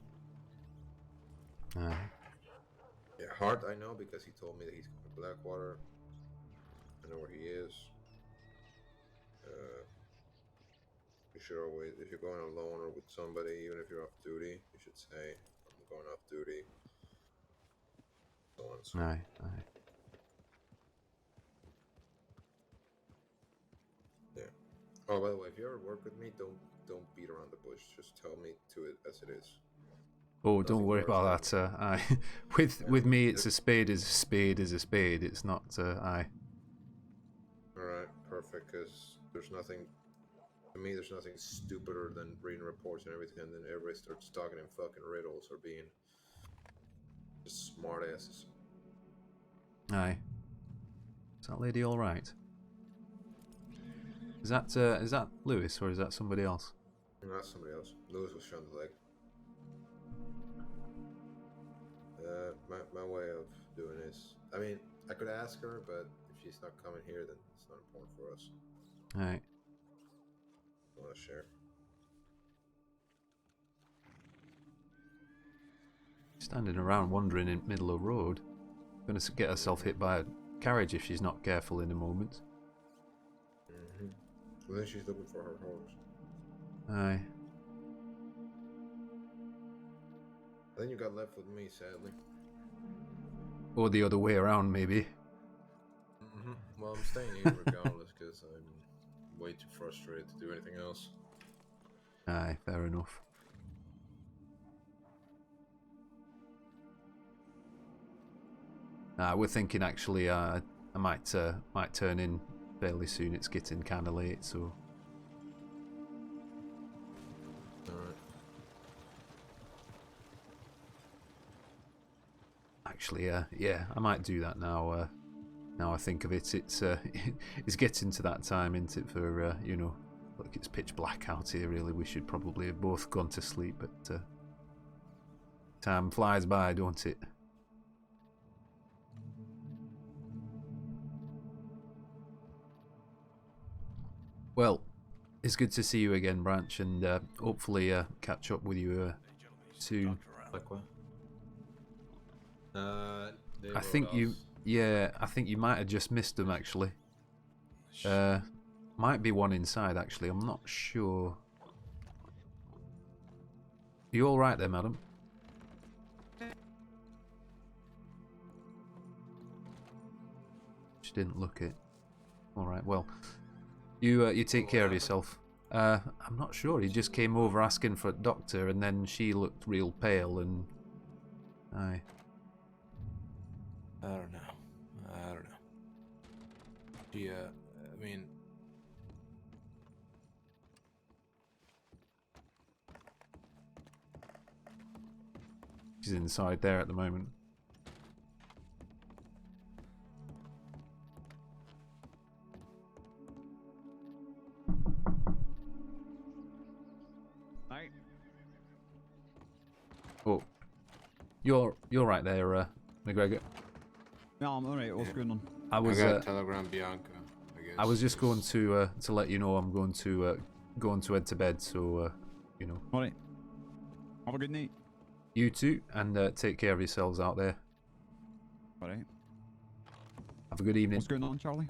Yeah, Hart I know, because he told me that he's going to Blackwater. I know where he is. You should always, if you're going alone or with somebody, even if you're off duty, you should say, I'm going off duty. So on and so on. Aye. Yeah. Oh, by the way, if you ever work with me, don't beat around the bush. Just tell me to it as it is. Oh, don't worry about that. Aye. With me, it's a spade is a spade is a spade. It's not. Aye. All right, perfect. Because there's nothing. To me, there's nothing stupider than reading reports and everything, and then everybody starts talking in fucking riddles or being just smart asses. Aye. Is that lady all right? Is that Lewis, or is that somebody else? No, that's somebody else. Lewis was shot in the leg. My way of doing this. I mean, I could ask her, but if she's not coming here, then it's not important for us. Alright. I want to share. Standing around wandering in the middle of the road. Going to get herself hit by a carriage if she's not careful in a moment. Well, then she's looking for her horse. Aye. Then you got left with me, sadly. Or the other way around, maybe. Well, I'm staying here regardless because I'm way too frustrated to do anything else. Aye, fair enough. We're thinking actually I might turn in fairly soon. It's getting kind of late, so... Alright. actually, yeah, I might do that now. Now I think of it, it's it's getting to that time, isn't it? For you know, look, it's pitch black out here. Really, we should probably have both gone to sleep, but time flies by, don't it? Well, it's good to see you again, Branch, and hopefully catch up with you soon. Like what? I think you, yeah, I think you might have just missed them actually. Might be one inside actually. I'm not sure. You all right there, madam? She didn't look it. All right. Well, you take care of yourself. I'm not sure. He just came over asking for a doctor, and then she looked real pale, and aye. I don't know. She, I mean, she's inside there at the moment. Oh, you're right there, McGregor. No, I'm alright. What's going on? I got a telegram, Bianca. I guess. I was just going to let you know I'm going to head to bed, so you know. Alright. Have a good night. You too, and take care of yourselves out there. Alright. Have a good evening. What's going on, Charlie?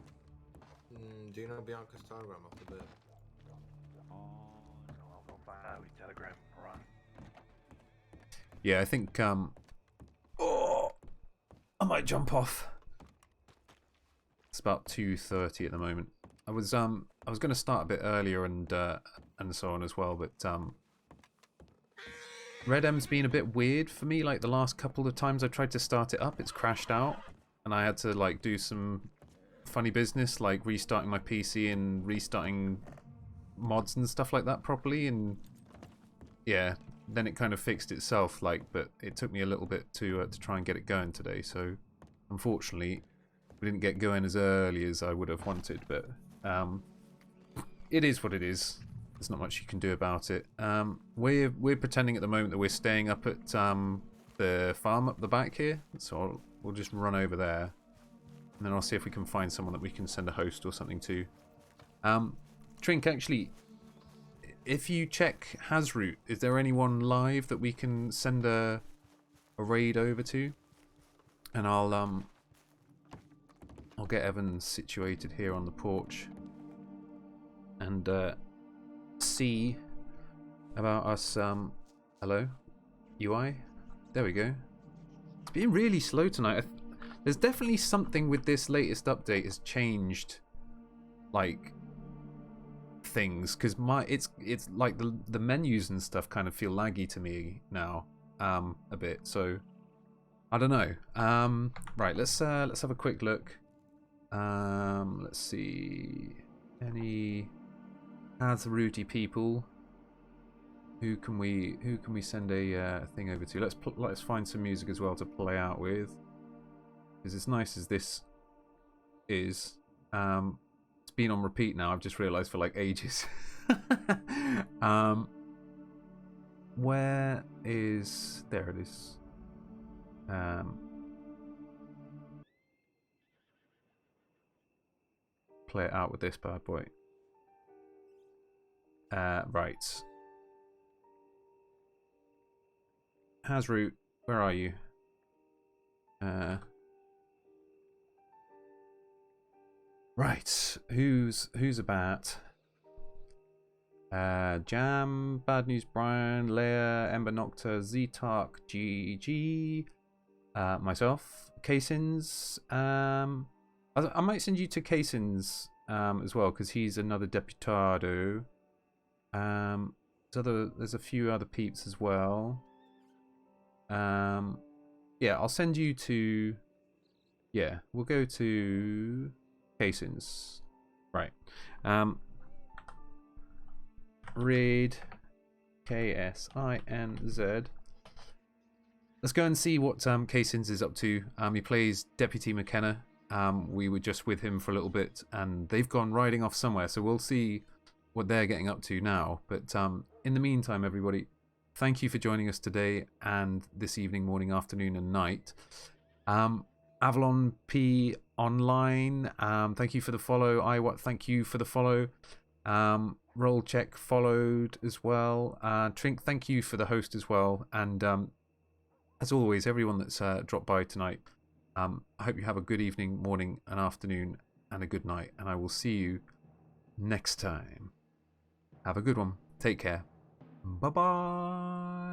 Do you know Bianca's telegram off the bed? I'll go find out. We telegram. Run. Yeah, I think oh, I might jump off. It's about 2:30 at the moment. I was going to start a bit earlier and so on as well, but RedM's been a bit weird for me. Like the last couple of times I tried to start it up, it's crashed out, and I had to like do some funny business, like restarting my PC and restarting mods and stuff like that properly, and yeah, then it kind of fixed itself. Like, but it took me a little bit to try and get it going today. So unfortunately, we didn't get going as early as I would have wanted. But it is what it is. There's not much you can do about it. We're pretending at the moment that we're staying up at the farm up the back here, so we'll just run over there, and then I'll see if we can find someone that we can send a host or something to. Trink, actually, if you check Hasroot, is there anyone live that we can send a raid over to? And I'll get Evan situated here on the porch and see about us. Hello, UI. There we go. It's been really slow tonight. There's definitely something with this latest update has changed, like things, because it's like the menus and stuff kind of feel laggy to me now, a bit. So I don't know. Right, let's have a quick look. Let's see, any Hasrooty people. Who can we send a thing over to? Let's find some music as well to play out with, because as nice as this is, it's been on repeat now. I've just realised for like ages. Where is? There it is. Play it out with this bad boy. Right. Hasroot, where are you? Right. Who's about? Jam, Bad News Brian, Leia, Ember Nocta, Z-Tark, GG, myself, Casins. I might send you to Casins as well, because he's another deputado. There's a few other peeps as well. Yeah, I'll send you to. Yeah, we'll go to Casins. Right. Raid KSINZ. let's go and see what K-Sins is up to. He plays Deputy McKenna. We were just with him for a little bit, and they've gone riding off somewhere, so we'll see what they're getting up to now. But in the meantime, everybody, thank you for joining us today and this evening, morning, afternoon, and night. Avalon P Online, thank you for the follow. Iwat, thank you for the follow. Roll Check followed as well. Trink, thank you for the host as well. And as always, everyone that's dropped by tonight, I hope you have a good evening, morning, and afternoon, and a good night. And I will see you next time. Have a good one. Take care. Bye-bye.